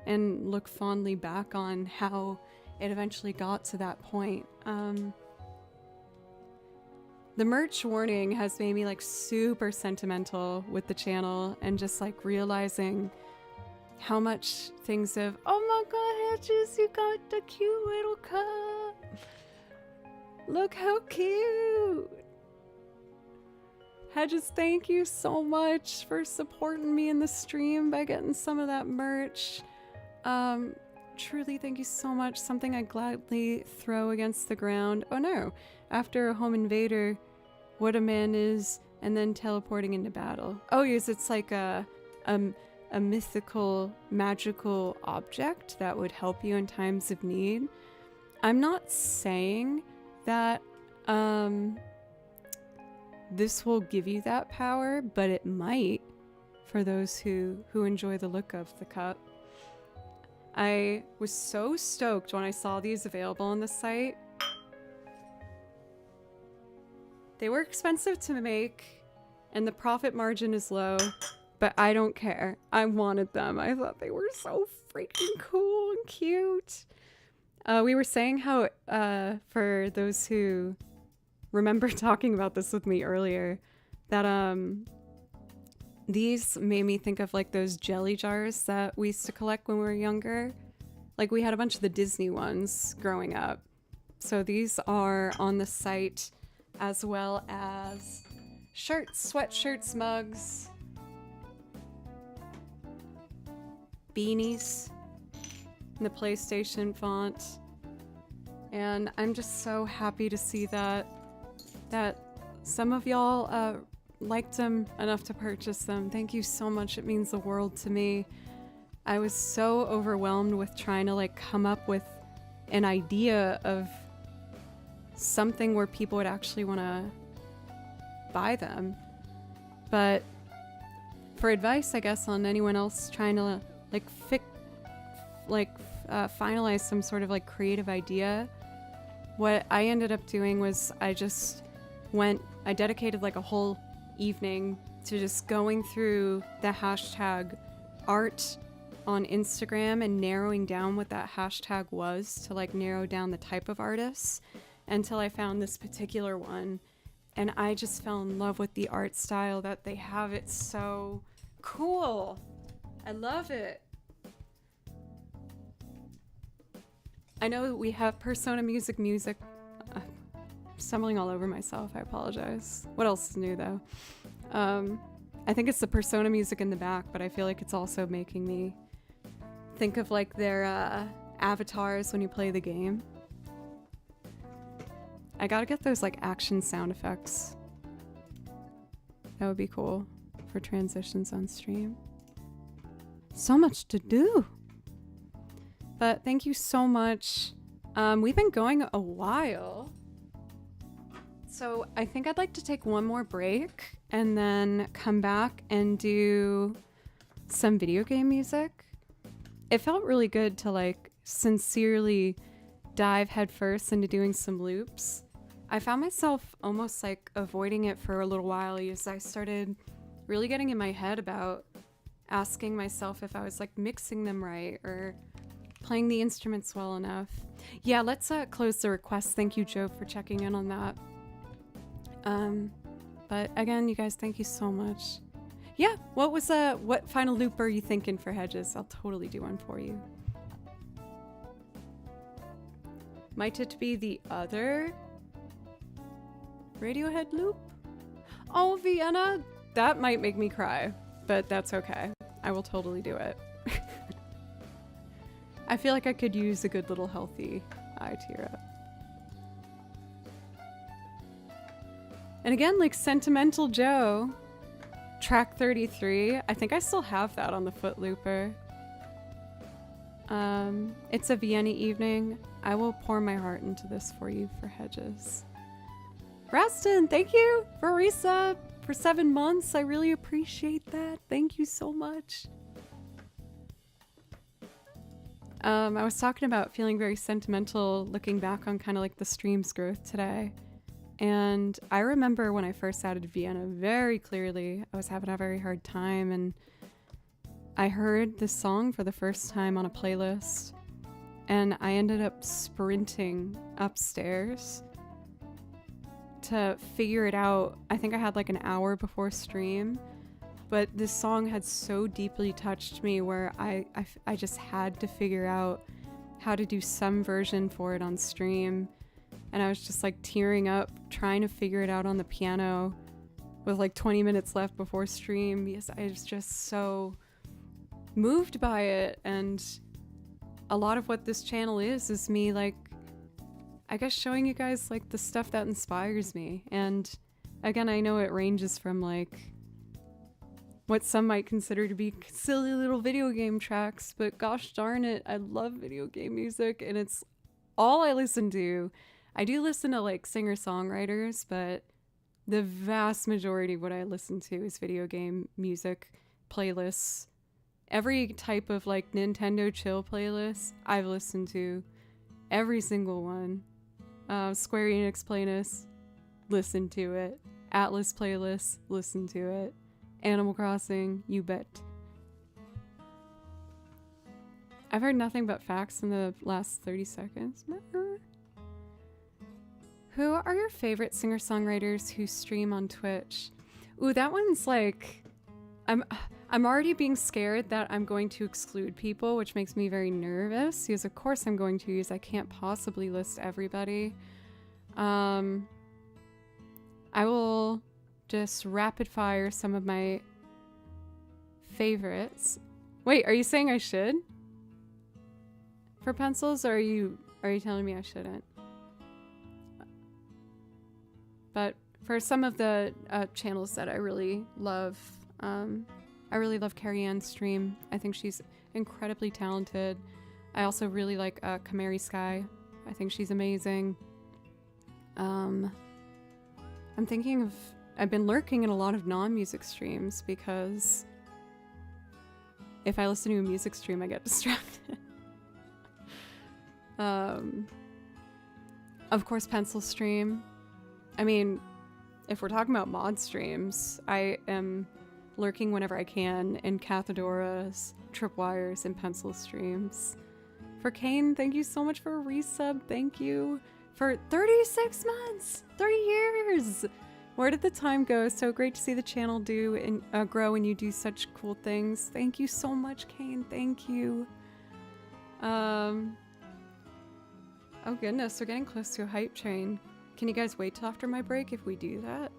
and look fondly back on how it eventually got to that point. The merch warning has made me like super sentimental with the channel, and just like realizing how much things have, oh my god, Hedges, you got the cute little cup. Look how cute. Hedges, thank you so much for supporting me in the stream by getting some of that merch. Truly, thank you so much. Something I gladly throw against the ground. Oh no, after a home invader, what a man is, and then teleporting into battle. Oh yes, it's like a mythical, magical object that would help you in times of need. I'm not saying that this will give you that power, but it might for those who enjoy the look of the cup. I was so stoked when I saw these available on the site. They were expensive to make, and the profit margin is low, but I don't care. I wanted them. I thought they were so freaking cool and cute. We were saying how, for those who remember talking about this with me earlier, that these made me think of like those jelly jars that we used to collect when we were younger. Like we had a bunch of the Disney ones growing up. So these are on the site, as well as shirts, sweatshirts, mugs, beanies in the PlayStation font. And I'm just so happy to see that some of y'all liked them enough to purchase them. Thank you so much. It means the world to me. I was so overwhelmed with trying to like come up with an idea of something where people would actually want to buy them. But for advice, I guess, on anyone else trying to finalize some sort of like creative idea, what I ended up doing was I dedicated like a whole evening to just going through the hashtag art on Instagram and narrowing down what that hashtag was to like narrow down the type of artists until I found this particular one. And I just fell in love with the art style that they have. It's so cool. I love it. I know we have Persona Music. I'm stumbling all over myself. I apologize. What else is new though? I think it's the Persona music in the back, but I feel like it's also making me think of like their avatars when you play the game. I gotta get those like action sound effects. That would be cool for transitions on stream. So much to do. But thank you so much. We've been going a while. So I think I'd like to take one more break and then come back and do some video game music. It felt really good to like sincerely dive headfirst into doing some loops. I found myself almost like avoiding it for a little while as I started really getting in my head about asking myself if I was like mixing them right or playing the instruments well enough. Yeah, let's close the request. Thank you, Joe, for checking in on that. But again, you guys, thank you so much. Yeah, what final loop are you thinking for Hedges? I'll totally do one for you. Might it be the other Radiohead loop? Oh, Vienna, that might make me cry, but that's okay. I will totally do it. I feel like I could use a good little healthy eye tear up. And again, like Sentimental Joe, track 33. I think I still have that on the Foot Looper. It's a Vienna evening. I will pour my heart into this for you for Hedges. Raston, thank you for resub for 7 months. I really appreciate that. Thank you so much. I was talking about feeling very sentimental looking back on kind of like the stream's growth today. And I remember when I first added Vienna very clearly. I was having a very hard time and I heard this song for the first time on a playlist and I ended up sprinting upstairs to figure it out. I think I had like an hour before stream, but this song had so deeply touched me where I just had to figure out how to do some version for it on stream. And I was just like tearing up, trying to figure it out on the piano with like 20 minutes left before stream because I was just so moved by it. And a lot of what this channel is me like, I guess showing you guys like the stuff that inspires me. And again, I know it ranges from like what some might consider to be silly little video game tracks, but gosh darn it, I love video game music and it's all I listen to. I do listen to like singer-songwriters, but the vast majority of what I listen to is video game music playlists. Every type of like Nintendo chill playlist I've listened to, every single one. Square Enix playlist, listen to it. Atlas playlist, listen to it. Animal Crossing, you bet. I've heard nothing but facts in the last 30 seconds. Who are your favorite singer-songwriters who stream on Twitch? Ooh, that one's like... I'm already being scared that I'm going to exclude people, which makes me very nervous, because of course I'm going to use... I can't possibly list everybody. I will just rapid fire some of my favorites. Wait, are you saying I should? For pencils, or are you telling me I shouldn't? But for some of the channels that I really love Carrie Ann's stream. I think she's incredibly talented. I also really like Kamari Sky. I think she's amazing. I'm thinking of... I've been lurking in a lot of non-music streams because if I listen to a music stream, I get distracted. Of course, Pencil Stream. I mean, if we're talking about mod streams, I am lurking whenever I can in Cathadoras, Tripwires, and Pencil Streams. For Kane, thank you so much for a resub. Thank you for 36 months, 3 years. Where did the time go? So great to see the channel do and grow, and you do such cool things. Thank you so much, Kane. Thank you. Oh goodness, we're getting close to a hype train. Can you guys wait till after my break if we do that?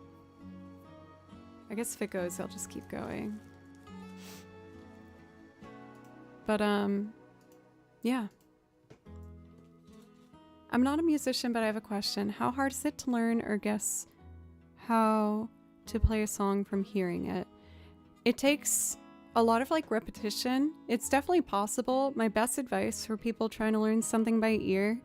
I guess if it goes, I'll just keep going. But, yeah. I'm not a musician, but I have a question. How hard is it to learn or guess how to play a song from hearing it? It takes a lot of like repetition. It's definitely possible. My best advice for people trying to learn something by ear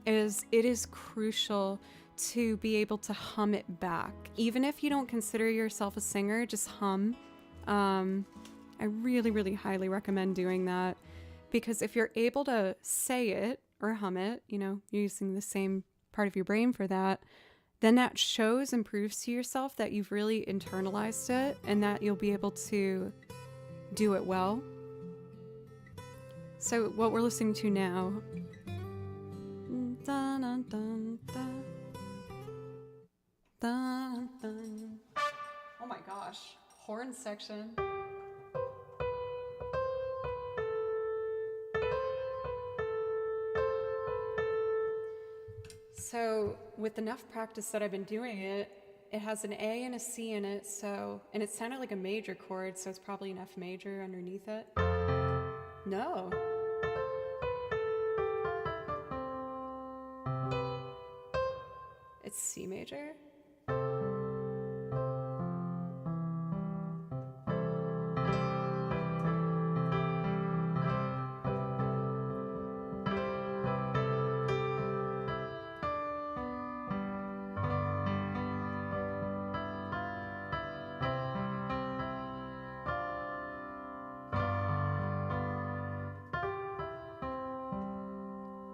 is it is crucial to be able to hum it back. Even if you don't consider yourself a singer, just hum. I really, really highly recommend doing that, because if you're able to say it or hum it, you know, using the same part of your brain for that, then that shows and proves to yourself that you've really internalized it and that you'll be able to do it well. So what we're listening to now. Dun, dun, dun, dun. Dun, dun. Oh my gosh, horn section. So with enough practice that I've been doing it, it has an A and a C in it, so, and it sounded like a major chord, so it's probably an F major underneath it. No. It's C major.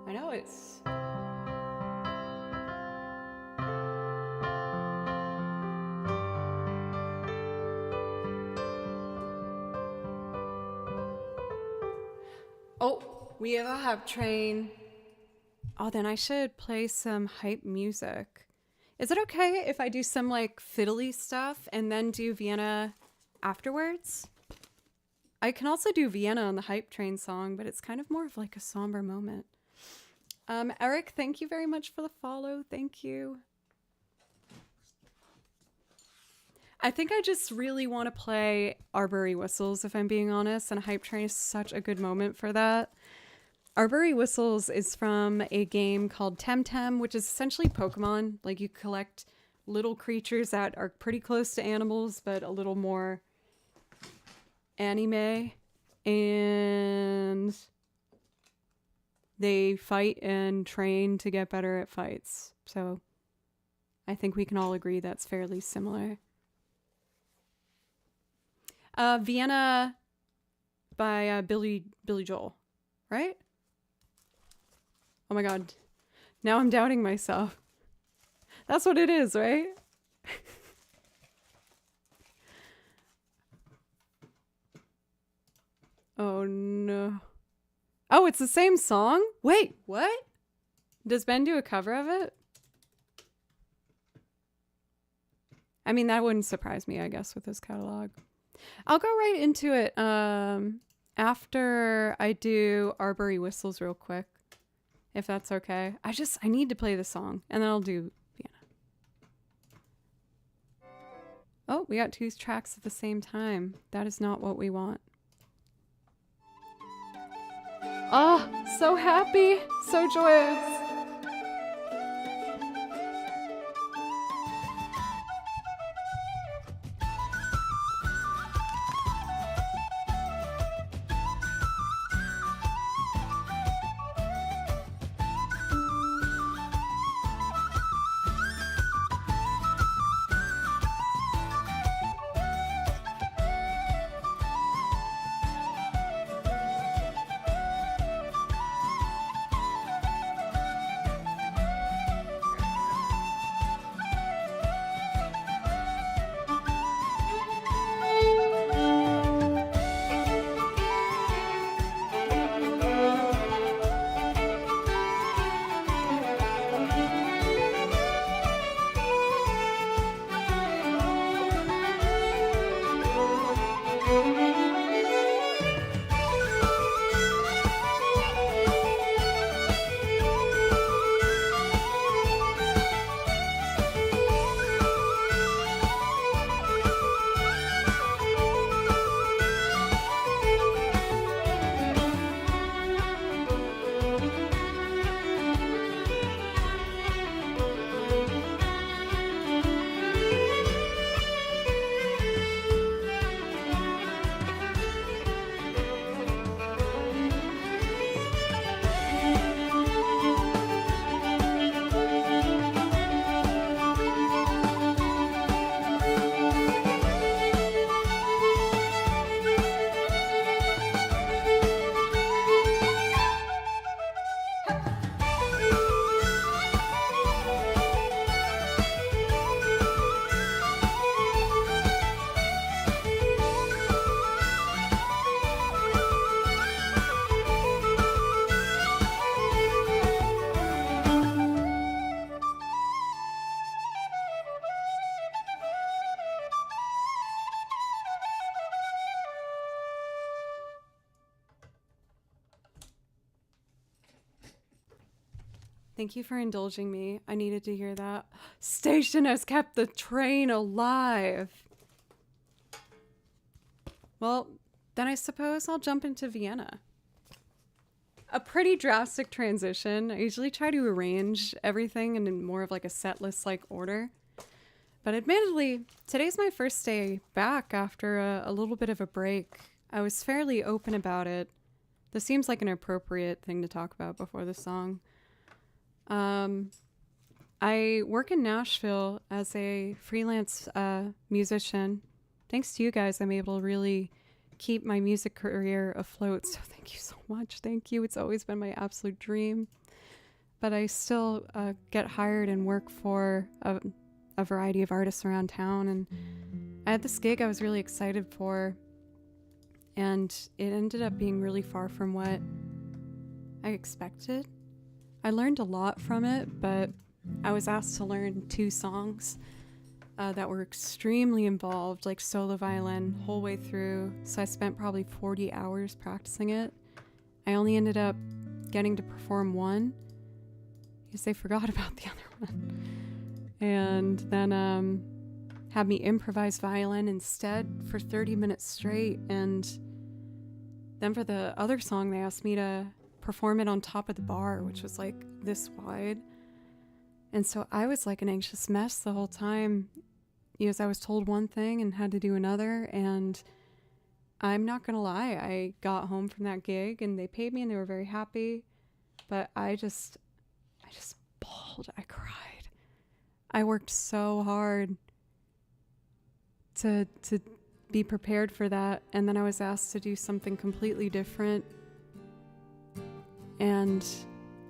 I know it's... Oh, we have a hype train. Oh, then I should play some hype music. Is it okay if I do some like fiddly stuff and then do Vienna afterwards? I can also do Vienna on the hype train song, but it's kind of more of like a somber moment. Eric, thank you very much for the follow. Thank you. I think I just really want to play Arbury Whistles, if I'm being honest, and Hype Train is such a good moment for that. Arbury Whistles is from a game called Temtem, which is essentially Pokemon. Like, you collect little creatures that are pretty close to animals, but a little more anime. And they fight and train to get better at fights. So I think we can all agree that's fairly similar. Vienna by Billy Joel, right? Oh my god. Now I'm doubting myself. That's what it is, right? Oh no. Oh, it's the same song? Wait, what? Does Ben do a cover of it? I mean, that wouldn't surprise me, I guess, with his catalog. I'll go right into it after I do Arbury Whistles real quick, if that's okay. I need to play the song, and then I'll do Vienna. Oh, we got 2 tracks at the same time. That is not what we want. Oh, so happy, so joyous. Thank you for indulging me. I needed to hear that. Station has kept the train alive. Well, then I suppose I'll jump into Vienna. A pretty drastic transition. I usually try to arrange everything in more of like a set list like order. But admittedly, today's my first day back after a little bit of a break. I was fairly open about it. This seems like an appropriate thing to talk about before the song. I work in Nashville as a freelance musician. Thanks to you guys, I'm able to really keep my music career afloat. So thank you so much. Thank you. It's always been my absolute dream. But I still get hired and work for a variety of artists around town. And I had this gig I was really excited for. And it ended up being really far from what I expected. I learned a lot from it, but I was asked to learn 2 songs that were extremely involved, like solo violin, whole way through. So I spent probably 40 hours practicing it. I only ended up getting to perform 1 because they forgot about the other one. And then had me improvise violin instead for 30 minutes straight. And then for the other song, they asked me to perform it on top of the bar, which was like this wide. And so I was like an anxious mess the whole time because I was told one thing and had to do another. And I'm not gonna lie, I got home from that gig and they paid me and they were very happy, but I just bawled. I cried. I worked so hard to be prepared for that, and then I was asked to do something completely different. And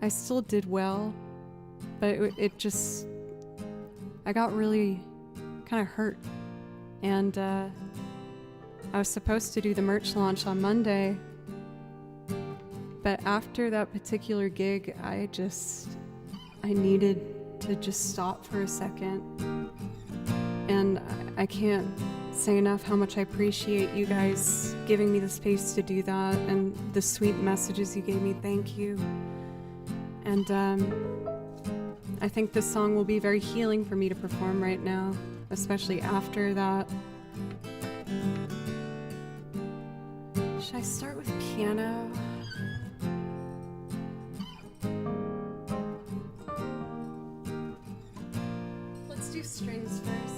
I still did well, but it just, I got really kind of hurt. And I was supposed to do the merch launch on Monday, but after that particular gig, I needed to just stop for a second. And I can't say enough how much I appreciate you guys giving me the space to do that and the sweet messages you gave me. Thank you. And I think this song will be very healing for me to perform right now, especially after that. Should I start with piano? Let's do strings first.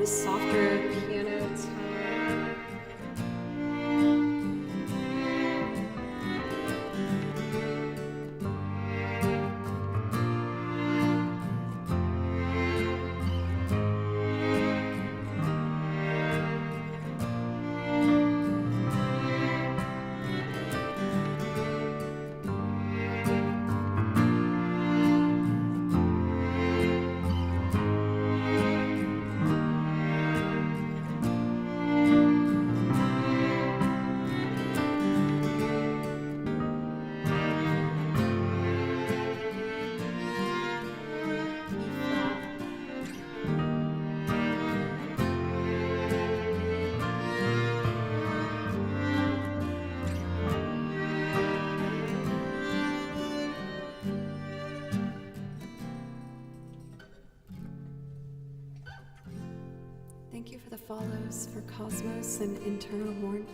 this softer piano tone. Thank you for the follows for Cosmos and Internal Warmth.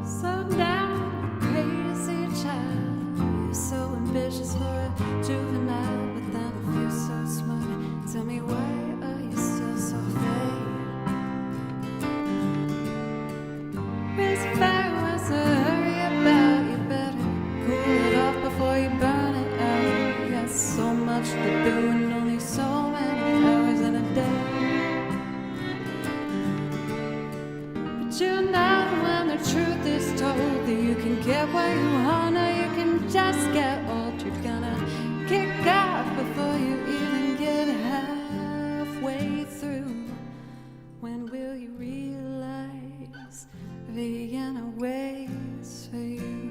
So down, crazy child. You're so ambitious for a juvenile, but then I feel so smart. Tell me, why are you still so afraid? Raise a fire, what's the hurry about? You better cool it off before you burn it out. You got so much to do and only so many hours in a day. But you know when the truth is told that you can get what you want or you can just get old. You're gonna kick off before you even get halfway through. When will you realize Vienna waits for you?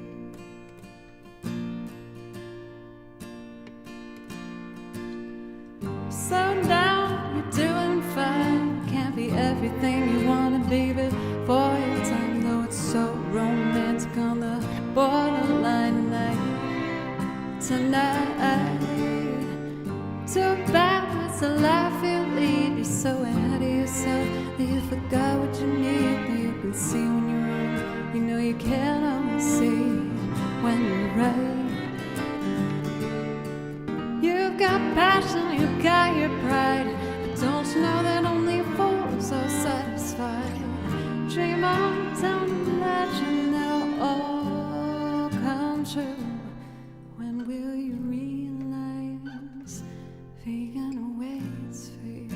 Slow down, you're doing fine. Can't be everything you wanna be before your time, though it's so romantic on the borderline tonight. Too bad it's the life you lead. You're so ahead of yourself that you forgot what you need. But you can see when you're wrong. You know you can't always see when you're right. You've got passion, you've got your pride, but don't you know that only fools are satisfied? Dream on, don't let you know all come true. When will you realize Vienna waits for you?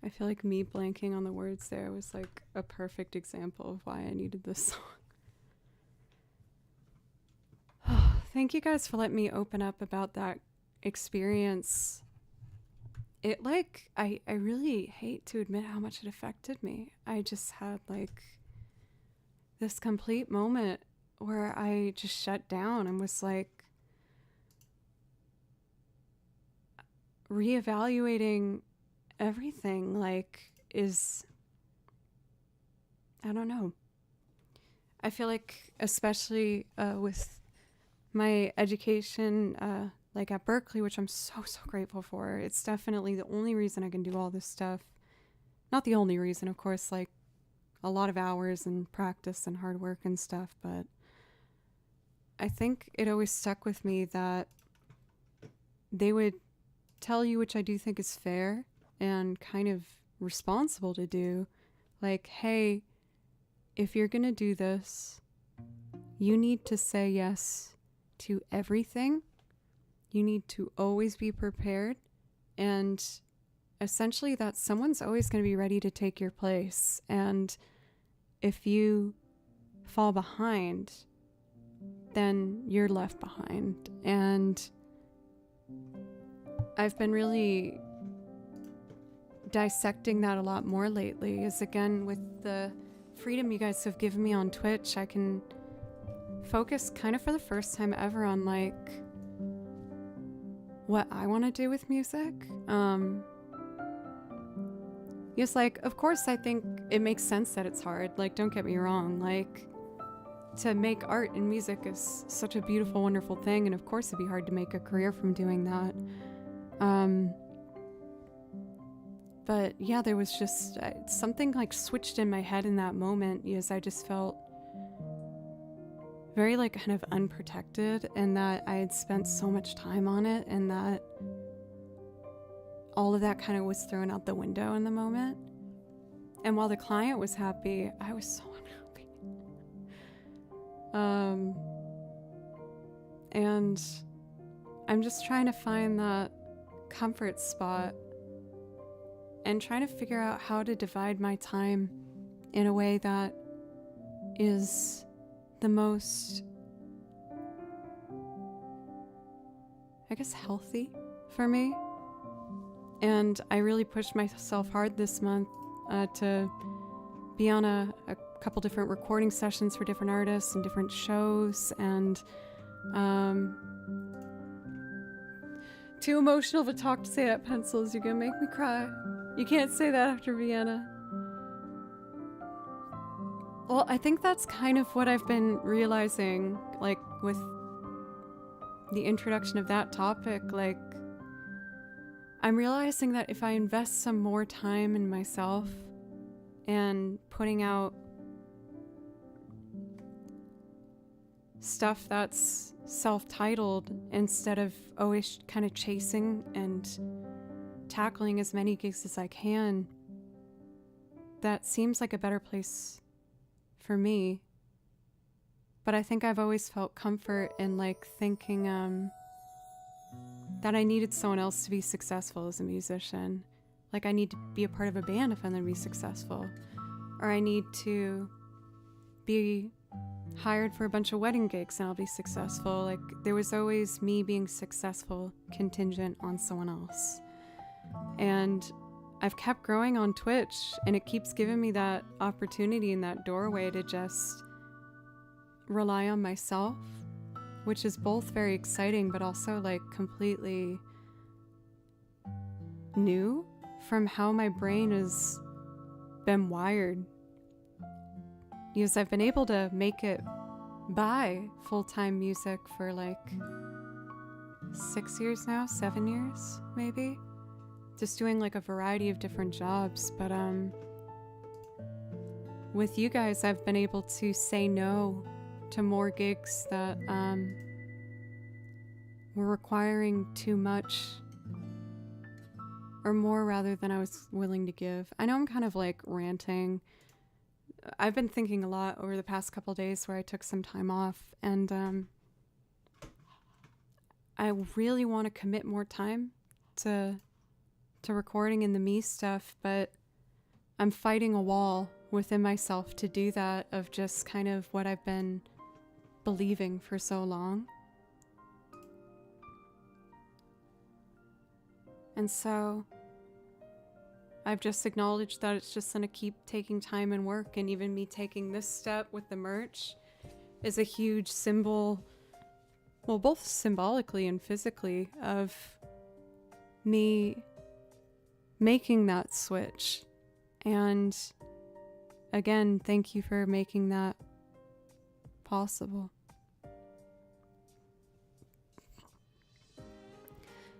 I feel like me blanking on the words there was like a perfect example of why I needed this song. Thank you guys for letting me open up about that experience. It like, I really hate to admit how much it affected me. I just had like this complete moment where I just shut down and was like reevaluating everything. Like, I don't know. I feel like, especially with my education, like at Berkeley, which I'm so grateful for, it's definitely the only reason I can do all this stuff. Not the only reason, of course, like a lot of hours and practice and hard work and stuff, but I think it always stuck with me that they would tell you, which I do think is fair and kind of responsible to do, like, hey, if you're gonna do this, you need to say yes to everything. You need to always be prepared, and essentially that someone's always going to be ready to take your place. And if you fall behind, then you're left behind. And I've been really dissecting that a lot more lately, is again, with the freedom you guys have given me on Twitch, I can focus kind of for the first time ever on like what I want to do with music. Yes, like, of course, I think it makes sense that it's hard. Like, don't get me wrong. Like, to make art and music is such a beautiful, wonderful thing. And of course, it'd be hard to make a career from doing that. But yeah, there was just something like switched in my head in that moment, because I just felt very like kind of unprotected, and that I had spent so much time on it, and that all of that kind of was thrown out the window in the moment. And while the client was happy, I was so unhappy. And I'm just trying to find that comfort spot and trying to figure out how to divide my time in a way that is the most, I guess, healthy for me. And I really pushed myself hard this month to be on a couple different recording sessions for different artists and different shows. And too emotional of a talk to say that, Pencils. You're gonna make me cry. You can't say that after Vienna. Well, I think that's kind of what I've been realizing, like, with the introduction of that topic. Like, I'm realizing that if I invest some more time in myself and putting out stuff that's self-titled instead of always kind of chasing and tackling as many gigs as I can, that seems like a better place for me. But I think I've always felt comfort in like thinking that I needed someone else to be successful as a musician. Like, I need to be a part of a band if I'm going to be successful. Or I need to be hired for a bunch of wedding gigs and I'll be successful. Like, there was always me being successful contingent on someone else. And I've kept growing on Twitch, and it keeps giving me that opportunity and that doorway to just rely on myself, which is both very exciting but also like completely new from how my brain has been wired. Because I've been able to make it by full-time music for like 6 years now, 7 years maybe, just doing like a variety of different jobs. But with you guys, I've been able to say no to more gigs that were requiring too much, or more rather than I was willing to give. I know I'm kind of like ranting. I've been thinking a lot over the past couple days where I took some time off, and I really want to commit more time to recording and the me stuff, but I'm fighting a wall within myself to do that, of just kind of what I've been believing for so long. And so I've just acknowledged that it's just going to keep taking time and work, and even me taking this step with the merch is a huge symbol, well, both symbolically and physically, of me making that switch. And again, thank you for making that possible.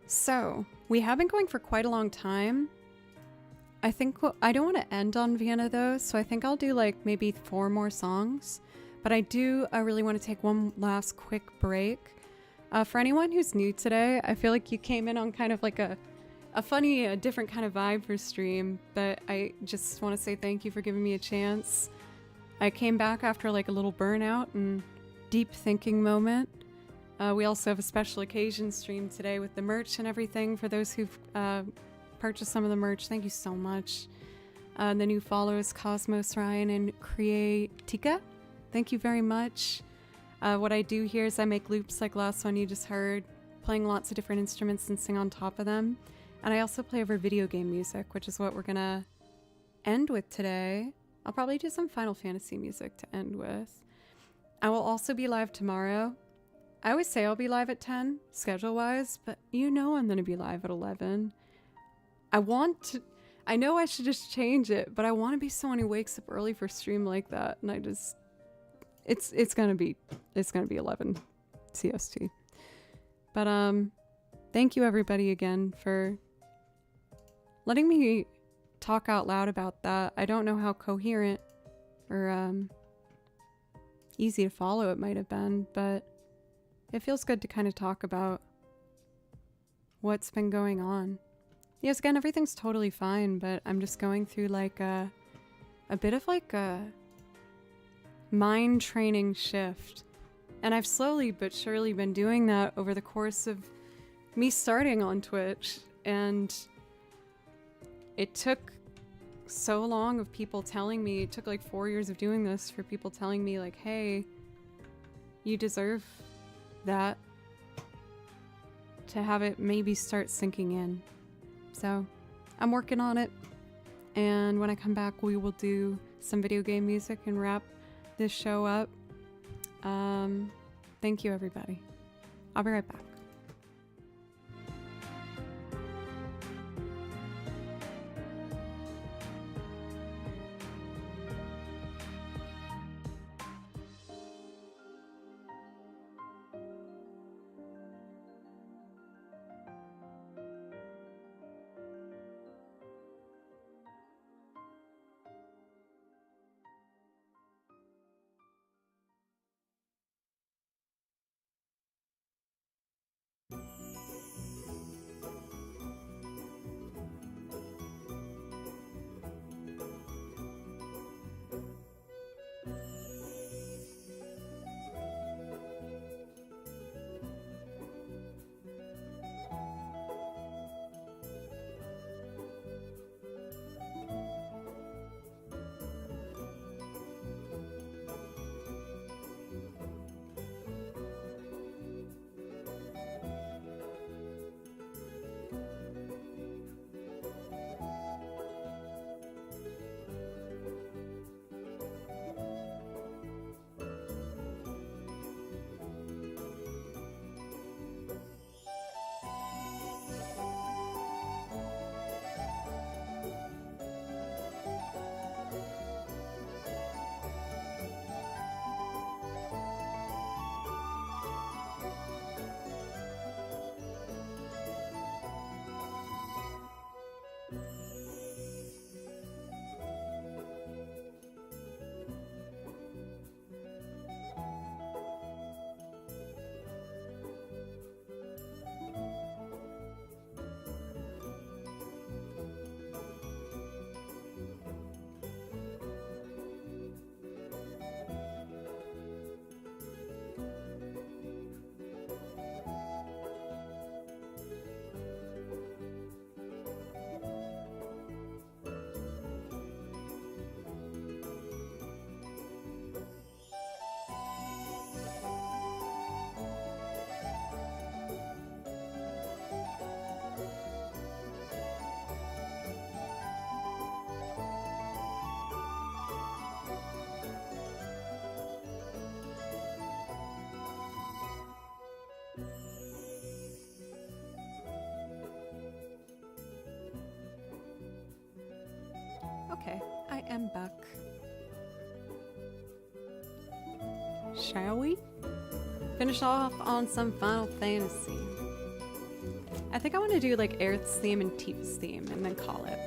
So, we have been going for quite a long time. I think I don't want to end on Vienna though, so I think I'll do like maybe 4 more songs. But I really want to take one last quick break. For anyone who's new today, I feel like you came in on kind of like a funny, a different kind of vibe for stream, but I just want to say thank you for giving me a chance. I came back after like a little burnout and deep thinking moment. We also have a special occasion stream today with the merch and everything. For those who've purchased some of the merch, thank you so much. The new followers, Cosmos, Ryan, and Creatica, thank you very much. What I do here is I make loops like last one you just heard, playing lots of different instruments and sing on top of them. And I also play over video game music, which is what we're gonna end with today. I'll probably do some Final Fantasy music to end with. I will also be live tomorrow. I always say I'll be live at 10, schedule-wise, but you know I'm gonna be live at 11. I know I should just change it, but I want to be someone who wakes up early for stream like that, and it's gonna be 11 CST. But thank you everybody again for letting me talk out loud about that. I don't know how coherent or easy to follow it might have been, but it feels good to kind of talk about what's been going on. Yes, again, everything's totally fine, but I'm just going through like a bit of like a mind training shift. And I've slowly but surely been doing that over the course of me starting on Twitch. And it took so long of people telling me, it took like 4 years of doing this for people telling me like, hey, you deserve that, to have it maybe start sinking in. So I'm working on it, and when I come back we will do some video game music and wrap this show up. Thank you everybody. I'll be right back. Okay, I am back. Shall we? Finish off on some Final Fantasy. I think I want to do like Aerith's theme and Tifa's theme and then call it.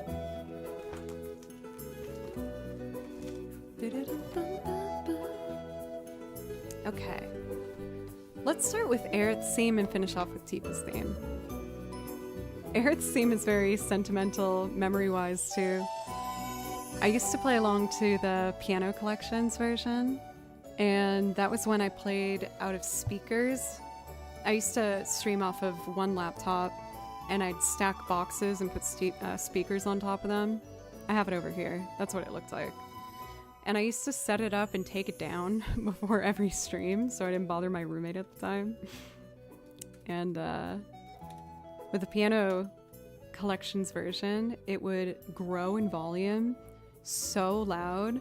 Okay. Let's start with Aerith's theme and finish off with Tifa's theme. Aerith's theme is very sentimental, memory-wise too. I used to play along to the Piano Collections version, and that was when I played out of speakers. I used to stream off of one laptop, and I'd stack boxes and put speakers on top of them. I have it over here. That's what it looked like. And I used to set it up and take it down before every stream, so I didn't bother my roommate at the time. And with the Piano Collections version, it would grow in volume so loud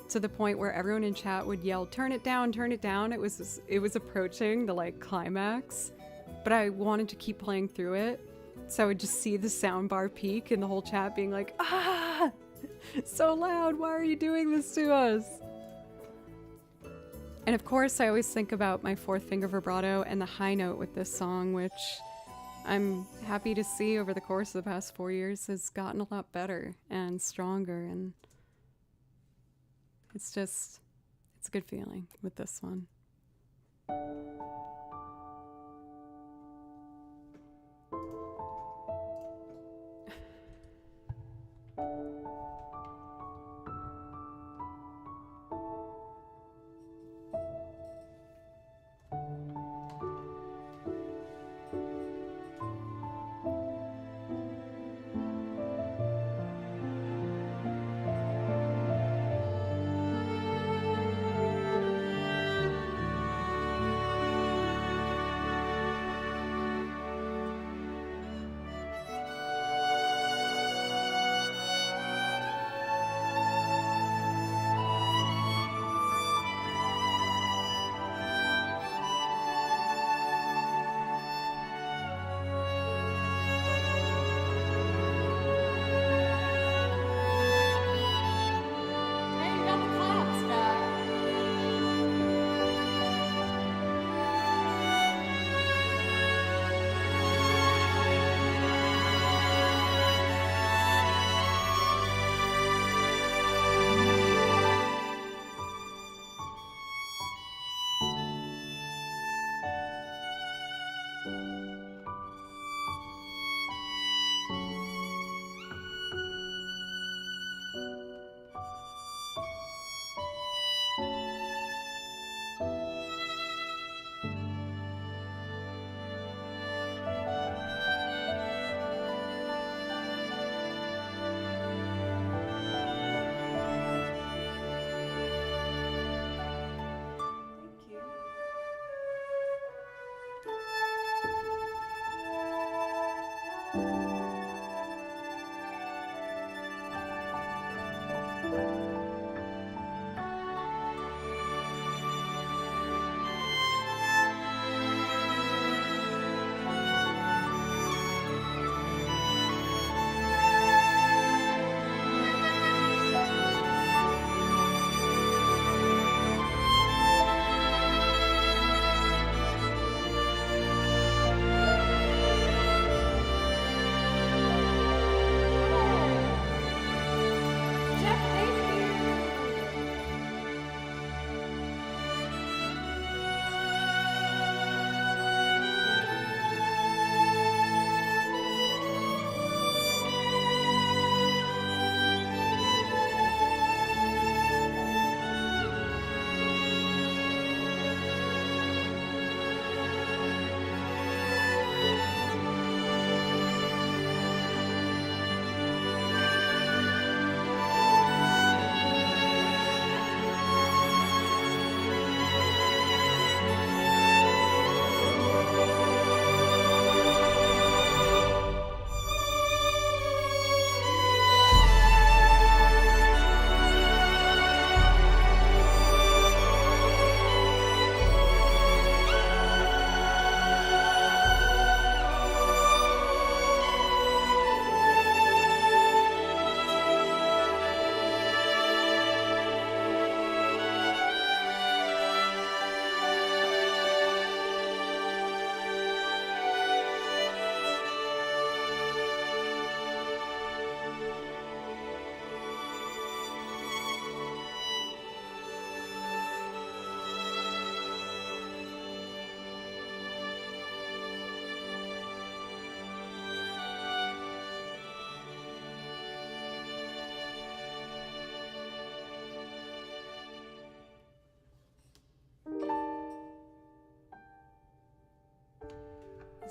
to the point where everyone in chat would yell, turn it down, turn it down. It was approaching the like climax, but I wanted to keep playing through it. So I would just see the soundbar peak and the whole chat being like, ah, so loud. Why are you doing this to us? And of course, I always think about my fourth finger vibrato and the high note with this song, which I'm happy to see over the course of the past 4 years has gotten a lot better and stronger. And it's a good feeling with this one.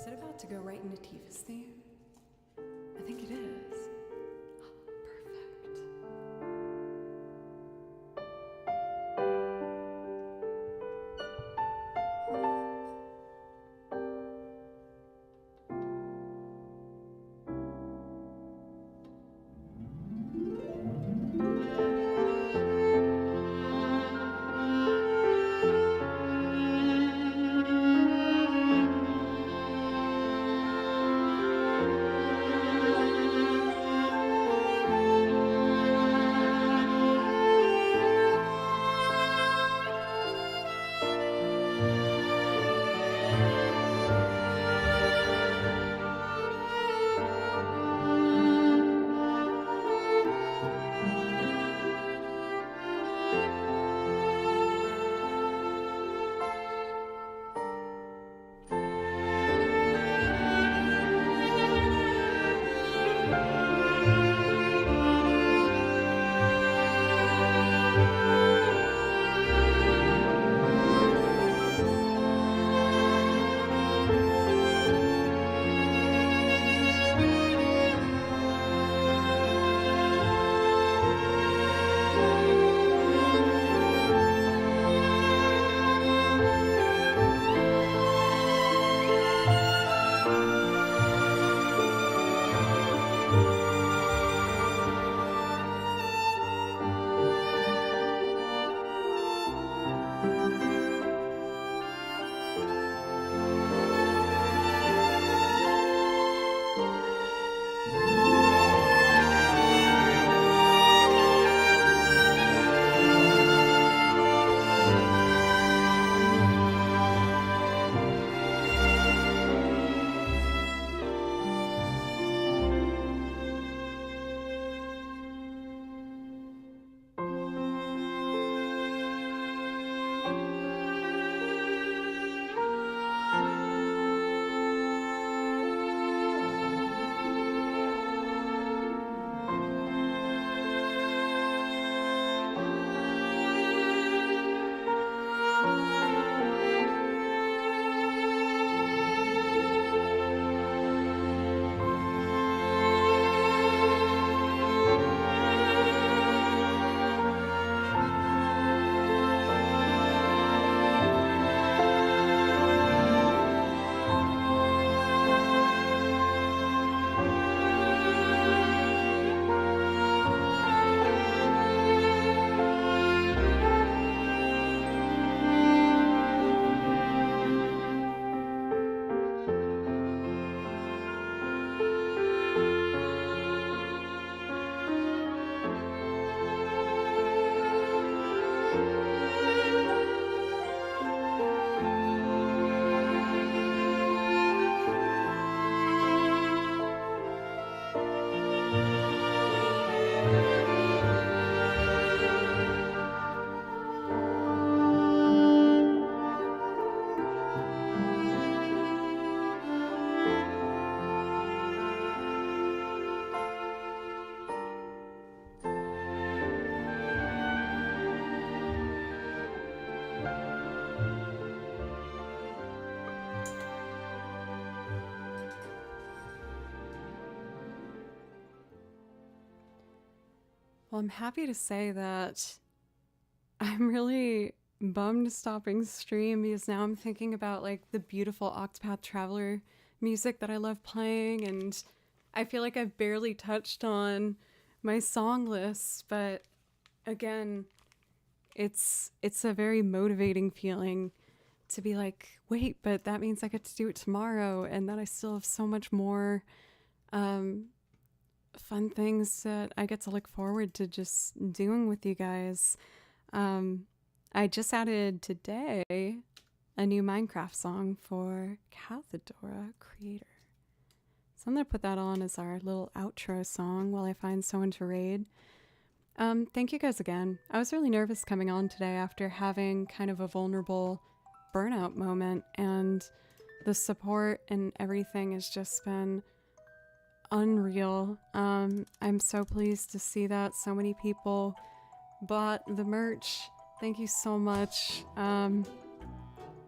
Is it about to go right into Tifa's theme? I think it is. Perfect. Well, I'm happy to say that I'm really bummed stopping stream because now I'm thinking about like the beautiful Octopath Traveler music that I love playing, and I feel like I've barely touched on my song list, but again, it's a very motivating feeling to be like, wait, but that means I get to do it tomorrow, and that I still have so much more fun things that I get to look forward to just doing with you guys. I just added today a new Minecraft song for Cathedora Creator. So I'm going to put that on as our little outro song while I find someone to raid. Thank you guys again. I was really nervous coming on today after having kind of a vulnerable burnout moment, and the support and everything has just been unreal. I'm so pleased to see that so many people bought the merch. Thank you so much.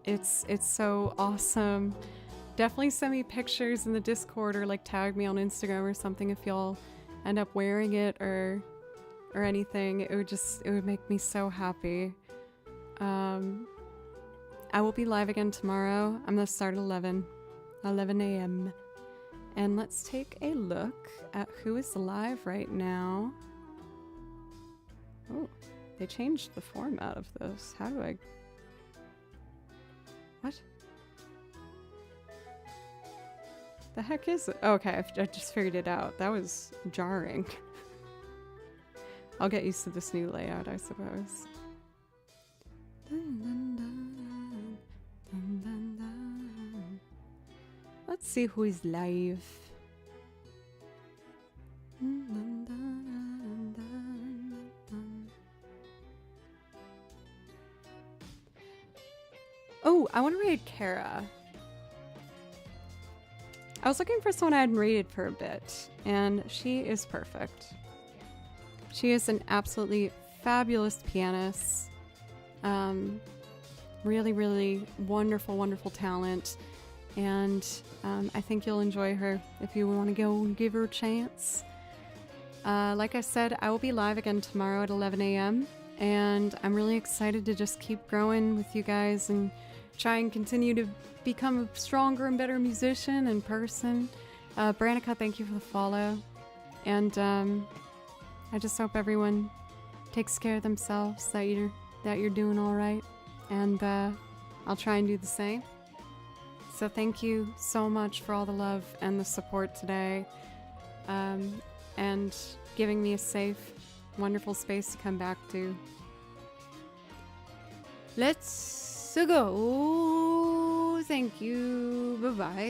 It's so awesome. Definitely send me pictures in the Discord or like tag me on Instagram or something if y'all end up wearing it or anything. It would make me so happy. I will be live again tomorrow. I'm gonna start at 11 a.m. And let's take a look at who is live right now. Oh, they changed the format of this. How do I... What? The heck is it? Oh, okay, I just figured it out. That was jarring. I'll get used to this new layout, I suppose. Dun, dun, dun, dun, dun, dun. Let's see who is live. Dun, dun, dun, dun, dun. Oh, I want to raid Kara. I was looking for someone I hadn't raided for a bit, and she is perfect. She is an absolutely fabulous pianist. Really, really wonderful, wonderful talent. And I think you'll enjoy her if you want to go and give her a chance. Like I said, I will be live again tomorrow at 11 a.m. And I'm really excited to just keep growing with you guys and try and continue to become a stronger and better musician and person. Branica, thank you for the follow. And I just hope everyone takes care of themselves, that you're doing all right. And I'll try and do the same. So thank you so much for all the love and the support today, and giving me a safe, wonderful space to come back to. Let's go. Thank you. Bye-bye.